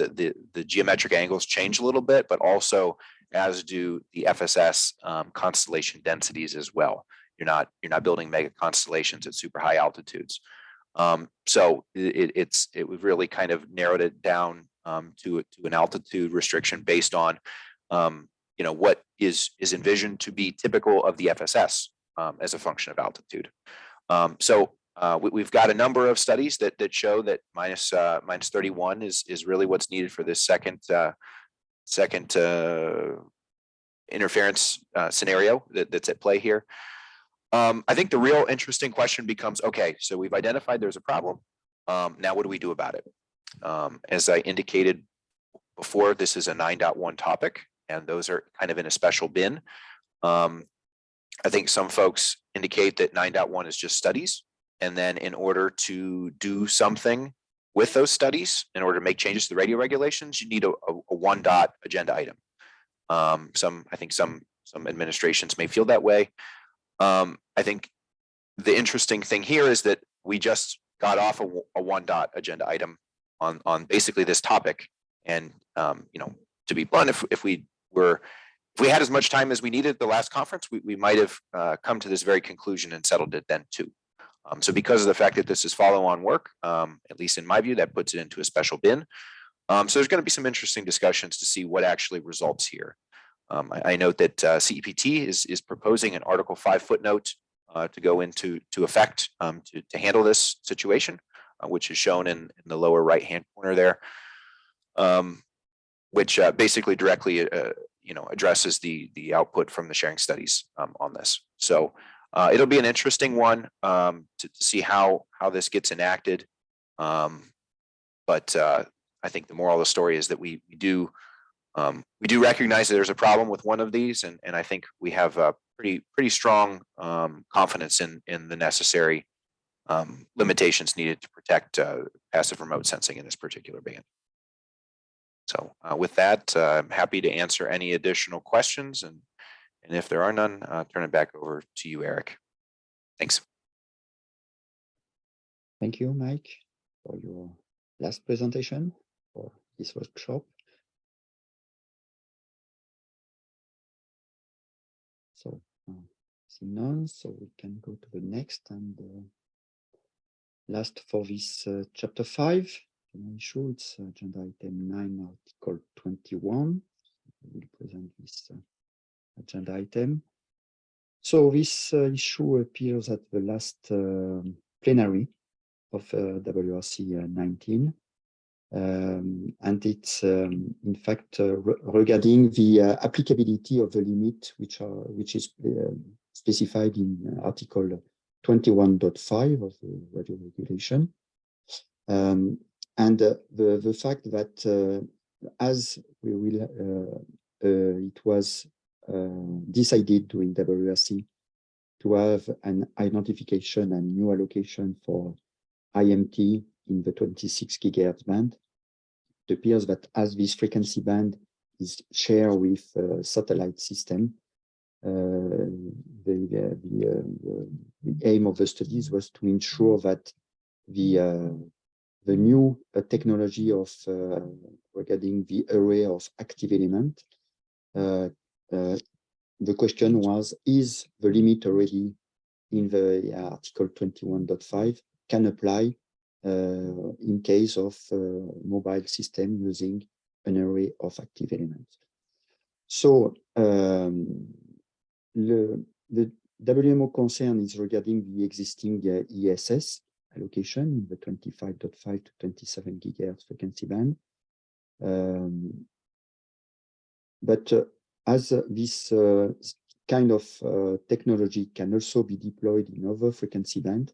the geometric angles change a little bit, but also as do the FSS constellation densities as well. You're not building mega constellations at super high altitudes. So we've really kind of narrowed it down to an altitude restriction based on what is envisioned to be typical of the FSS as a function of altitude. We've got a number of studies that show that minus 31 is really what's needed for this second interference scenario that's at play here. I think the real interesting question becomes, okay, so we've identified there's a problem. Now what do we do about it? As I indicated before, this is a 9.1 topic, and those are kind of in a special bin. I think some folks indicate that 9.1 is just studies. And then in order to do something with those studies, in order to make changes to the radio regulations, you need a 1 dot agenda item. I think some administrations may feel that way. I think the interesting thing here is that we just got off a 1 dot agenda item on basically this topic. And to be blunt, if we had as much time as we needed at the last conference, we might have come to this very conclusion and settled it then too. So because of the fact that this is follow-on work, at least in my view, that puts it into a special bin. So there's going to be some interesting discussions to see what actually results here. I note that CEPT is proposing an Article 5 footnote to go into effect to handle this situation, which is shown in the lower right-hand corner there, which basically directly addresses the output from the sharing studies on this. So it'll be an interesting one to see how this gets enacted. But I think the moral of the story is that we do recognize that there's a problem with one of these, and I think we have a pretty strong confidence in the necessary limitations needed to protect passive remote sensing in this particular band. So with that, I'm happy to answer any additional questions, and if there are none, I'll turn it back over to you, Eric. Thanks.
Thank you, Mike, for your last presentation for this workshop. see none, so we can go to the next and last for this chapter 5. Issue, it's agenda item 9, article 21. We will present this agenda item. So this issue appears at the last plenary of WRC 19. And it's in fact regarding the applicability of the limit which is specified in article 21.5 of the radio regulation, and the fact that as we will it was decided during WRC to have an identification and new allocation for IMT in the 26 gigahertz band. It appears that as this frequency band is shared with satellite system, the aim of the studies was to ensure that the new technology of regarding the array of active element, the question was, is the limit already in the article 21.5 can apply in case of mobile system using an array of active elements. So the WMO concern is regarding the existing ESS allocation in the 25.5 to 27 gigahertz frequency band. But as this kind of technology can also be deployed in other frequency band,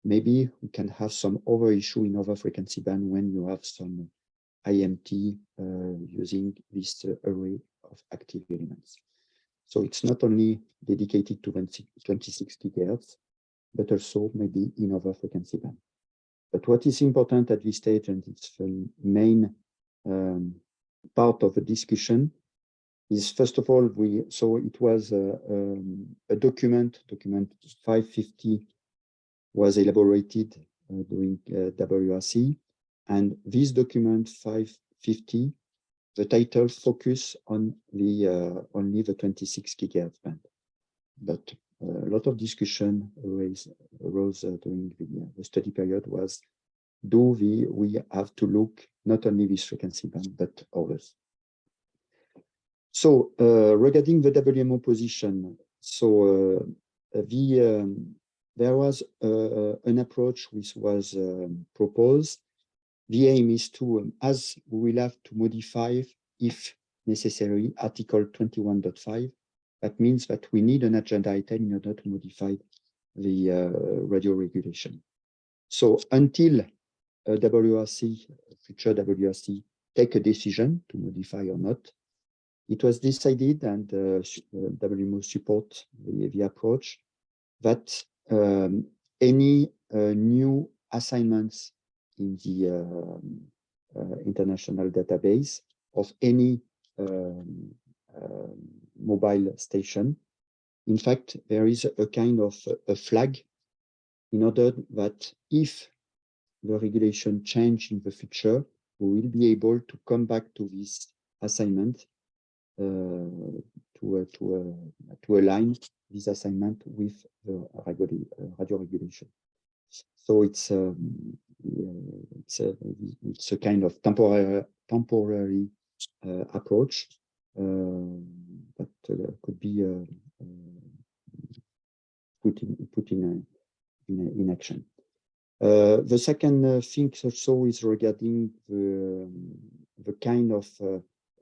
maybe we can have some other issue in other frequency band when you have some IMT using this array of active elements. So it's not only dedicated to 26 gigahertz, but also maybe in other frequency band. But what is important at this stage, and it's the main part of the discussion, is first of all, so it was a document 550 was elaborated during WRC, and this document 550, the title focus on the only the 26 gigahertz band, but a lot of discussion arose during the study period was, we have to look not only this frequency band but others. So regarding the WMO position, so there was an approach which was proposed. The aim is to, as we will have to modify, if necessary, Article 21.5. That means that we need an agenda item in order to modify the radio regulation. So until WRC, future WRC, take a decision to modify or not, it was decided, and WMO support the approach, that any new assignments in the international database of any mobile station, in fact, there is a kind of a flag in order that if the regulation change in the future, we will be able to come back to this assignment to align this assignment with the radio regulation. So it's a kind of temporary approach that could be put in action. The second thing also is regarding the kind of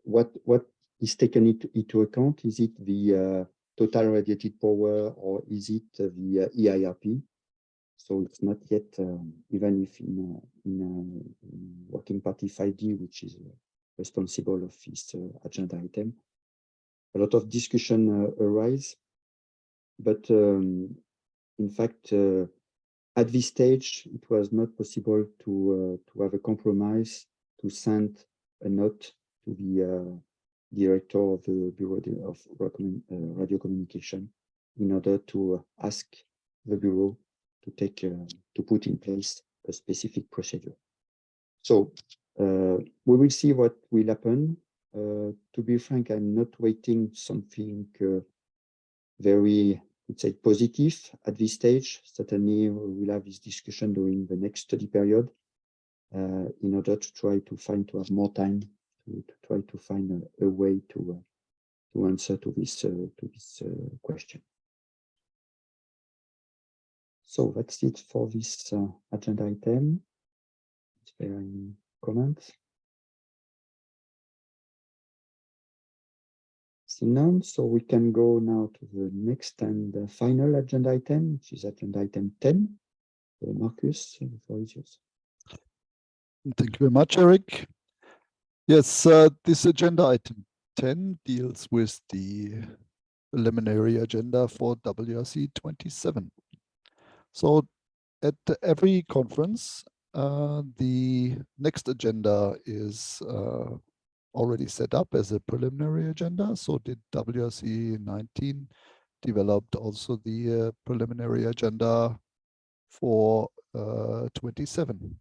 what is taken into account. Is it the total radiated power, or is it the EIRP? So it's not yet, even if in Working Party 5D, which is responsible of this agenda item, a lot of discussion arise. But in fact, at this stage, it was not possible to have a compromise to send a note to the director of the Bureau of Radio Communication in order to ask the Bureau to put in place a specific procedure. So we will see what will happen. To be frank, I'm not waiting something very would say positive at this stage. Certainly, we will have this discussion during the next study period in order to try to have more time to try to find a way to answer to this question. So that's it for this agenda item. Is there any comments? Seeing none, so we can go now to the next and final agenda item, which is agenda item 10. So Marcus, the floor is yours.
Thank you very much, Eric. Yes, this agenda item 10 deals with the preliminary agenda for WRC 27. So at every conference, the next agenda is already set up as a preliminary agenda. So did WRC 19 developed also the preliminary agenda for 27.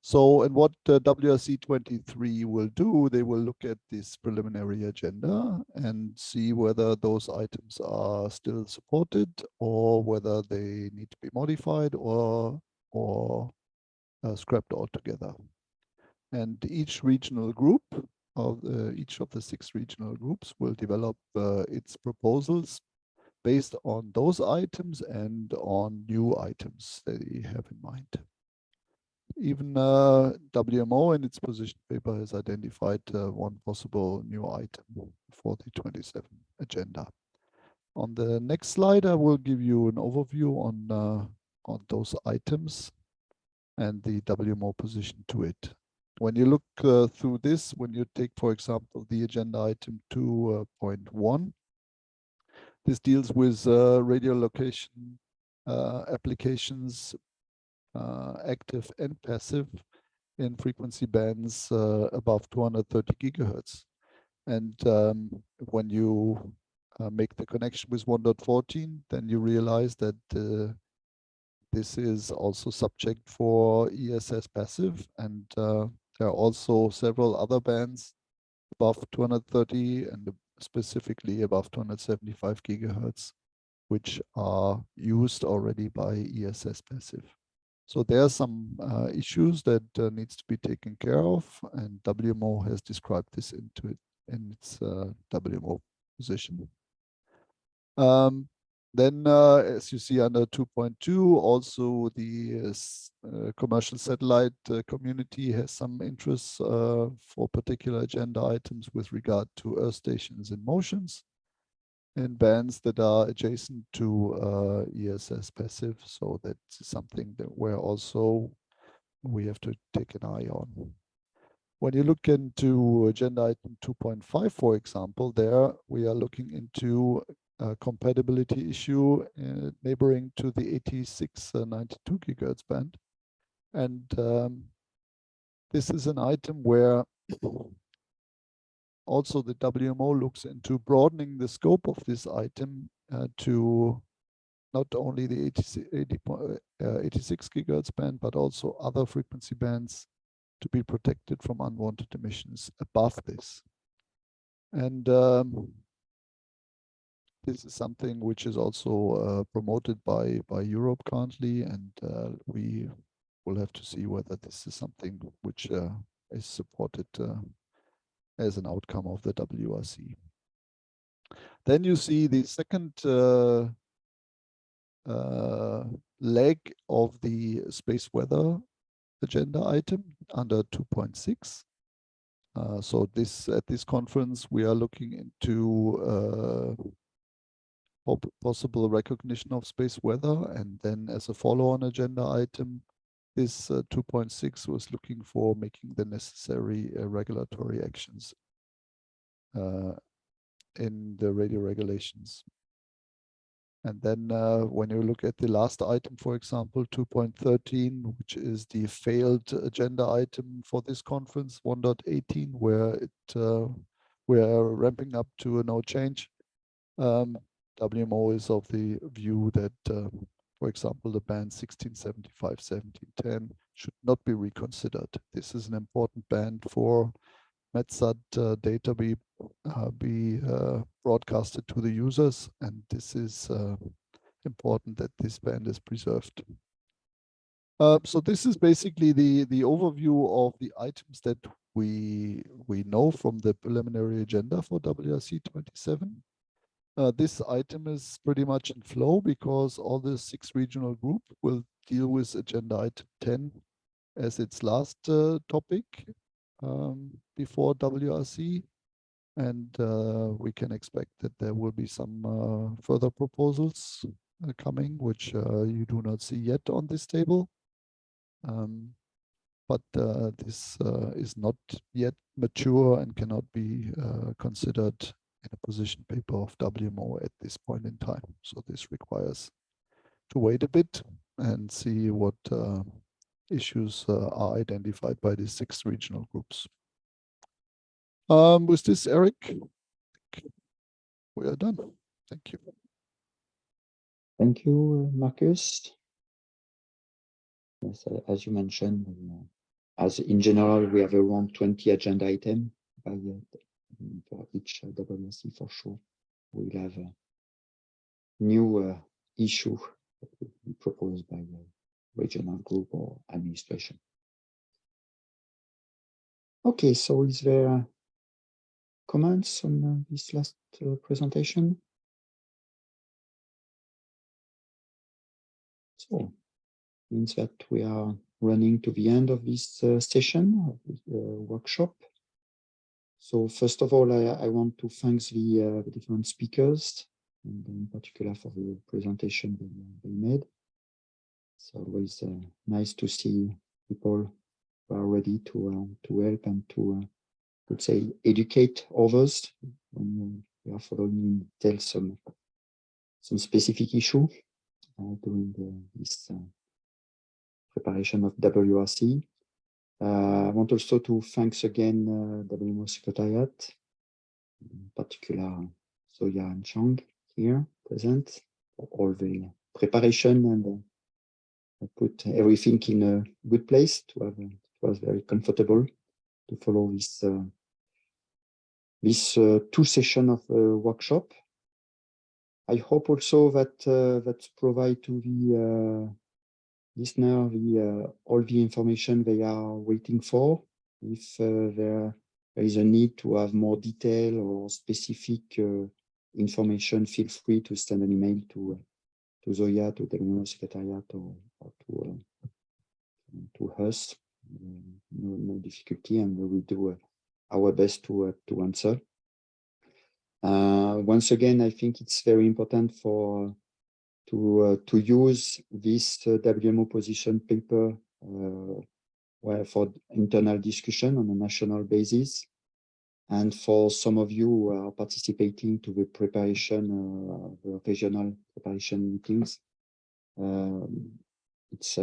So, and what WRC 23 will do, they will look at this preliminary agenda and see whether those items are still supported or whether they need to be modified or scrapped altogether. And each regional group of each of the 6 regional groups will develop its proposals based on those items and on new items they have in mind. Even WMO in its position paper has identified one possible new item for the 27 agenda. On the next slide, I will give you an overview on those items and the WMO position to it. When you look through this, when you take, for example, the agenda item 2.1, this deals with radio location applications, active and passive, in frequency bands above 230 gigahertz. And when you make the connection with 1.14, then you realize that this is also subject for ESS passive, and there are also several other bands above 230 and specifically above 275 gigahertz, which are used already by ESS passive. So there are some issues that needs to be taken care of, and WMO has described this into it in its WMO position. Then, as you see under 2.2, also the commercial satellite community has some interests for particular agenda items with regard to Earth stations in motions in bands that are adjacent to ESS passive. So that's something that where also we have to take an eye on. When you look into agenda item 2.5, for example, there we are looking into a compatibility issue neighboring to the 8692 gigahertz band. And this is an item where also the WMO looks into broadening the scope of this item to not only the 86 gigahertz band, but also other frequency bands to be protected from unwanted emissions above this. And this is something which is also promoted by Europe currently, and we will have to see whether this is something which is supported as an outcome of the WRC. Then you see the second leg of the space weather agenda item under 2.6. So at this conference, we are looking into possible recognition of space weather, and then as a follow-on agenda item, this 2.6 was looking for making the necessary regulatory actions in the radio regulations. And then when you look at the last item, for example, 2.13, which is the failed agenda item for this conference, 1.18, where we're ramping up to a no change. WMO is of the view that, for example, the band 1675, 1710 should not be reconsidered. This is an important band for MetSat data be broadcasted to the users, and this is important that this band is preserved. So this is basically the overview of the items that we know from the preliminary agenda for WRC 27. This item is pretty much in flow because all the 6 regional group will deal with agenda item 10 as its last topic before WRC. And we can expect that there will be some further proposals coming, which you do not see yet on this table. But this is not yet mature and cannot be considered in a position paper of WMO at this point in time. So this requires to wait a bit and see what issues are identified by these 6 regional groups. With this, Eric, we are done. Thank you.
Thank you, Marcus. Yes, as you mentioned, as in general, we have around 20 agenda items for each WRC for sure. We'll have a new issue that will be proposed by the regional group or administration. Okay, so is there comments on this last presentation? So means that we are running to the end of this session of this workshop. So first of all, I want to thank the different speakers, and in particular for the presentation they made. It's always nice to see people who are ready to help and to, let's say, educate others when we are following in detail some specific issue during this preparation of WRC. I want also to thank again WMO Secretariat, in particular Soya and Chang here present, for all the preparation and put everything in a good place to have it was very comfortable to follow this this 2 sessions of workshop. I hope also that that provide to the listener all the information they are waiting for. If there is a need to have more detail or specific information, feel free to send an email to Zoya, to the WMO Secretariat, or to us. No difficulty, and we will do our best to answer. Once again, I think it's very important to use this WMO position paper for internal discussion on a national basis. And for some of you who are participating to the preparation, the regional preparation meetings, it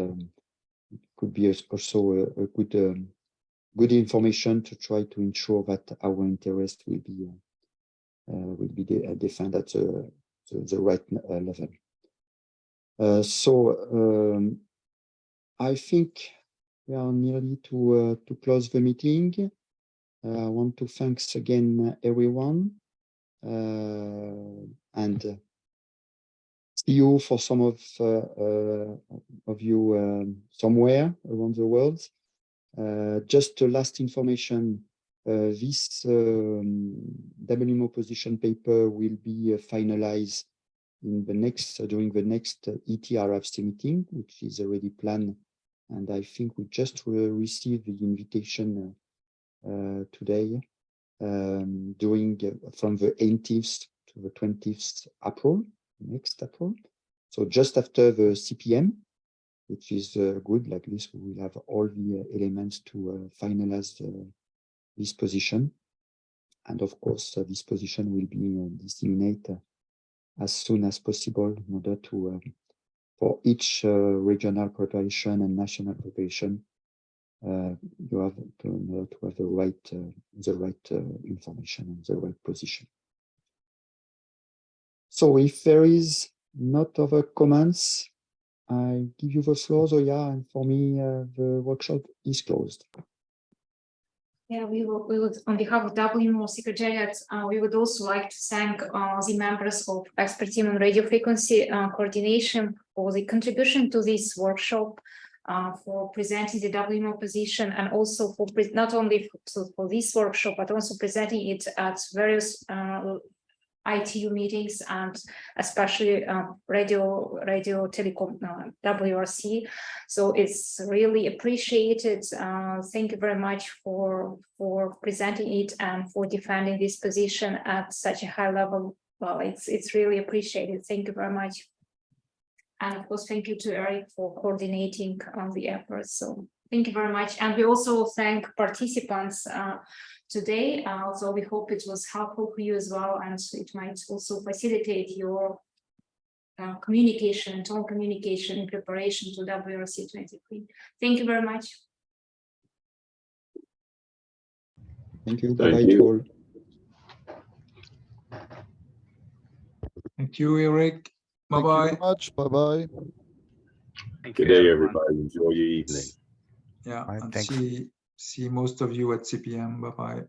could be also a good information to try to ensure that our interest will be defined at the right level. I think we are nearly to close the meeting. I want to thank again everyone, and see you for some of you somewhere around the world. Just a last information, this WMO position paper will be finalized in the during the next ETRFC meeting, which is already planned, and I think we just received the invitation today, from the 18th to the 20th April, next April. So just after the CPM, which is good. Like this, we will have all the elements to finalize this position. And of course, this position will be disseminated as soon as possible in order to, for each regional preparation and national preparation, you have to have the right information and the right position. So if there is not other comments, I give you the floor, Zoya, and for me, the workshop is closed.
Yeah, we would, on behalf of WMO Secretariat, we would also like to thank the members of expert team on radio frequency coordination for the contribution to this workshop, for presenting the WMO position, and also for not only for this workshop, but also presenting it at various ITU meetings, and especially radio telecom WRC. So it's really appreciated. Thank you very much for presenting it and for defending this position at such a high level. Well, it's really appreciated. Thank you very much. And of course, thank you to Eric for coordinating the efforts. So thank you very much. And we also thank participants today. So we hope it was helpful for you as well, and it might also facilitate your communication, tone communication in preparation to WRC 23. Thank you very much.
Thank you.
Thank
Bye
you.
to all.
Thank you, Eric.
Thank you
Bye-bye.
very much. Bye-bye.
Thank
Good
you,
day,
everyone.
everybody. Enjoy your evening.
Yeah,
Right,
and
thanks.
see most of you at CPM. Bye-bye.